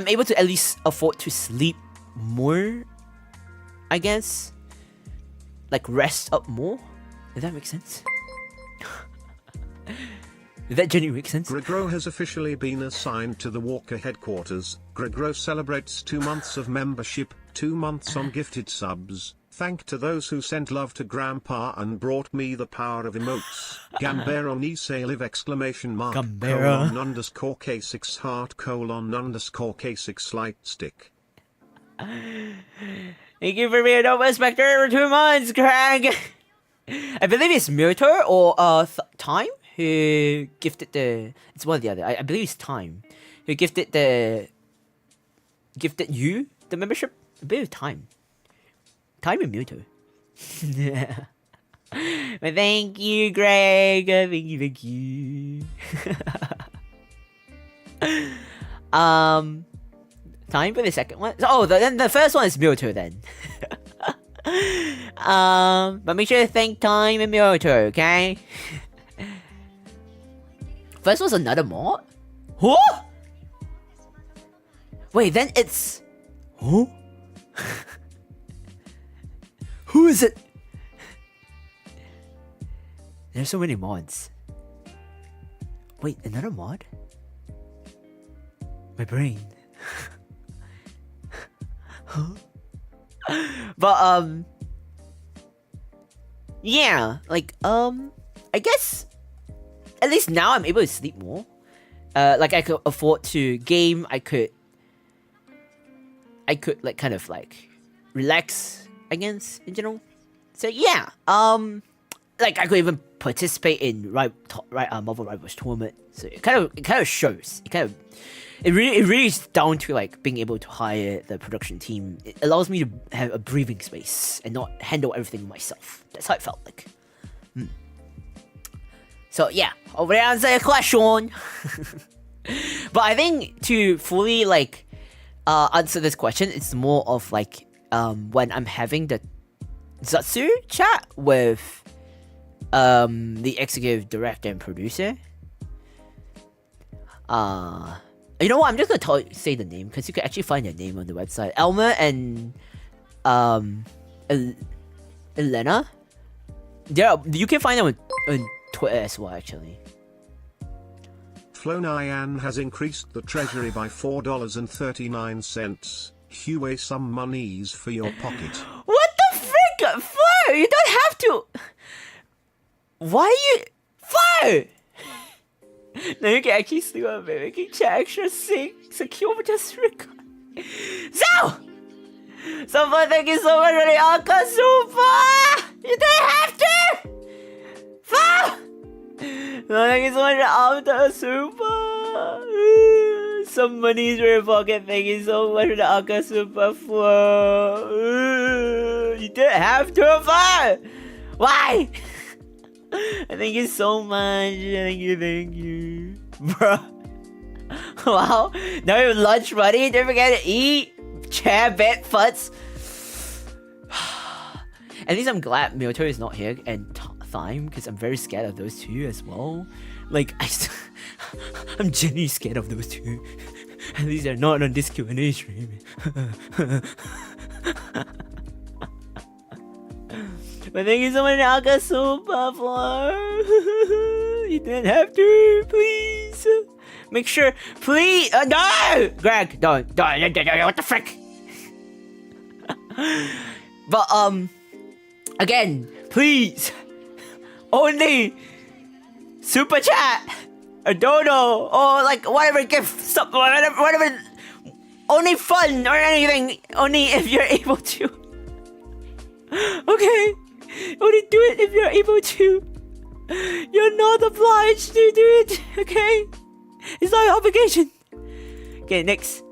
able to at least afford to sleep more, I guess. Like rest up more. Does that make sense? Does that genuinely make sense? Gregro has officially been assigned to the Walker headquarters. Gregro celebrates 2 months of membership, 2 months on gifted subs. Thank to those who sent love to Grandpa and brought me the power of emotes. Gambero Issei live exclamation mark. Gambero. _ Kaissics heart _ Kaissics light stick. Thank you for being over Spectre for 2 months, Craig. I believe it's Murder or Time who gifted it's one or the other. I believe it's Time who gifted you the membership. I believe it's Time and Murder. Yeah. But thank you, Greg. Thank you. Time for the second one. Oh, then the first one is Murder then. But make sure to thank Time and Murder, okay? First was another mod? Huh? Wait, then it's... Huh? Who is it? There's so many mods. Wait, another mod? My brain. Huh? But yeah, like I guess at least now I'm able to sleep more. Like I could afford to game. I could like kind of like relax, I guess, in general. So yeah, like I could even participate in Marvel Rivals tournament. So it kind of shows. It really is down to like being able to hire the production team. It allows me to have a breathing space and not handle everything myself. That's how it felt like. So yeah, over there answer your question. But I think to fully like answer this question, it's more of like when I'm having the Zatsu chat with the executive director and producer. You know what? I'm just gonna say the name because you can actually find their name on the website. Elmer and Elena. You can find them on Twitter as well, actually. Flo Nyan has increased the treasury by $4.39. Huey, some monies for your pocket. What the frick, Flo? You don't have to. Why you, Flo? Now you can actually sleep on it, making chat extra secure with just record. So! Someone thank you so much for the Aka Super! You don't have to! Fuck! Thank you so much for the Aka Super! Some money's for your pocket, thank you so much for the Aka Super Flow! You didn't have to, fuck! Why? Thank you so much. Thank you. Bro. Wow. Now you have lunch money. Don't forget to eat. Chair, bed, futz. At least I'm glad Miyoto is not here and Thyme because I'm very scared of those two as well. Like, I'm genuinely scared of those two. At least they're not on this Q&A stream. But thank you so much, Aka Super Floor. You didn't have to, please. Make sure, please. No! Greg, don't. What the frick? But, again, please. Only super chat, a dono, or like whatever gift, something, whatever. Only fun or anything. Only if you're able to. Okay. Only do it if you're able to. You're not obliged to do it. Okay. It's not your obligation. Okay, next.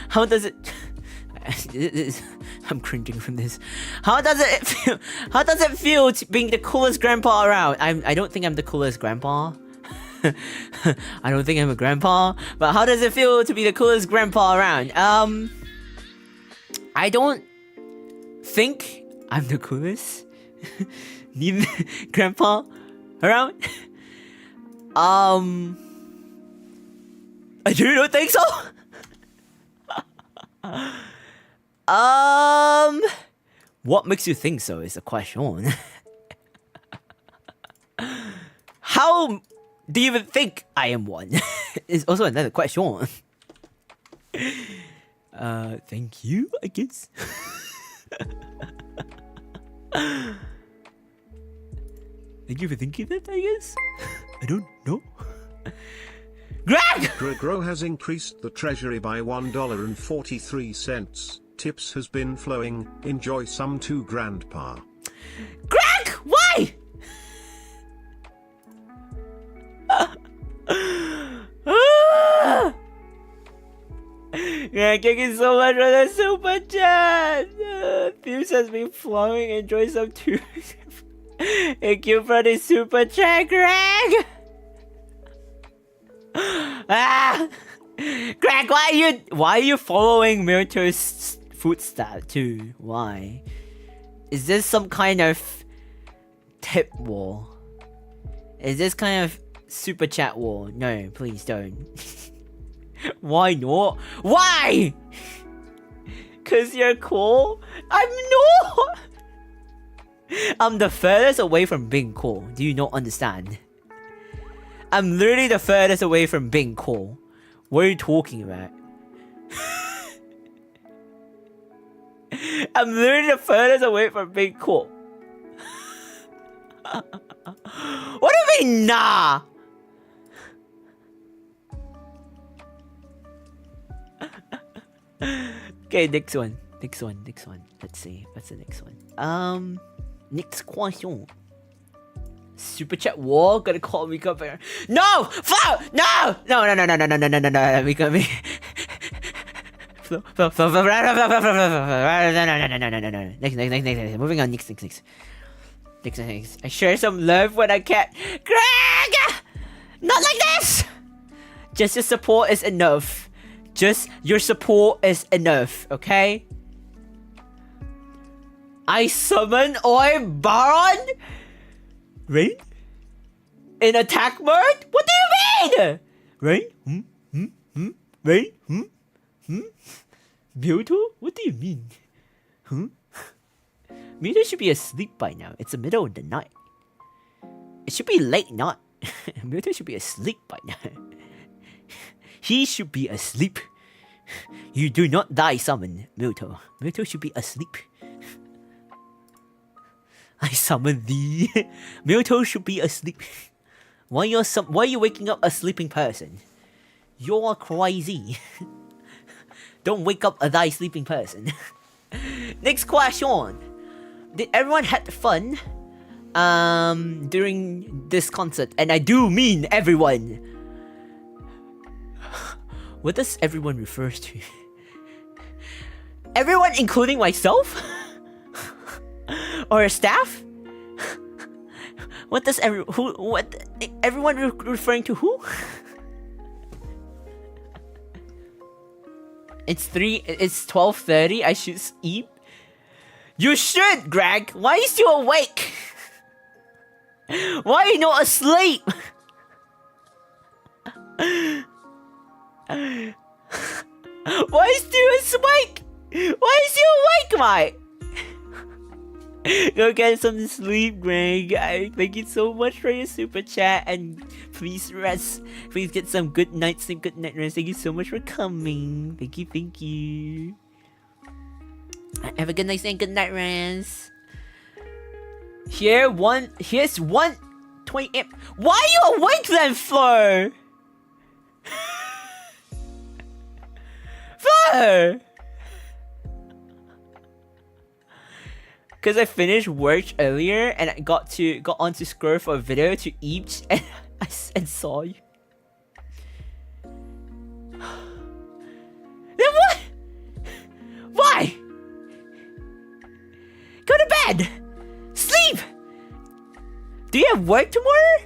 How does it? I'm cringing from this. How does it feel? How does it feel to being the coolest grandpa around? I don't think I'm the coolest grandpa. I don't think I'm a grandpa. But how does it feel to be the coolest grandpa around? I don't think I'm the coolest. Neither grandpa around. I do not think so. What makes you think so is the question. How do you even think I am one? Is also another question. Thank you, I guess. Thank you for thinking that, I guess. I don't know. Greg! Gregro has increased the treasury by $1.43. Tips has been flowing. Enjoy some too, Grandpa. Greg! Why? Greg, thank you so much for the super chat. Tips has been flowing. Enjoy some too. Thank you for the super chat, Greg. Greg, why are you following Mirto's footsteps too? Why? Is this some kind of tip war? Is this kind of super chat war? No, please don't. Why not? Why? Cause you're cool? I'm not. I'm the furthest away from being cool. Do you not understand? I'm literally the furthest away from being cool. What are you talking about? I'm literally the furthest away from being cool. What do you mean, nah? Okay, next one. Let's see. What's the next one? Next question. Super chat war, gonna call me up here. No! Flow! No! No. We got me. Flow. Next. Moving on. Next. I share some love when I can. Greg! Not like this! Just your support is enough. Just your support is enough, okay? I summon Oi Baron? Rain? In attack mode? What do you mean? Rain? Rain? Mewtwo? What do you mean? Mewtwo should be asleep by now. It's the middle of the night. It should be late night. Mewtwo should be asleep by now. He should be asleep. You do not die summon Mewtwo. Mewtwo should be asleep. I summon thee. Mewtwo should be asleep. Why are you waking up a sleeping person? You're crazy. Don't wake up a thy sleeping person. Next question. Did everyone have fun during this concert? And I do mean everyone. What does everyone refer to? Everyone including myself? Or staff? What does everyone referring to who? It's 12:30. I should sleep. You should, Greg. Why are you still awake? Why are you not asleep? Why are you still awake? Why are you still awake, mate? Go get some sleep, Greg. Thank you so much for your super chat, and please rest. Please get some good night sleep, good night rest. Thank you so much for coming. Thank you. Have a good night and good night rest. Here's 120 amp. Why are you awake then, Flo? Flo! Because I finished work earlier and I got onto scroll for a video to eat and saw you. Then what? Why? Go to bed. Sleep. Do you have work tomorrow?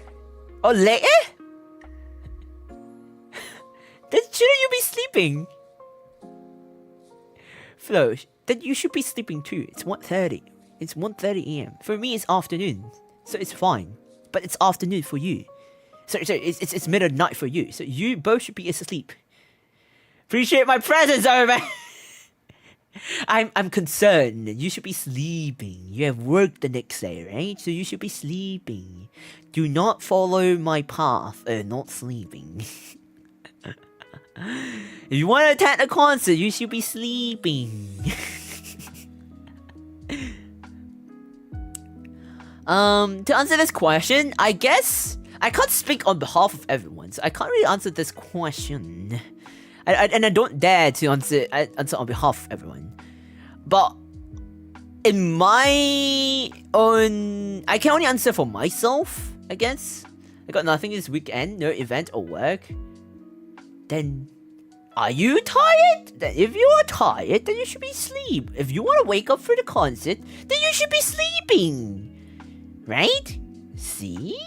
Or later? Then shouldn't you be sleeping? Flo, then you should be sleeping too. It's 1:30. It's 1:30 AM. For me, it's afternoon, so it's fine. But it's afternoon for you. So it's middle of night for you. So you both should be asleep. Appreciate my presence, over. I'm concerned. You should be sleeping. You have work the next day, right? So you should be sleeping. Do not follow my path of not sleeping. If you want to attend a concert, you should be sleeping. To answer this question, I guess I can't speak on behalf of everyone, so I can't really answer this question. And I don't dare to answer on behalf of everyone. But in my own, I can only answer for myself, I guess. I got nothing this weekend, no event or work. Then, are you tired? Then if you are tired, then you should be asleep. If you want to wake up for the concert, then you should be sleeping. Right? See?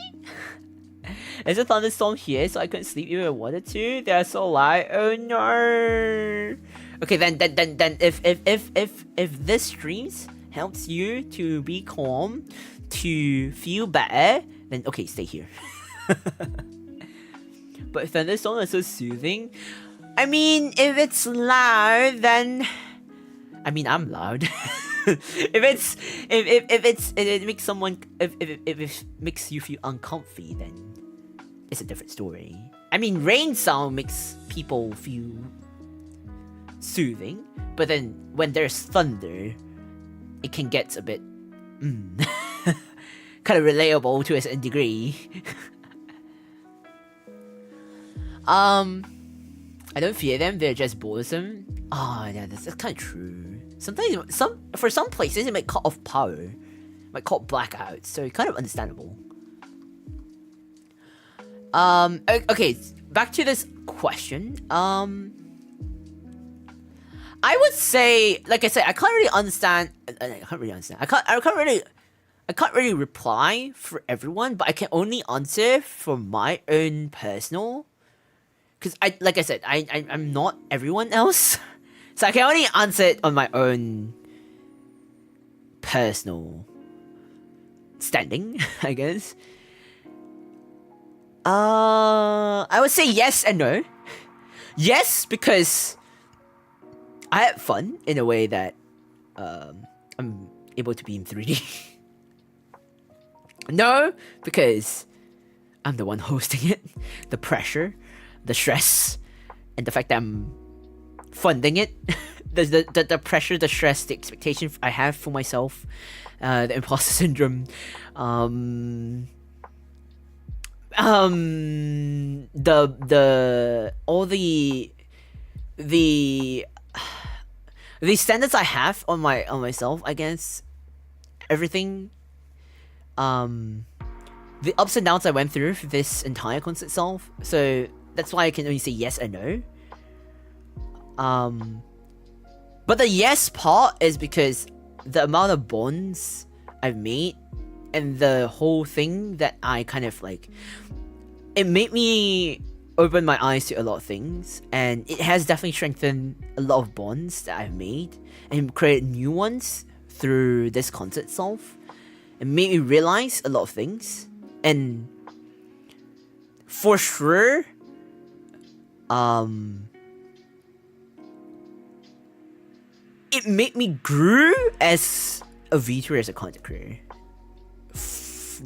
There's a thunderstorm here, so I couldn't sleep even if I wanted to. They're so loud. Oh no. Okay, then if this streams helps you to be calm, to feel better, then okay, stay here. But thunderstorm is so soothing. I mean, if it's loud, then I mean I'm loud. if it makes someone if it makes you feel uncomfy, then it's a different story. I mean, rain sound makes people feel soothing, but then when there's thunder, it can get a bit kind of relatable to a certain degree. I don't fear them, they're just bothersome. Oh yeah, that's kind of true. Sometimes, for some places, it might cut off power. Might call blackouts, so kind of understandable. Okay, back to this question. I would say, like I said, I can't really understand. I can't really reply for everyone, but I can only answer for my own personal. Because like I said, I'm not everyone else, so I can only answer it on my own personal standing, I guess. I would say yes and no. Yes, because I had fun in a way that I'm able to be in 3D. No, because I'm the one hosting it. The pressure, the stress, and the fact that I'm funding it. the pressure, the stress, the expectation I have for myself, the imposter syndrome, the standards I have on myself against everything, the ups and downs I went through for this entire concert itself. So that's why I can only say yes and no. But the yes part is because the amount of bonds I've made and the whole thing that I kind of like, it made me open my eyes to a lot of things, and it has definitely strengthened a lot of bonds that I've made and created new ones through this concert itself. It made me realize a lot of things, and for sure, it made me grow as a VTuber, as a content creator.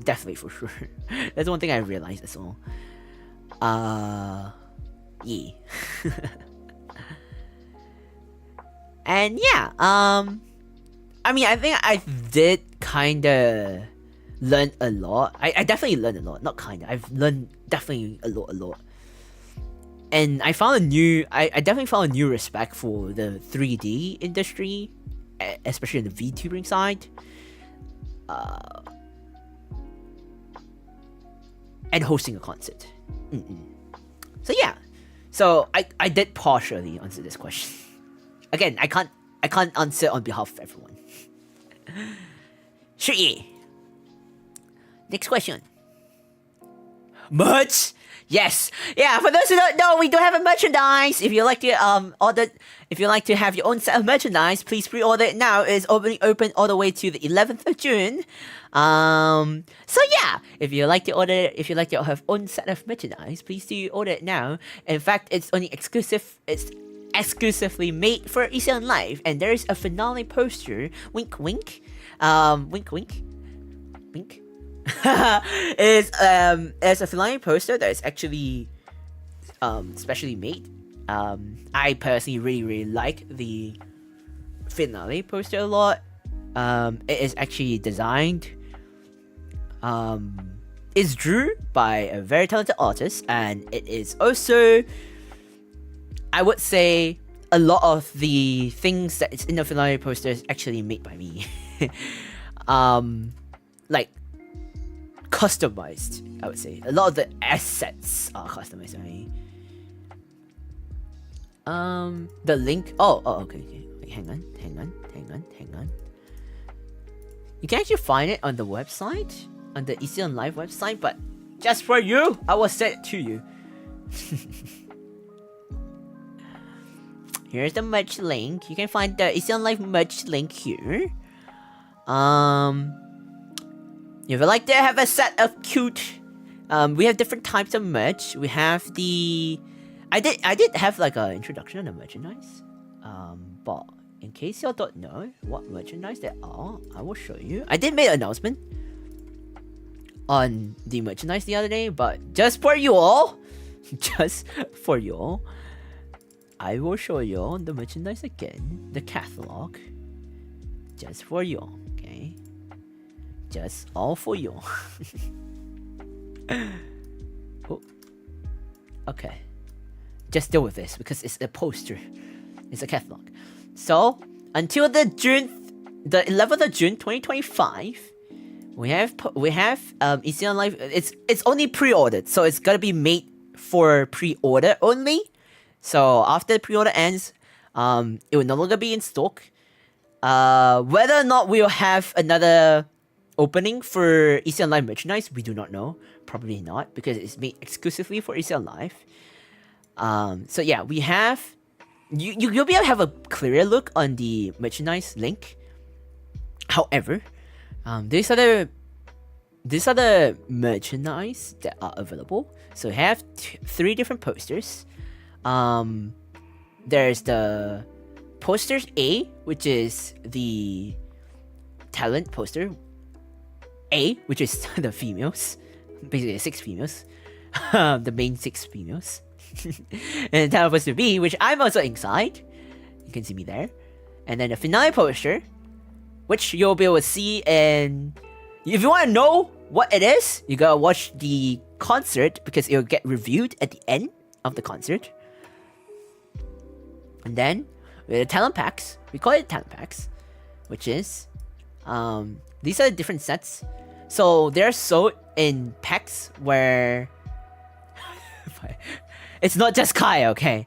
Definitely, for sure. That's one thing I realized as well. Yeah. And yeah, I mean, I think I did kinda learned a lot. I definitely learned a lot. Not kinda. I've learned definitely a lot. And I found I definitely found a new respect for the 3D industry, especially on the VTubering side. And hosting a concert. So yeah. So I did partially answer this question. Again, I can't answer on behalf of everyone. Sure. Next question. Merch? Yes. Yeah, for those who don't know, we do have a merchandise. If you like to if you like to have your own set of merchandise, please pre-order it now. It's open all the way to the 11th of June. So yeah, if you like to have own set of merchandise, please do order it now. In fact, it's exclusively made for Issei Live, and there is a finale poster. Wink, wink. Wink, wink. Wink. Is a finale poster that is actually specially made. I personally really like the finale poster a lot. It is actually designed. It's drew by a very talented artist, and it is also, I would say, a lot of the things that is in the finale poster is actually made by me. Like customized, I would say. A lot of the assets are customized by me. The link. Oh, okay. Wait, hang on. You can actually find it on the website, on the Issei Live website, but just for you, I will send it to you. Here's the merch link. You can find the Issei Live merch link here. If you like to have a set of cute, we have different types of merch. We have the, I did have like an introduction on the merchandise. But in case y'all don't know what merchandise there are, I will show you. I did make an announcement on the merchandise the other day, but just for you all, I will show you all the merchandise again, the catalog, just for you all, okay? Just all for you. Oh. Okay. Just deal with this because it's a poster. It's a catalog. So until the 11th of June 2025, we have Issei Live. It's only pre-ordered, so it's gonna be made for pre-order only. So after the pre-order ends, it will no longer be in stock. Whether or not we'll have another opening for Issei Live merchandise, we do not know. Probably not, because it's made exclusively for Issei Live. So yeah, we have you'll be able to have a clearer look on the merchandise link. However, these are the merchandise that are available. So we have 3 different posters. There's the posters A, which is the talent poster. A, which is the females, basically 6 females, the main 6 females. And the talent poster B, which I'm also inside. You can see me there. And then the finale poster, which you'll be able to see. And if you want to know what it is, you gotta watch the concert, because it'll get reviewed at the end of the concert. And then with the talent packs, we call it talent packs, which is these are the different sets. So they're sold in packs where it's not just Kai, okay?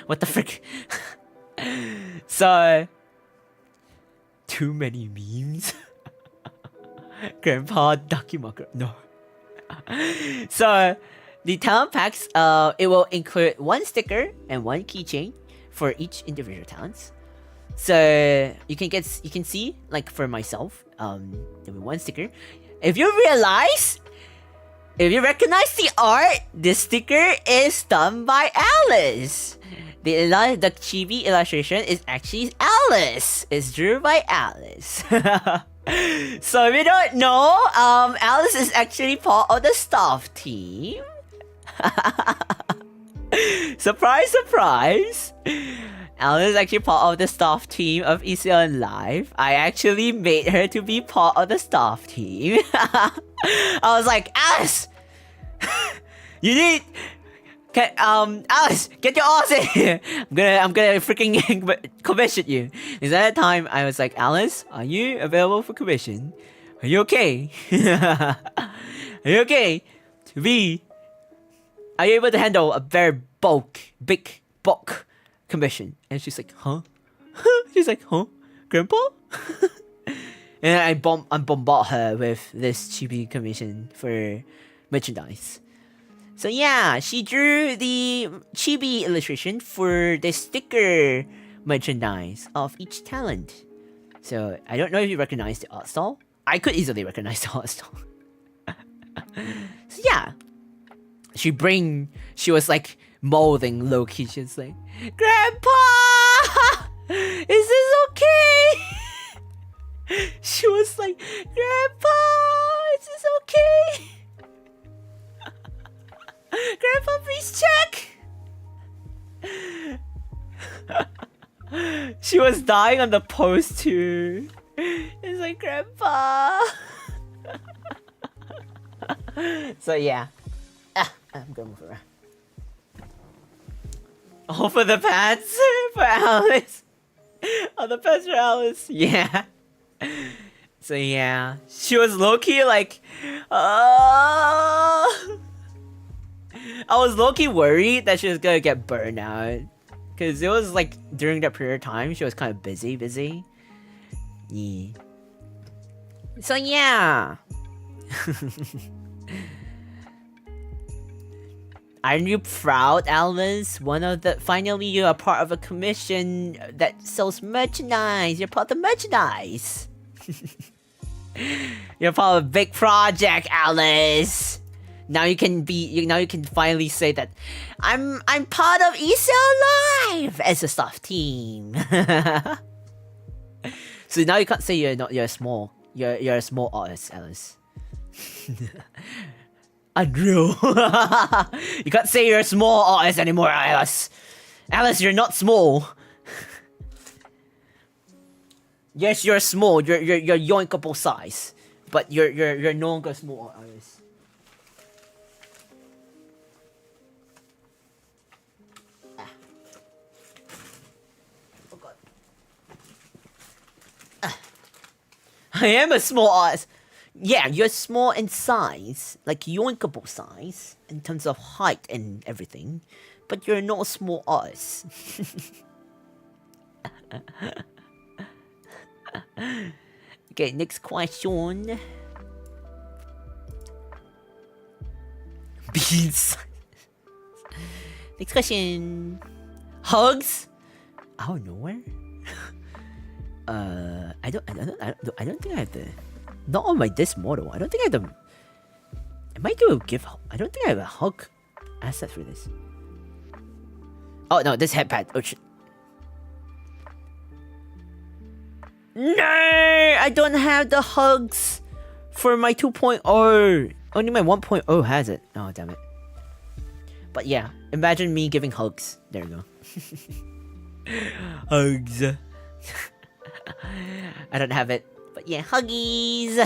What the frick? So too many memes. Grandpa Ducky Marker. No. So the talent packs, it will include 1 sticker and 1 keychain for each individual talents. So you can see, like for myself, there'll be 1 sticker. If you recognize the art, this sticker is done by Alice. The chibi illustration is actually Alice. It's drew by Alice. So if you don't know, Alice is actually part of the staff team. Surprise, surprise. Alice is actually part of the staff team of Issei on Live. I actually made her to be part of the staff team. I was like, Alice, you need. Alice, get your ass in here. I'm gonna freaking commission you. Is that the time I was like, Alice, are you available for commission? Are you okay? Are you okay to be? Are you able to handle a very big bulk commission? And she's like, huh? She's like, huh? Grandpa? And I bombard her with this chibi commission for merchandise. So yeah, she drew the chibi illustration for the sticker merchandise of each talent. So I don't know if you recognize the art style. I could easily recognize the art style. So yeah, she was like molding low-key. She was like, Grandpa, is this okay? She was like, Grandpa, is this okay? Grandpa, please check. She was dying on the post too. It's like, Grandpa. So yeah, I'm gonna move around. Oh, for the pets for Alice. Oh, the pets for Alice. Yeah. So yeah, she was low-key like, I was low-key worried that she was gonna get burned out. Cause it was like during that period of time she was kind of busy. Yeah. So yeah. Aren't you proud, Alice? Finally you're a part of a commission that sells merchandise. You're part of the merchandise. You're part of a big project, Alice. Now you can finally say that I'm part of Issei Live as a staff team. So now you can't say you're a small artist, Alice. Unreal. You can't say you're a small artist anymore, Alice. Alice, you're not small. Yes, you're small. You're yoinkable size, but you're no longer small, Alice. Oh God. I am a small artist. Yeah, you're small in size, like yoinkable size, in terms of height and everything, but you're not a small artist. Okay, next question. Beans. Next question. Hugs? Out of nowhere? I don't think I have the. Not on my disc model. I don't think I have the. I might do a gift. I don't think I have a hug asset for this. Oh no, this headpad. Oh shit. No, I don't have the hugs for my 2.0. Only my 1.0 has it. Oh damn it. But yeah, imagine me giving hugs. There you go. Hugs. I don't have it. But yeah, huggies!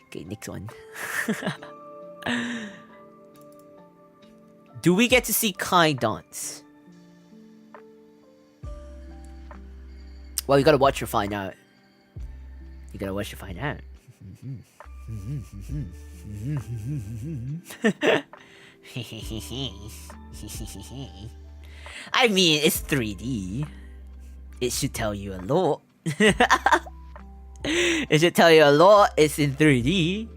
Okay, next one. Do we get to see Kai dance? Well, you gotta watch to find out. You gotta watch to find out. I mean, it's 3D. It should tell you a lot. It should tell you a lot. It's in 3D.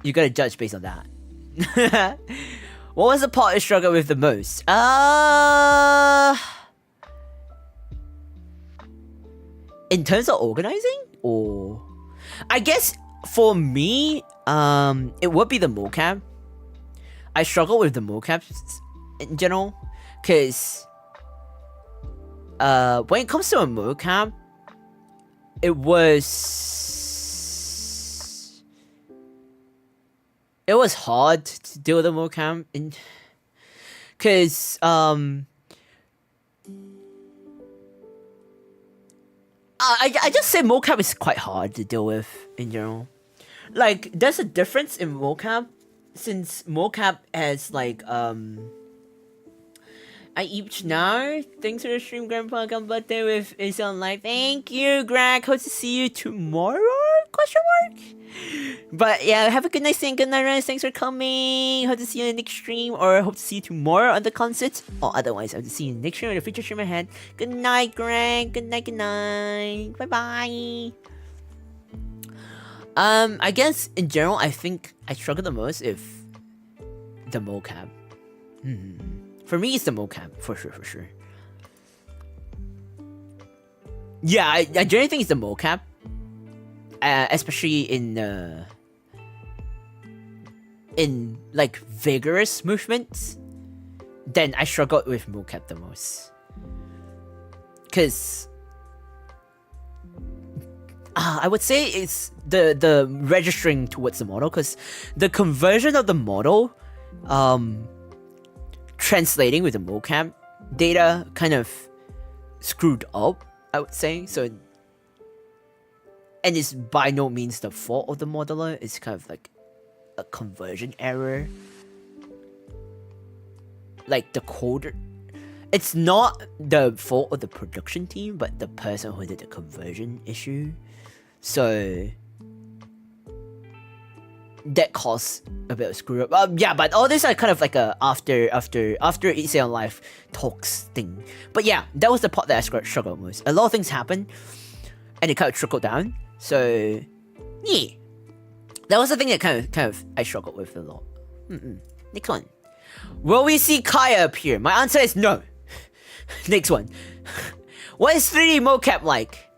You gotta judge based on that. What was the part you struggled with the most? In terms of organizing, or I guess for me, it would be the mocap. I struggle with the mocaps in general, cause when it comes to a mocap, it was it was hard to deal with the mocap because I just say mocap is quite hard to deal with in general. Like, there's a difference in mocap, since mocap has like I each now. Thanks for the stream, Grandpa. Come birthday with Issei on live. Thank you, Greg. Hope to see you tomorrow? Question mark. But yeah, have a good night, and good night, Ryan. Thanks for coming. Hope to see you in the next stream, or hope to see you tomorrow on the concert. Or otherwise, hope to see you in the next stream or the future stream ahead. Good night, Greg. Good night. Good night. Bye bye. I guess in general, I think I struggle the most if the mocap. For me, it's the mocap, for sure. Yeah, I generally think it's the mocap. Especially in like vigorous movements. Then I struggled with mocap the most. Cause I would say it's the registering towards the model, cause the conversion of the model translating with the mocap data kind of screwed up, I would say. So, and it's by no means the fault of the modeler. It's kind of like a conversion error. Like the coder, it's not the fault of the production team, but the person who did the conversion issue. So that caused a bit of screw up. Yeah, but all this are kind of like a after Issei on live talks thing. But yeah, that was the part that I struggled most. A lot of things happened, and it kind of trickled down. So yeah, that was the thing that kind of I struggled with a lot. Next one. Will we see Kaya appear? My answer is no. Next one. What is 3D mocap like?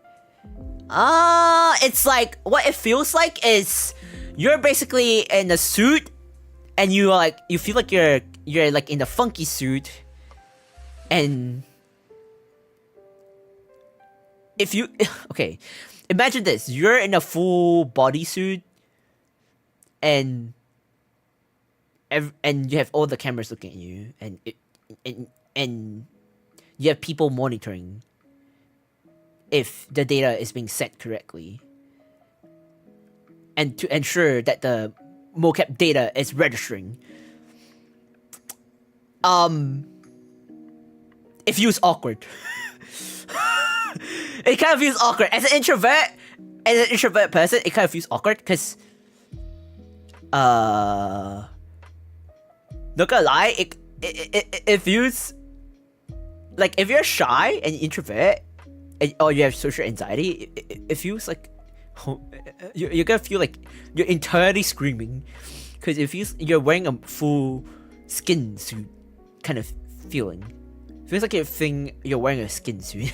It's like, what it feels like is you're basically in a suit, and you feel like you're like in a funky suit, and if you okay, imagine this: you're in a full bodysuit, and you have all the cameras looking at you, and you have people monitoring if the data is being set correctly, and to ensure that the mocap data is registering. It feels awkward. It kind of feels awkward. As an introvert person, it kind of feels awkward because not gonna lie, it feels like if you're shy and introvert, or you have social anxiety, it feels like you're gonna feel like you're entirely screaming, because it feels you're wearing a full skin suit kind of feeling. It feels like you're wearing a skin suit.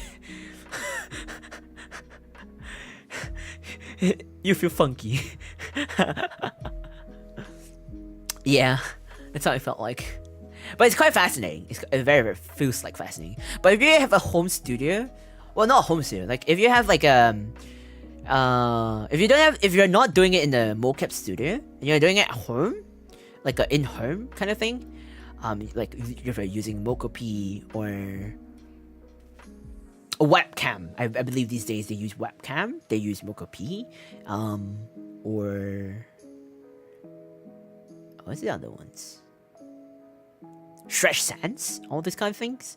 You feel funky. Yeah, that's how it felt like. But it's quite fascinating. It very feels like fascinating. But if you have a home studio, well, not a home studio. Like if you have like if you're not doing it in the mocap studio, and you're doing it at home, like a in-home kind of thing, like if you're using Mokopi or a webcam. I believe these days they use webcam. They use Mokopi, or what's the other ones? Stretch Sans, all these kind of things.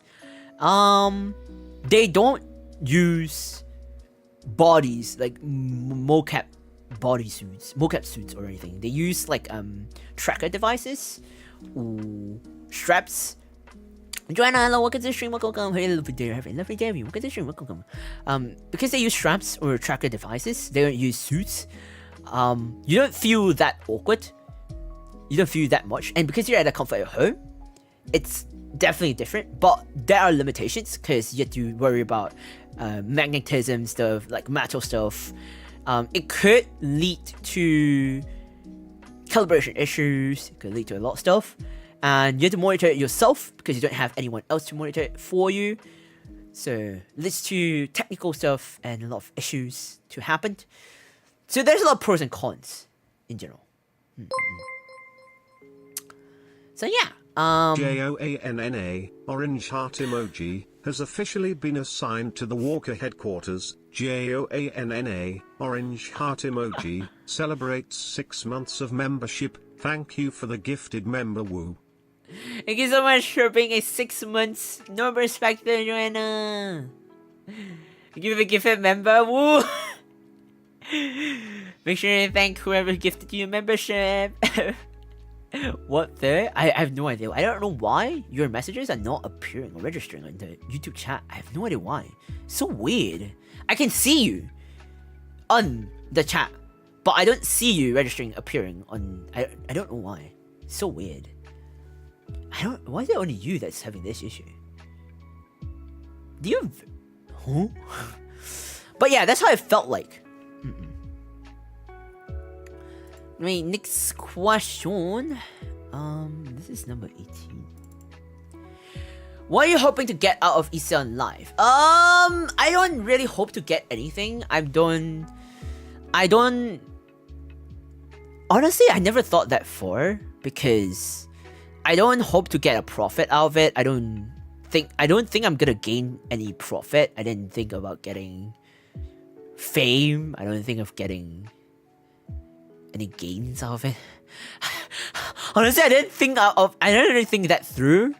They don't use bodies like mocap suits or anything. They use like tracker devices or straps. Joanna, hello, welcome to the stream, welcome. Hey, lovely day, welcome to the stream, welcome. Because they use straps or tracker devices, they don't use suits. You don't feel that awkward. You don't feel that much, and because you're at the comfort of home, it's definitely different. But there are limitations because you have to worry about magnetism stuff, like metal stuff. It could lead to calibration issues. It could lead to a lot of stuff, and you have to monitor it yourself because you don't have anyone else to monitor it for you. So it leads to technical stuff and a lot of issues to happen. So there's a lot of pros and cons in general. So yeah. JOANNA, orange heart emoji, has officially been assigned to the Walker headquarters. JOANNA, orange heart emoji, celebrates 6 months of membership. Thank you for the gifted member, woo. Thank you so much for being a 6 months no perspective, Joanna. Thank you for the gifted member, woo. Make sure you thank whoever gifted you a membership. What the? I have no idea. I don't know why your messages are not appearing or registering on the YouTube chat. I have no idea why. So weird. I can see you on the chat, but I don't see you registering, appearing on. I don't know why. So weird. Why is it only you that's having this issue? Do you? Huh? But yeah, that's how it felt like. Wait, next question. This is number 18. What are you hoping to get out of Issei on live? I don't really hope to get anything. I don't. Honestly, I never thought that far because I don't hope to get a profit out of it. I don't think I'm gonna gain any profit. I didn't think about getting fame. I don't think of getting any gains out of it. Honestly, I didn't really think that through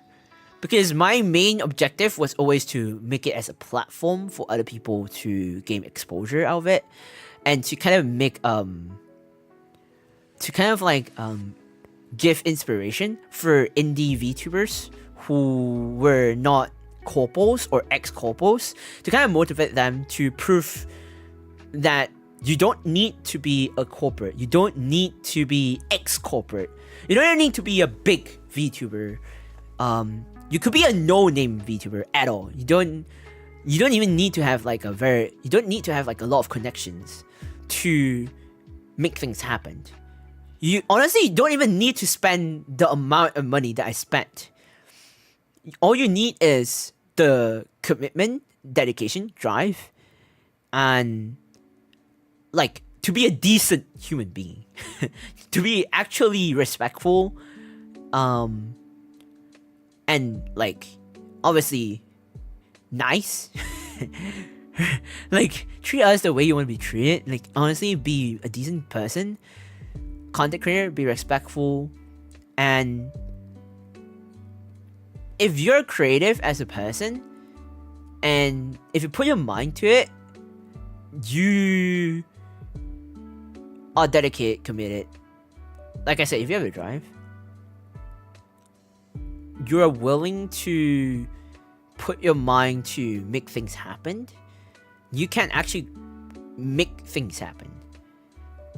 because my main objective was always to make it as a platform for other people to gain exposure out of it and to kind of make give inspiration for indie VTubers who were not corpos or ex-corpos to kind of motivate them to prove that you don't need to be a corporate. You don't need to be ex-corporate. You don't need to be a big VTuber. You could be a no-name VTuber at all. You don't even need to have like a lot of connections to make things happen. You honestly don't even need to spend the amount of money that I spent. All you need is the commitment, dedication, drive, and like to be a decent human being, to be actually respectful, and like obviously nice. Like treat us the way you want to be treated. Like honestly, be a decent person. Content creator, be respectful, and if you're creative as a person, and if you put your mind to it, you are dedicated, committed. Like I said, if you have a drive, you are willing to put your mind to make things happen, you can actually make things happen.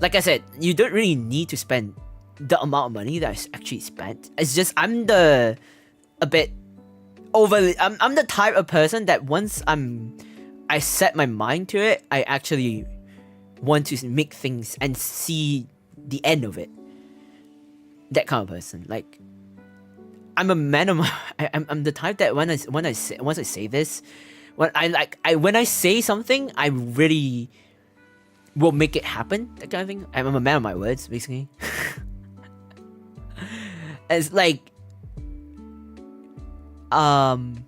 Like I said, you don't really need to spend the amount of money that I actually spent. It's just I'm the type of person that once I set my mind to it, I actually want to make things and see the end of it. That kind of person. Like I'm a man of my. I'm the type that once I say this, when I say something, I really will make it happen. That kind of thing. I'm a man of my words, basically. It's like, and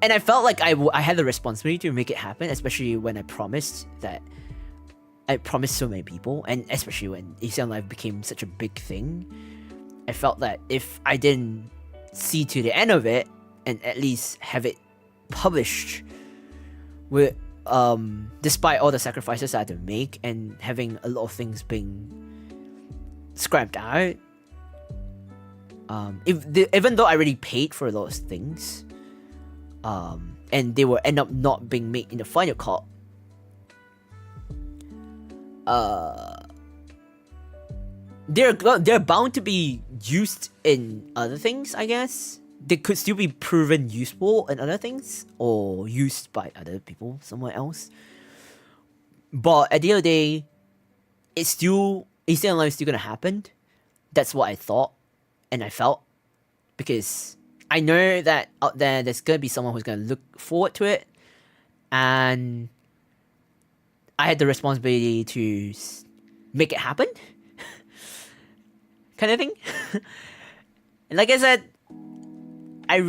I felt like I had the responsibility to make it happen, especially when I promised so many people, and especially when Issei Live became such a big thing. I felt that if I didn't see to the end of it and at least have it published with despite all the sacrifices I had to make and having a lot of things being scrapped out, even though I already paid for those things, and they will end up not being made in the final cut, they're bound to be used in other things, I guess. They could still be proven useful in other things or used by other people somewhere else. But at the end of the day, it's still gonna happen. That's what I thought and I felt, because I know that out there's gonna be someone who's gonna look forward to it, and I had the responsibility to make it happen, kind of thing. And like I said, I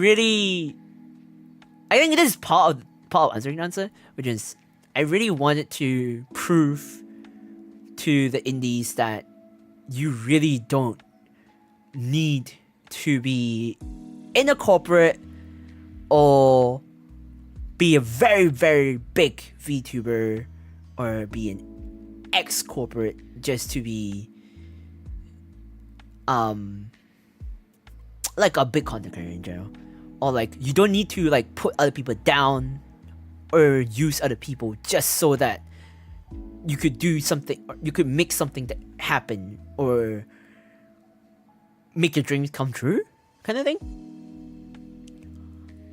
think it is part of answering the answer, which is I really wanted to prove to the indies that you really don't need to be in a corporate or be a very, very big VTuber or be an ex-corporate just to be like a big content creator in general. Or like you don't need to like put other people down or use other people just so that you could do something, or you could make something that happen or make your dreams come true kind of thing.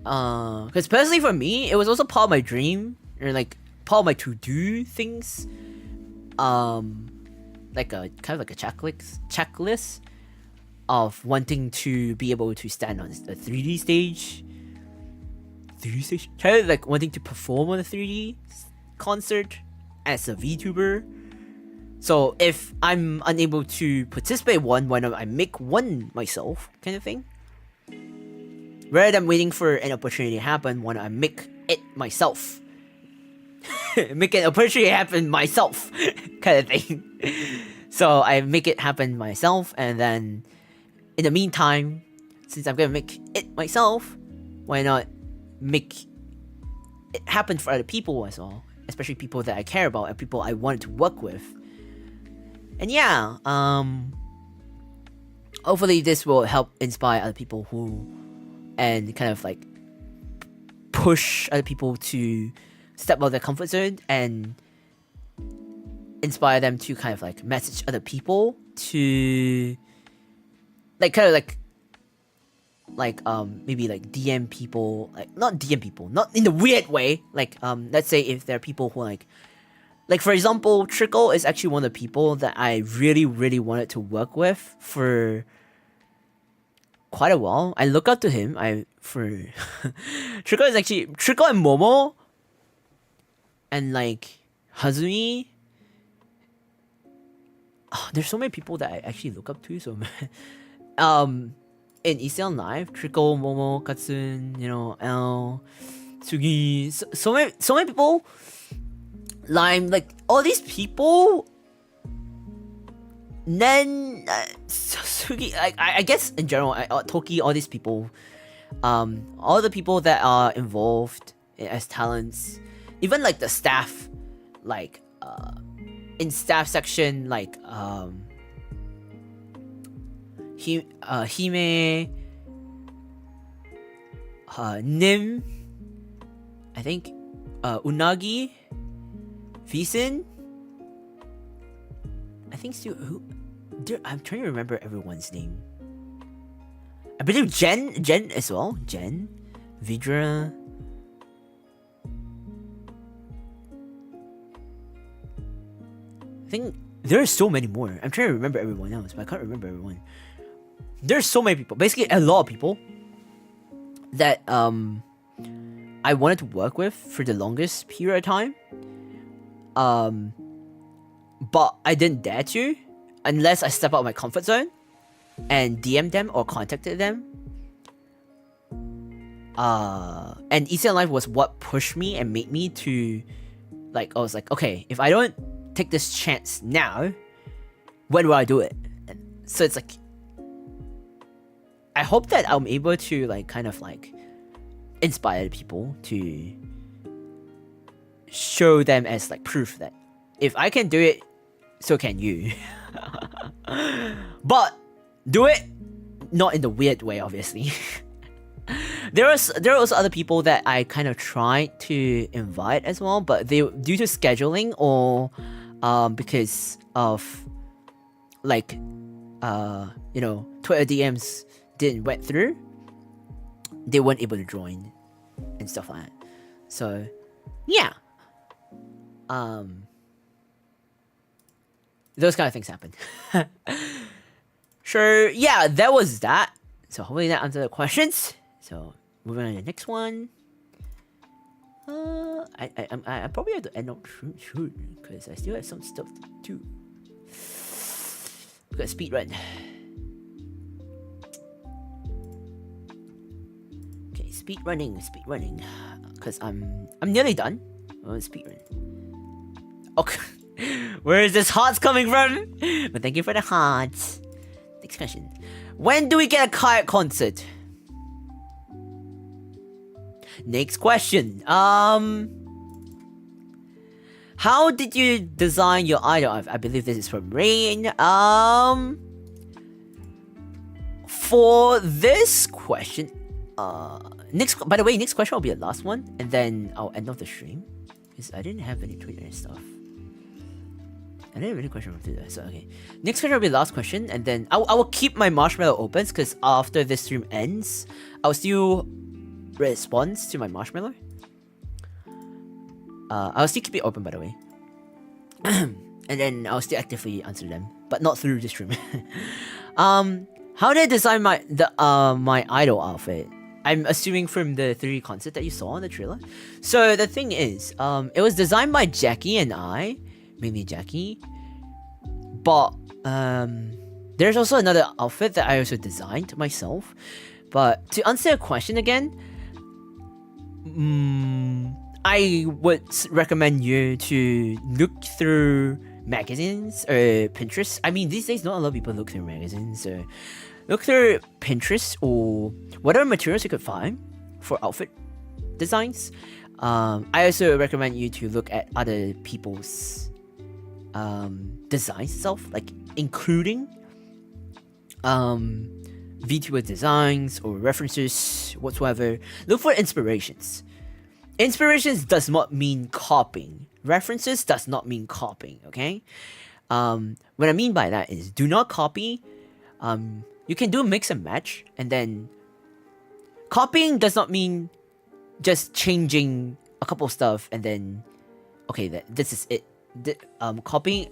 Because personally for me, it was also part of my dream, or like part of my to-do things. Like a kind of like a checklist of wanting to be able to stand on a 3D stage. 3D stage? Kind of like wanting to perform on a 3D concert as a VTuber. So if I'm unable to participate in one, why not I make one myself, kind of thing. Rather than waiting for an opportunity to happen, why not I make it myself. Make an opportunity happen myself, kind of thing. So I make it happen myself, and then in the meantime, since I'm gonna make it myself, why not make it happen for other people as well, especially people that I care about and people I want to work with. And yeah, hopefully this will help inspire other people and kind of like push other people to step out of their comfort zone and inspire them to kind of like message other people to like kind of like maybe like DM people, like not DM people, not in the weird way, like let's say if there are people who like for example, Trickle is actually one of the people that I really wanted to work with for quite a while. I look up to him. Trickle is actually Trickle and Momo and like Hazumi. Oh, there's so many people that I actually look up to. So in Issei Live, Trickle, Momo, Katsun, L, Sugi, so many people. Lime, like all these people. Then Sugi, I guess in general, Toki, all these people, all the people that are involved as talents, even like the staff, like in staff section, like Hime, Nim, I think, Unagi, Visin, I think still who? I'm trying to remember everyone's name. I believe Jen as well. Jen, Vidra. I think there are so many more. I'm trying to remember everyone else, but I can't remember everyone. There's so many people. Basically, a lot of people that I wanted to work with for the longest period of time. But I didn't dare to unless I step out of my comfort zone and DM them or contacted them. And Issei Live was what pushed me and made me to like, I was like, okay, if I don't take this chance now, when will I do it? And so it's like, I hope that I'm able to like kind of like inspire people to show them as like proof that if I can do it, so can you. But do it not in the weird way, obviously. There are also other people that I kind of tried to invite as well, but they, due to scheduling or because of like Twitter DMs didn't went through, they weren't able to join and stuff like that. So yeah, those kind of things happen. Sure, yeah, that was that. So hopefully that answered the questions. So moving on to the next one. I probably have to end up soon because I still have some stuff to do. We got speedrun. speed running, because I'm nearly done. Speed run. Okay, where is this hearts coming from? But thank you for the hearts. Next question: when do we get a kayak concert? Next question. How did you design your idol? I believe this is from Rain. For this question, by the way, next question will be the last one, and then I'll end off the stream, because I didn't have any Twitter and stuff. I didn't have any question from Twitter, so okay. Next question will be the last question, and then I will keep my Marshmallow open, because after this stream ends, I'll still respond to my Marshmallow. I'll still keep it open, by the way. And then I'll still actively answer them, but not through the stream. How did I design my idol outfit? I'm assuming from the 3D concept that you saw in the trailer. So the thing is, it was designed by Jackie and I, mainly Jackie. But there's also another outfit that I also designed myself. But to answer your question again, I would recommend you to look through magazines or Pinterest. I mean, these days not a lot of people look through magazines, so look through Pinterest or whatever materials you could find for outfit designs. I also recommend you to look at other people's designs itself, like including VTuber designs or references whatsoever. Look for inspirations. Inspirations does not mean copying. References does not mean copying, okay? What I mean by that is, do not copy. You can do mix and match, and then copying does not mean just changing a couple of stuff and then, okay, this is it. Copying,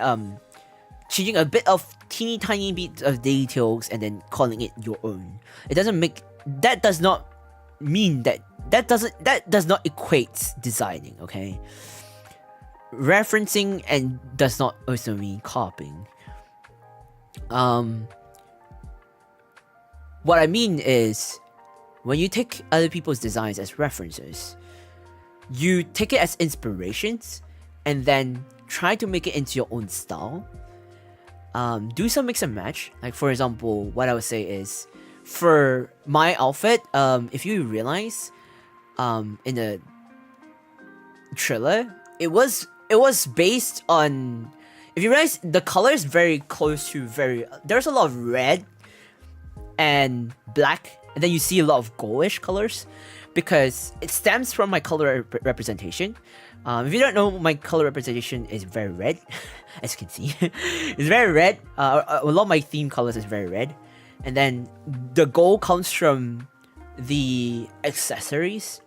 changing a bit of teeny tiny bits of details and then calling it your own. It doesn't make, that does not mean that does not equate designing, okay? Referencing and does not also mean copying. What I mean is, when you take other people's designs as references, you take it as inspirations and then try to make it into your own style. Do some mix and match. Like, for example, what I would say is, for my outfit, if you realize, in the trailer, it was based on, if you realize, the color is very close to there's a lot of red and black, and then you see a lot of goldish colors, because it stems from my color representation. If you don't know, my color representation is very red, as you can see. It's very red. A lot of my theme colors is very red. And then the gold comes from the accessories.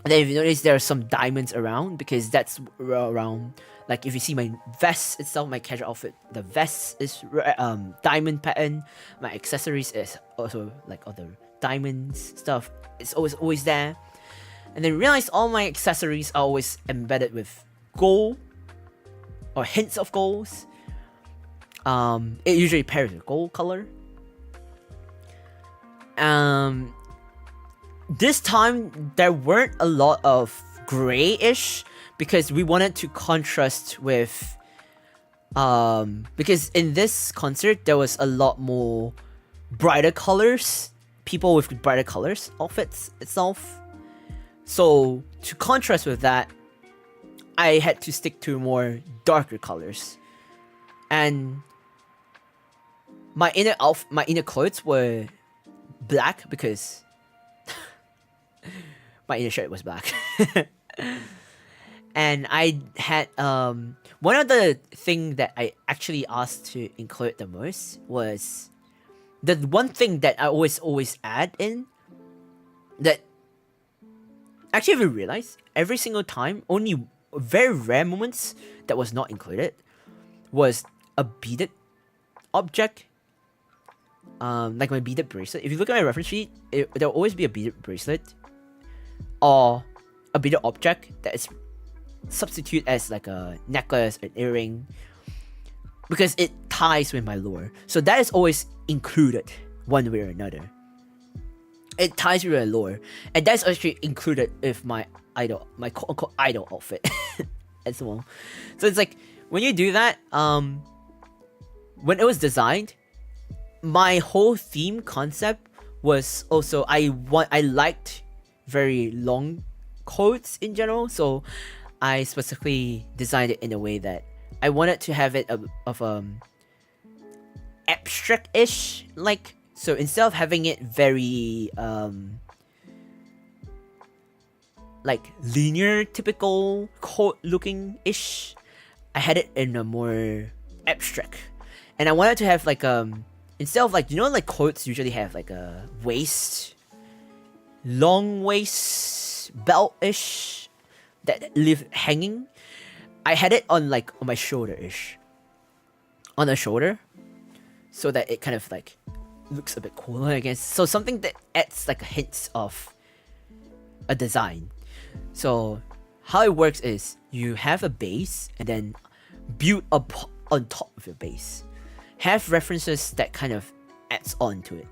And then if you notice, there are some diamonds around, because that's around, like, if you see my vest itself, my casual outfit, the vest is diamond pattern. My accessories is also like other diamonds stuff. It's always there. And then realize all my accessories are always embedded with gold or hints of golds. It usually pairs with gold color. This time there weren't a lot of grayish, because we wanted to contrast with because in this concert there was a lot more brighter colors, people with brighter colors, outfits itself. So to contrast with that, I had to stick to more darker colors. And my inner clothes were black, because my inner shirt was black. And I had one of the thing that I actually asked to include the most was the one thing that I always add in, that actually, if you realize, every single time, only very rare moments that was not included was a beaded object. Like my beaded bracelet. If you look at my reference sheet, there'll always be a beaded bracelet or a beaded object that is substitute as like a necklace, an earring, because it ties with my lore. So that is always included one way or another. It ties with a lore, and that's actually included with my idol, my quote unquote idol outfit as well. So it's like when you do that, when it was designed, my whole theme concept was also I liked very long quotes in general, so I specifically designed it in a way that I wanted to have it of abstract-ish, like, so instead of having it very like linear typical quote looking ish, I had it in a more abstract, and I wanted to have like instead of like, you know, like quotes usually have like a waist, long waist belt ish that leave hanging. I had it on like on my shoulder ish, on the shoulder, so that it kind of like looks a bit cooler, I guess. So something that adds like a hint of a design. So how it works is you have a base and then build up on top of your base. Have references that kind of adds on to it.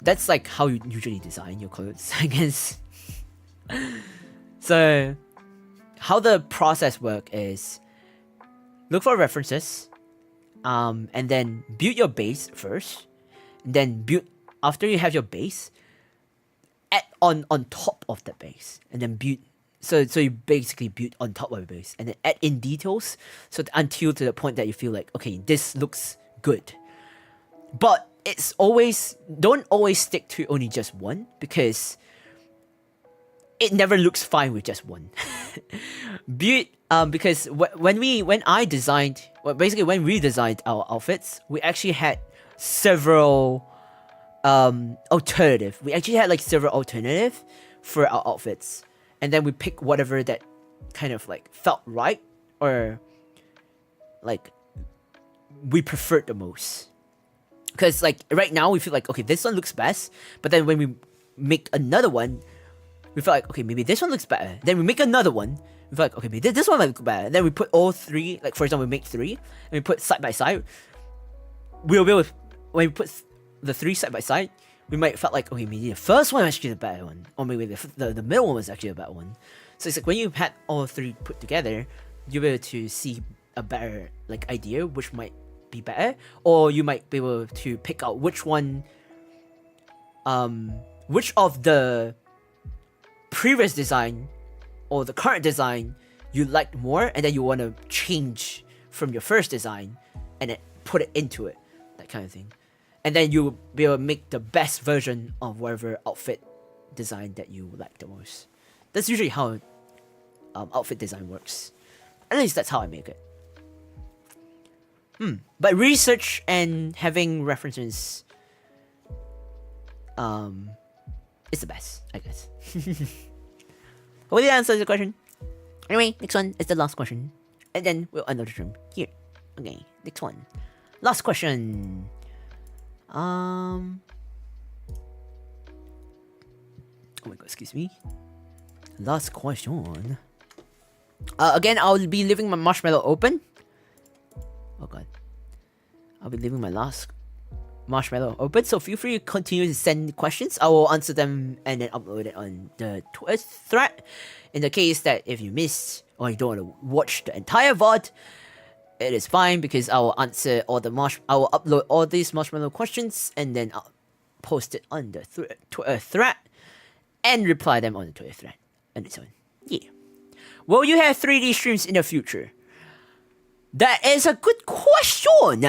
That's like how you usually design your clothes, I guess. So how the process work is look for references, and then build your base first, and then build after you have your base, add on top of that base, and then build. So you basically build on top of your base, and then add in details, so until to the point that you feel like, okay, this looks good. But it's don't always stick to only just one, because it never looks fine with just one. Build because when we designed our outfits, we actually had several alternative. We actually had like several alternative for our outfits, and then we pick whatever that kind of like felt right, or like we preferred the most. Because like right now we feel like, okay, this one looks best, but then when we make another one, we feel like, okay, maybe this one looks better. Then we make another one, we feel like, okay, maybe this one might look better. Then we put all three, like for example, we make three, and we put side by side. We'll be able to, when we put the three side by side, we might felt like, okay, maybe the first one was actually the better one, or maybe the middle one was actually the better one. So it's like when you had all three put together, you'll be able to see a better like idea which might be better, or you might be able to pick out which one, which of the previous design or the current design you liked more, and then you want to change from your first design and then put it into it, that kind of thing. And then you'll be able to make the best version of whatever outfit design that you like the most. That's usually how outfit design works. At least that's how I make it. But research and having references is the best, I guess. Hopefully that answers the question. Anyway, next one is the last question, and then we'll end the stream here. Okay, next one. Last question. Oh my god, excuse me. Last question. Again, I'll be leaving my marshmallow open. Oh god. I'll be leaving my last marshmallow open, so feel free to continue to send questions. I will answer them and then upload it on the Twitter thread. In the case that if you missed or you don't want to watch the entire VOD, it is fine, because I will answer all the I will upload all these marshmallow questions and then I'll post it on the Twitter thread and reply them on the Twitter thread. And it's on. Yeah. Will you have 3D streams in the future? That is a good question.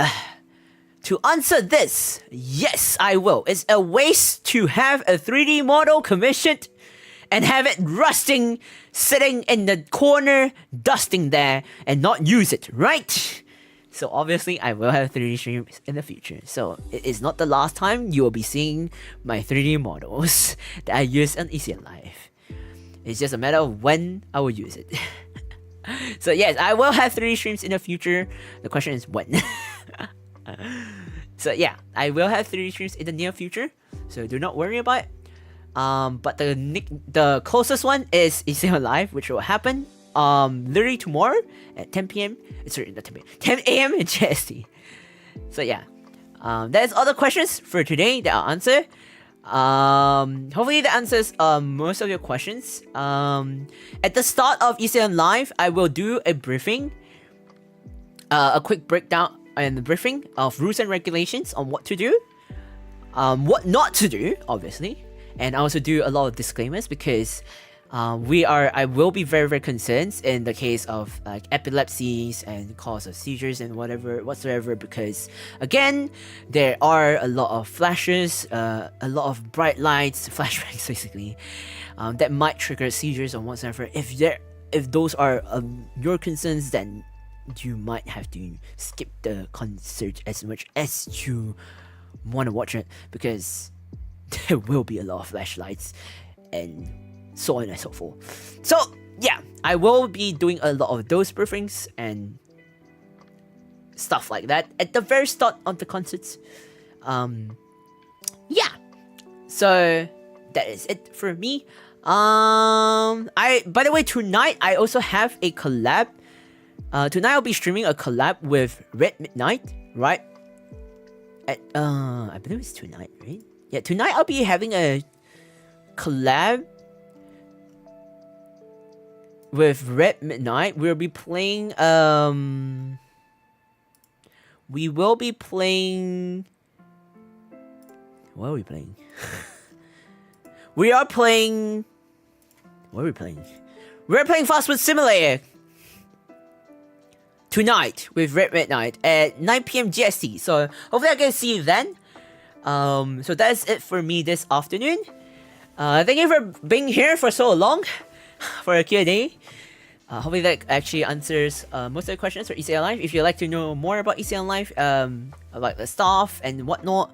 To answer this, yes, I will. It's a waste to have a 3D model commissioned and have it rusting, sitting in the corner, dusting there, and not use it, right? So obviously, I will have 3D streams in the future. So it is not the last time you will be seeing my 3D models that I use on Issei Live. It's just a matter of when I will use it. So yes, I will have 3D streams in the future. The question is when. So yeah, I will have 3D streams in the near future. So do not worry about it. But the closest one is Issei Live, which will happen literally tomorrow at 10 p.m. Sorry, not 10 p.m. 10 a.m. in GST. So yeah, There's other questions for today that I'll answer. Hopefully that answers most of your questions. At the start of Issei Live, I will do a briefing, a quick breakdown and briefing of rules and regulations on what to do, what not to do, obviously, and I also do a lot of disclaimers because I will be very, very concerned in the case of like epilepsies and cause of seizures and whatsoever, because again, there are a lot of flashes, a lot of bright lights, flashbangs basically, that might trigger seizures or whatsoever. If those are your concerns, then you might have to skip the concert as much as you want to watch it, because there will be a lot of flashlights and so on and so forth. So yeah, I will be doing a lot of those briefings and stuff like that at the very start of the concerts. Yeah, so that is it for me. By the way, tonight I also have a collab. Tonight I'll be streaming a collab with Red Midnight, right? I believe it's tonight, right? Yeah, tonight I'll be having a collab with Red Midnight. We'll be playing we will be playing, what are we playing? We're playing Fast Food Simulator tonight with Red Midnight at 9 PM GST. So hopefully I can see you then. So that's it for me this afternoon. Thank you for being here for so long for a Q&A. Hopefully that actually answers most of the questions for Issei Live. If you'd like to know more about Issei Live, about the staff and whatnot,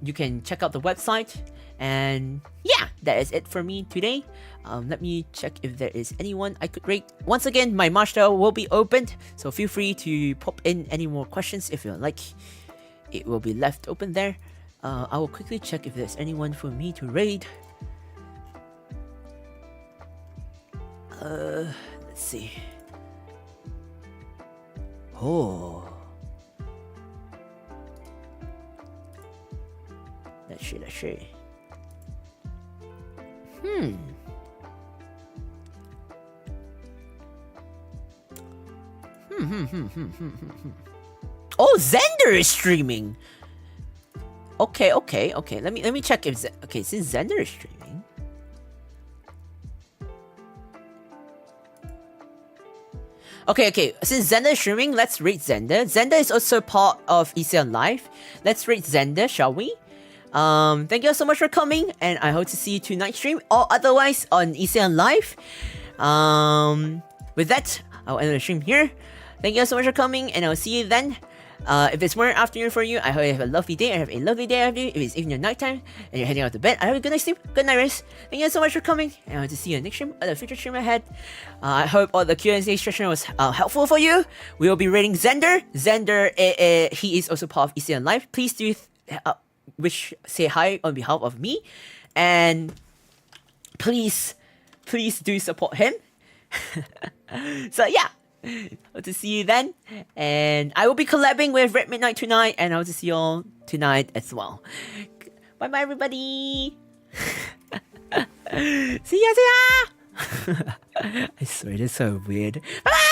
you can check out the website. And yeah, that is it for me today. Let me check if there is anyone I could rate. Once again, my Marshamallow will be opened, so feel free to pop in any more questions if you like. It will be left open there. I will quickly check if there's anyone for me to raid. Let's see. Oh. Let's see. Oh, Xander is streaming. Okay. Let me check if since Xander is streaming. Okay. Since Xander is streaming, let's rate Xander. Xander is also part of Issei Live. Let's rate Xander, shall we? Thank you so much for coming, and I hope to see you tonight stream or otherwise on Issei Live. With that, I'll end the stream here. Thank you so much for coming, and I'll see you then. If it's morning afternoon for you, I hope you have a lovely day. I have a lovely day ahead of you. If it's evening or nighttime and you're heading out to bed, I hope you good night sleep, good night rest. Thank you so much for coming, and I hope to see you next stream or the future stream ahead. I hope all the Q&A session was helpful for you. We will be rating Xander. Xander, he is also part of Issei Live. Please do say hi on behalf of me, and please do support him. So yeah, hope to see you then, and I will be collabing with Red Midnight tonight, and I hope to see you all tonight as well. Bye everybody. See ya. I swear, that's so weird. Bye.